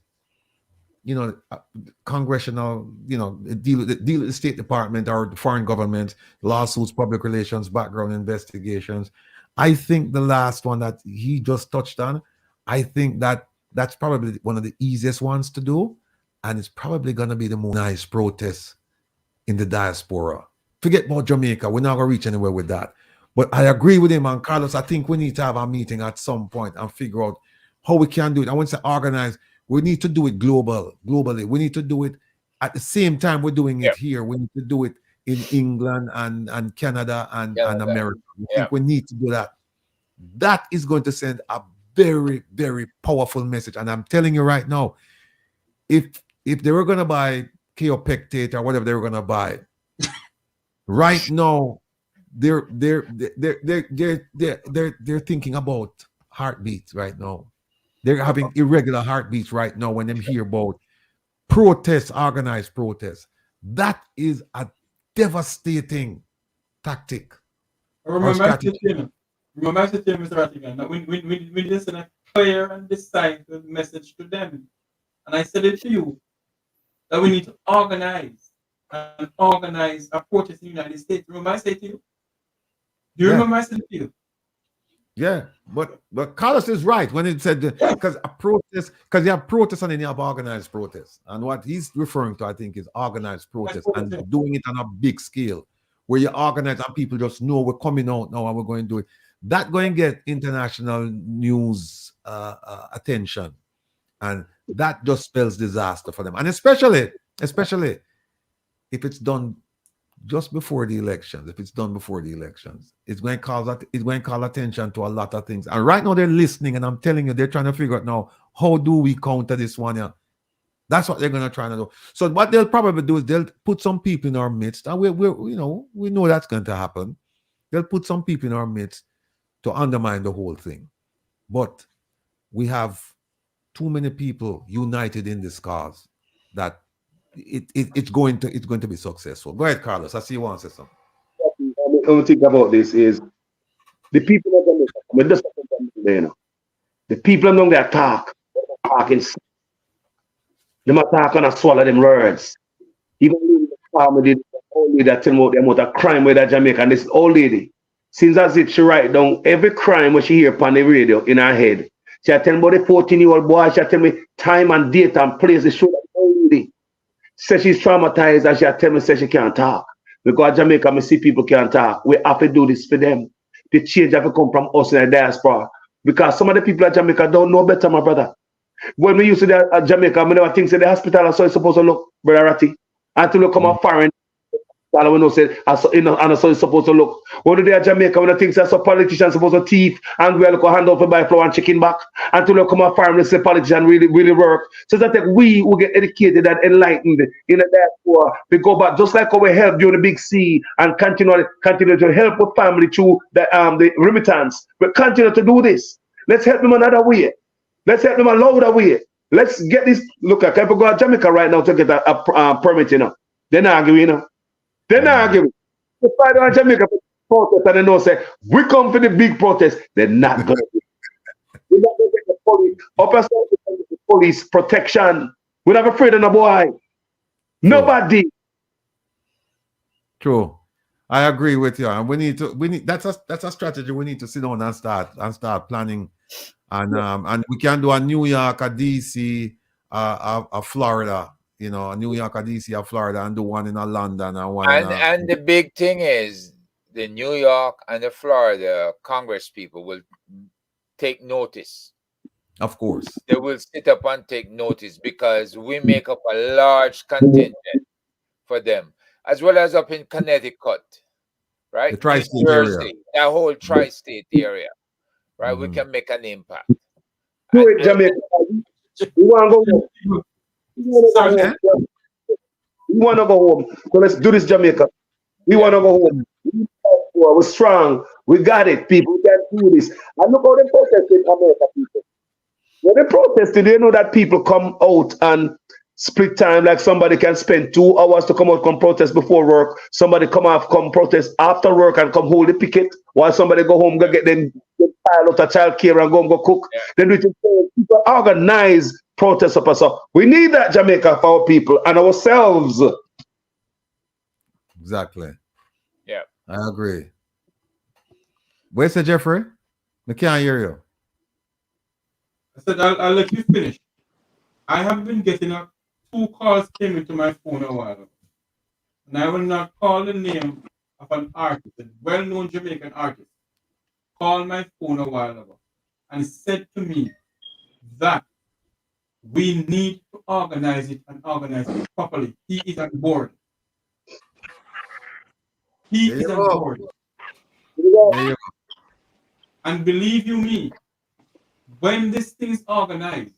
congressional, deal with the State Department or the foreign government, lawsuits, public relations, background investigations, I think the last one that he just touched on, I think that's probably one of the easiest ones to do, and it's probably going to be the most nice protest in the diaspora. Forget about Jamaica. We're not going to reach anywhere with that. But I agree with him, and Carlos, I think we need to have a meeting at some point and figure out how we can do it. I want to say organize. We need to do it globally. We need to do it at the same time we're doing it here. We need to do it in England and Canada and America. I think we need to do that. That is going to send a very, very powerful message. And I'm telling you right now, if they were going to buy Commentator or whatever they were going to buy, right now they're thinking about heartbeats right now. They're having irregular heartbeats right now when they hear about protests, organized protests. That is a devastating tactic. Remember, Mr. Rattigan, that we just send a clear and decisive message to them. And I said it to you, that we need to organize a protest in the United States. Remember I said to you? Do you remember I said to you? Yeah, but Carlos is right when he said because you have protests and then you have organized protests. And what he's referring to, I think, is organized protests and doing it on a big scale where you organize and people just know we're coming out now and we're going to do it. That going to get international news attention. And that just spells disaster for them. And especially if it's done just before the elections, it's going to call attention to a lot of things. And right now they're listening, and I'm telling you, they're trying to figure out now, how do we counter this one here? That's what they're going to try to do. So what they'll probably do is they'll put some people in our midst, and we know that's going to happen. They'll put some people in our midst to undermine the whole thing. But we have too many people united in this cause that it's going to be successful. Go ahead, Carlos. I see you want to say something. The only thing about this is the people of Jamaica, the people among their talking, they might talk and swallow them words. Even the family, the old lady that tell me about a crime with that Jamaica, and this old lady, seems as if she write down every crime what she hear upon the radio in her head. She tell me about the 14-year-old boy, she tell me time and date and place the show that old lady. Says she's traumatized and she tell me say she can't talk. Because Jamaica, I see people can't talk. We have to do this for them. The change have to come from us in the diaspora. Because some of the people at Jamaica don't know better, my brother. When we used to the Jamaica, we never think that the hospital is supposed to look, Brother Ratty. Until we come up foreign, we know say, and so it's supposed to look. When they at Jamaica, when the things that some politicians supposed to thief and we look hand over buy flour and chicken back. Until we come up foreign, we say politicians really work. So that we will get educated and enlightened in the diaspora. We go back just like how we help during the big C and continue to help with family through the remittance. We continue to do this. Let's help them another way. Let's help them a louder way. Let's get this. Look, I can go to Jamaica right now to get a permit, They're not arguing, They're not arguing. The fight on Jamaica protest and they know say, we come for the big protest. They're not going to do it. We're not going to get the police. The police protection. We're not afraid of no boy. Nobody. True. I agree with you, and we need that's a strategy. We need to sit down and start planning, and we can do a New York, a DC, a Florida, you know, a New York, a DC, a Florida, and do one in a London and one in a. And the big thing is the New York and the Florida Congress people will take notice. Of course, they will sit up and take notice because we make up a large contingent for them, as well as up in Connecticut, right? The tri-state New Jersey, that whole tri-state area, right? We can make an impact. Do it, Jamaica. We want to go home. We want to go home. So let's do this, Jamaica. We want to go home. We're strong. We got it, people. We can do this. And look how they protest in America, people. When they protested, you know that people come out and split time, like somebody can spend 2 hours to come out, come protest before work. Somebody come protest after work and come hold the picket, while somebody go home, go get them child out of child care and go cook. Then we just people organize protest up us up. We need that, Jamaica, for our people and ourselves. Exactly. Yeah. I agree. Where's the Jeffrey? I can't hear you. I said, I'll let you finish. I have been getting 2 calls came into my phone a while ago. And I will not call the name of an artist, a well-known Jamaican artist, called my phone a while ago and said to me that we need to organize it and organize it properly. He is on board. He is on board. And believe you me, when this thing is organized,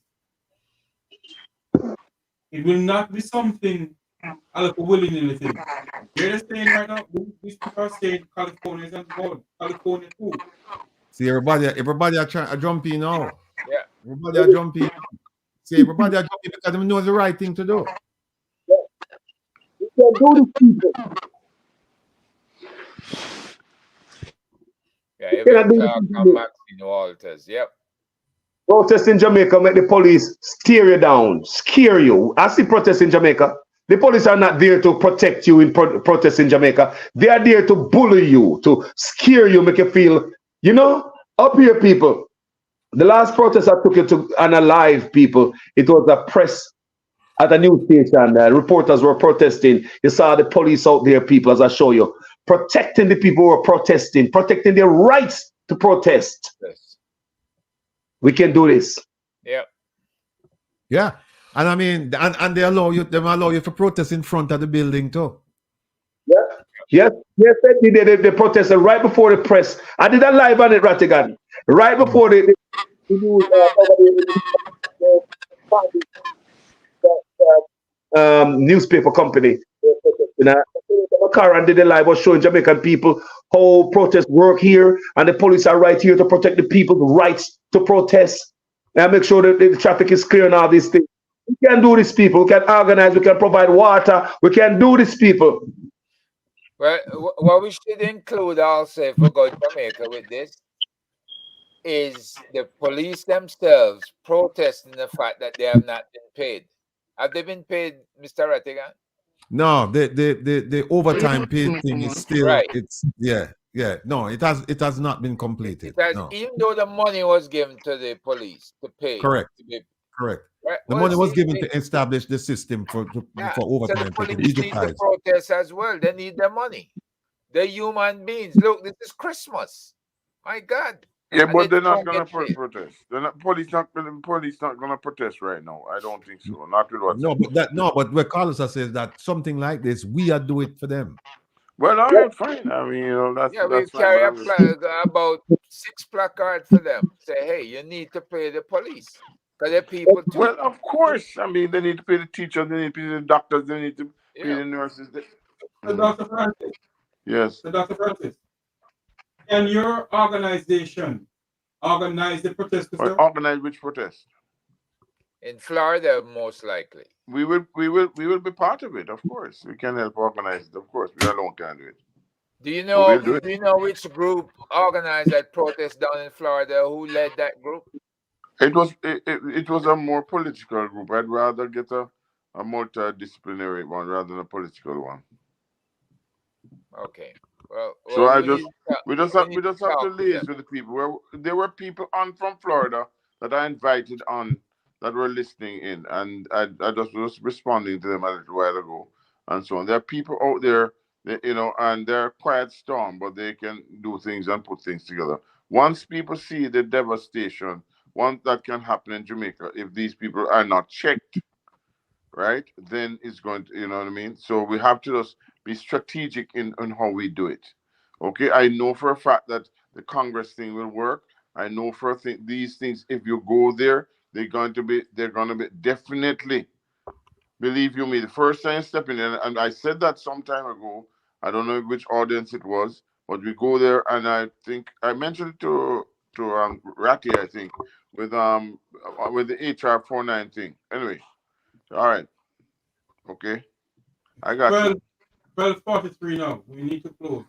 it will not be something I look willy-nilly thing. They're saying right now, these people are saying California is on board. California too. See, everybody are trying to jump in now. Yeah. Everybody are jumping. See, everybody are jumping because they know the right thing to do. We can do this, people. Yeah, even Clark and Maxine Walters. Yep. Protest in Jamaica make the police steer you down, scare you. I see protests in Jamaica. The police are not there to protect you in protests in Jamaica. They are there to bully you, to scare you, make you feel, you know, up here, people. The last protest I took you to on a live, people, it was a press at a news station. Reporters were protesting. You saw the police out there, people, as I show you, protecting the people who are protesting, protecting their rights to protest. Yes. We can do this. Yeah. Yeah. And I mean, and they allow you to protest in front of the building too. Yes, they protested right before the press. I did a live on it, Rattigan. Right before the newspaper company. A car and did a live was showing Jamaican people how protests work here, and the police are right here to protect the people's rights to protest and make sure that the traffic is clear and all these things. We can do this, people. We can organize. We can provide water. We can do this, people. Well, what we should include also, if we go to Jamaica with this, is the police themselves protesting the fact that they have not been paid. Have they been paid, Mr. Rattigan? No, the overtime paid thing is still right. It's no, it has not been completed. No. Even though the money was given to the police to pay. Correct. Right? The money was given to establish the system for overtime. So the police need to protest as well. They need their money. They're human beings. Look, this is Christmas. My God. Yeah, but they're not gonna protest. Police not gonna protest right now. I don't think so. Not with what. But what Carlos says that something like this, we are do it for them. Well, all right, fine. I mean, you know, that's we carry about 6 placards for them. Say, hey, you need to pay the police. Because they're people too. Well, of course. I mean, they need to pay the teachers, they need to pay the doctors, they need to pay the nurses. Dr. Francis. Yes. So Dr. Francis, can your organization organize the protest? Organize which protest? In Florida, most likely. We will be part of it, of course. We can help organize it, of course. We alone can't do it. Do you know which group organized that protest down in Florida? Who led that group? It was a more political group. I'd rather get a multidisciplinary one rather than a political one. Okay. So I just we just have to liaise with the people. There were people on from Florida that I invited on that were listening in, and I just was responding to them a little while ago, and so on. There are people out there, and they're a quiet storm, but they can do things and put things together. Once people see the devastation, one that can happen in Jamaica, if these people are not checked, right, then it's going to, you know what I mean? So we have to just be strategic in how we do it. Okay, I know for a fact that the Congress thing will work. I know for a thing these things, if you go there, they're going to be definitely, believe you me, the first time stepping in, and I said that some time ago, I don't know which audience it was, but we go there, and I think I mentioned it to Ratty, I think, with the HR 49 thing. Anyway, all right, okay, I got you. 12:43 now. We need to close.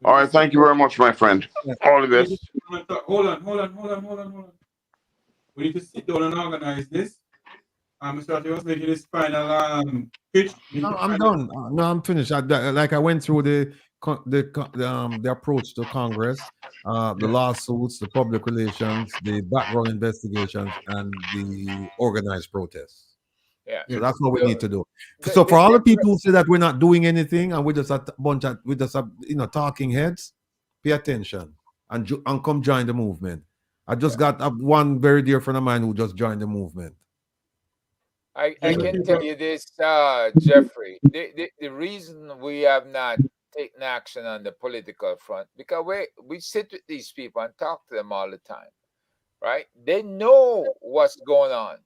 All right, thank you very much, my friend. All the best. Hold on. We need to sit down and organize this. Mr. Rattigan was making his final pitch. No, I'm done. No, I'm finished. I went through the approach to Congress, the lawsuits, the public relations, the background investigations, and the organized protests. Yeah. So that's what we need to do. So for all the people who say that we're not doing anything and we're just a bunch of talking heads, pay attention and come join the movement. I just got one very dear friend of mine who just joined the movement. I can tell you this, Jeffrey. The reason we have not taken action on the political front, because we sit with these people and talk to them all the time, right? They know what's going on,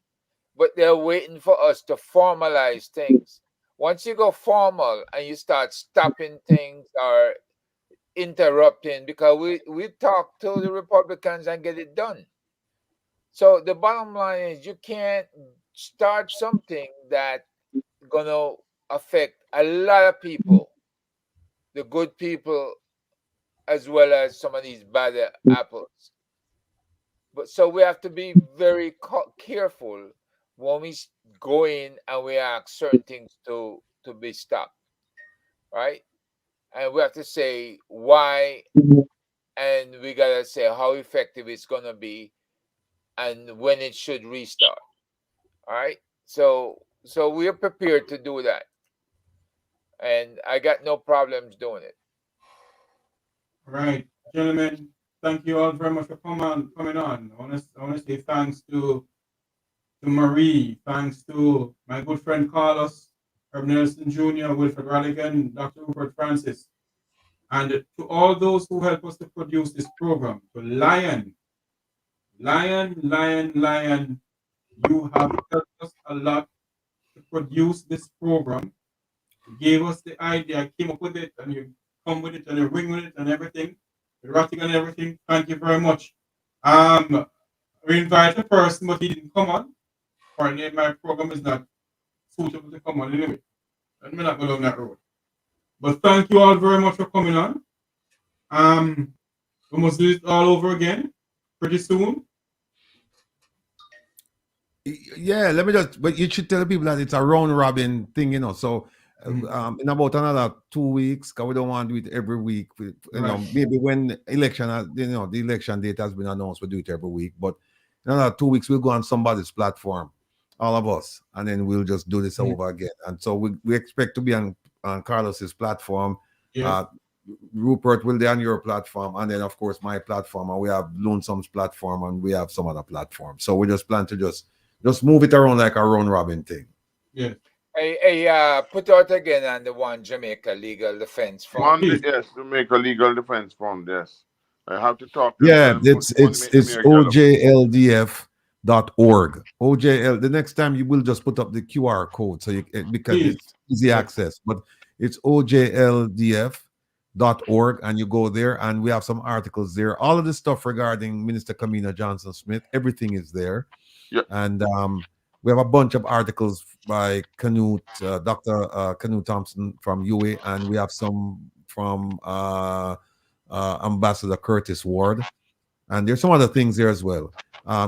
but they're waiting for us to formalize things. Once you go formal and you start stopping things or interrupting, because we talk to the Republicans and get it done. So the bottom line is you can't start something that's gonna affect a lot of people, the good people as well as some of these bad apples. But so we have to be very careful when we go in and we ask certain things to be stopped, right? And we have to say why, and we gotta say how effective it's gonna be and when it should restart. All right, so we're prepared to do that, and I got no problems doing it. All right, gentlemen, thank you all very much for coming on. I want to say thanks to Marie, thanks to my good friend Carlos, Herbert Nelson Jr., Wilfred Rattigan, Dr. Rupert Francis, and to all those who help us to produce this program, to Lion, you have helped us a lot to produce this program. You gave us the idea, I came up with it, and you come with it, and you ring with it, and everything, the Rattigan and everything. Thank you very much. We invited a person, but he didn't come on. Apparently, my program is not suitable to come on anyway. I'm not going down that road. But thank you all very much for coming on. We must do it all over again pretty soon. Yeah, but you should tell the people that it's a round-robin thing, So in about another 2 weeks, because we don't want to do it every week. Maybe when the election date has been announced, we do it every week. But in another 2 weeks, we'll go on somebody's platform, all of us, and then we'll just do this over again. And so we expect to be on Carlos's platform. Yes. Rupert will be on your platform, and then of course my platform, and we have Lonesome's platform, and we have some other platform. So we just plan to just move it around like a round-robin thing. Yeah. Hey, put out again on the one Jamaica Legal Defense Fund. Yes, Jamaica Legal Defense Fund. Yes, I have to talk. Yeah, it's OJLDF.org. OJL. The next time you will just put up the QR code because it's easy access. But it's OJLDF.org, and you go there, and we have some articles there. All of the stuff regarding Minister Kamina Johnson-Smith, everything is there. Yep. And we have a bunch of articles by Canute, Dr. Canute Thompson from UA, and we have some from Ambassador Curtis Ward, and there's some other things there as well.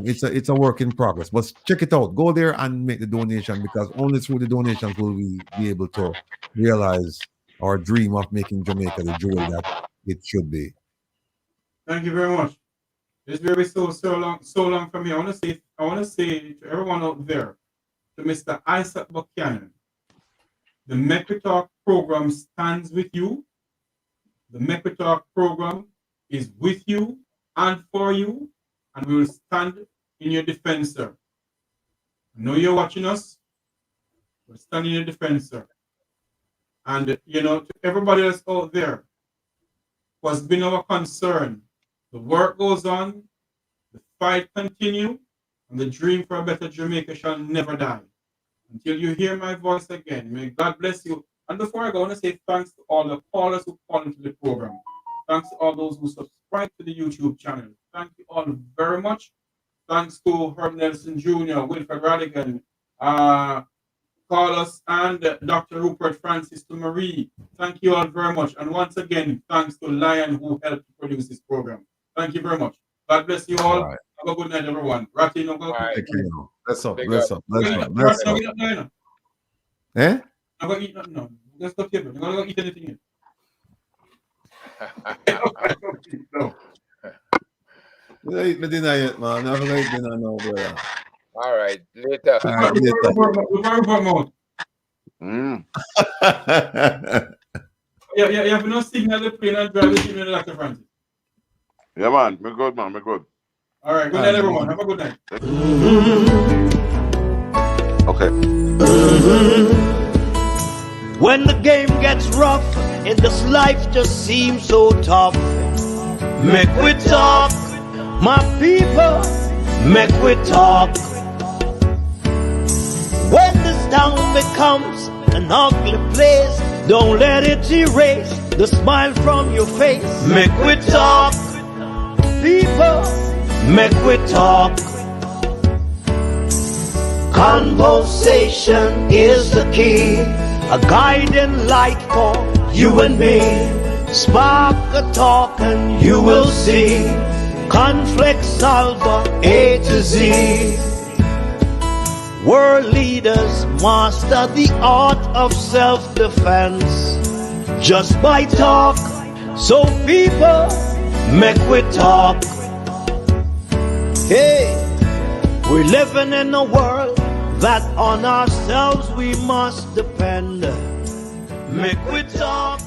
It's a work in progress, but check it out. Go there and make the donation, because only through the donations will we be able to realize our dream of making Jamaica the jewel that it should be. Thank you very much. It's very so long for me. I want to say to everyone out there, to Mr. Isaac Buchanan, the Mek Wi Talk program stands with you. The Mek Wi Talk program is with you and for you, and we will stand in your defense, sir. I know you're watching us. We're standing in your defense, sir. And, you know, to everybody else out there who has been our concern, the work goes on, the fight continues, and the dream for a better Jamaica shall never die. Until you hear my voice again, may God bless you. And before I go, I want to say thanks to all the callers who call into the program. Thanks to all those who subscribe to the YouTube channel. Thank you all very much. Thanks to Herb Nelson Jr., Wilfred Rattigan, Carlos, and Dr. Rupert Francis to Marie. Thank you all very much. And once again, thanks to Lion who helped to produce this program. Thank you very much. God bless you all. Right. Have a good night, everyone. Ratty, no go. Thank you. Let's up. Eh? I'm going to eat nothing now. Let's go table. You're going to go eat anything here. No. We eat my dinner yet, man. I'm not going to eat dinner now, brother. All right, later. All right, later. Yeah, you have no signal to plane and drive the signal to Dr. Francis. Yeah, man. Me good, man. Me good. All right, good night, everyone. Have a good night. Okay. When the game gets rough and this life just seems so tough, Mek Wi Talk, my people, Mek Wi Talk. When this town becomes an ugly place, don't let it erase the smile from your face. Mek Wi Talk, people, Mek Wi Talk. Conversation is the key, a guiding light for you and me. Spark a talk and you will see. Conflict solver A to Z. World leaders master the art of self-defense just by talk. So people, Mek Wi Talk. Hey, we're living in a world that on ourselves we must depend. Mek Wi Talk.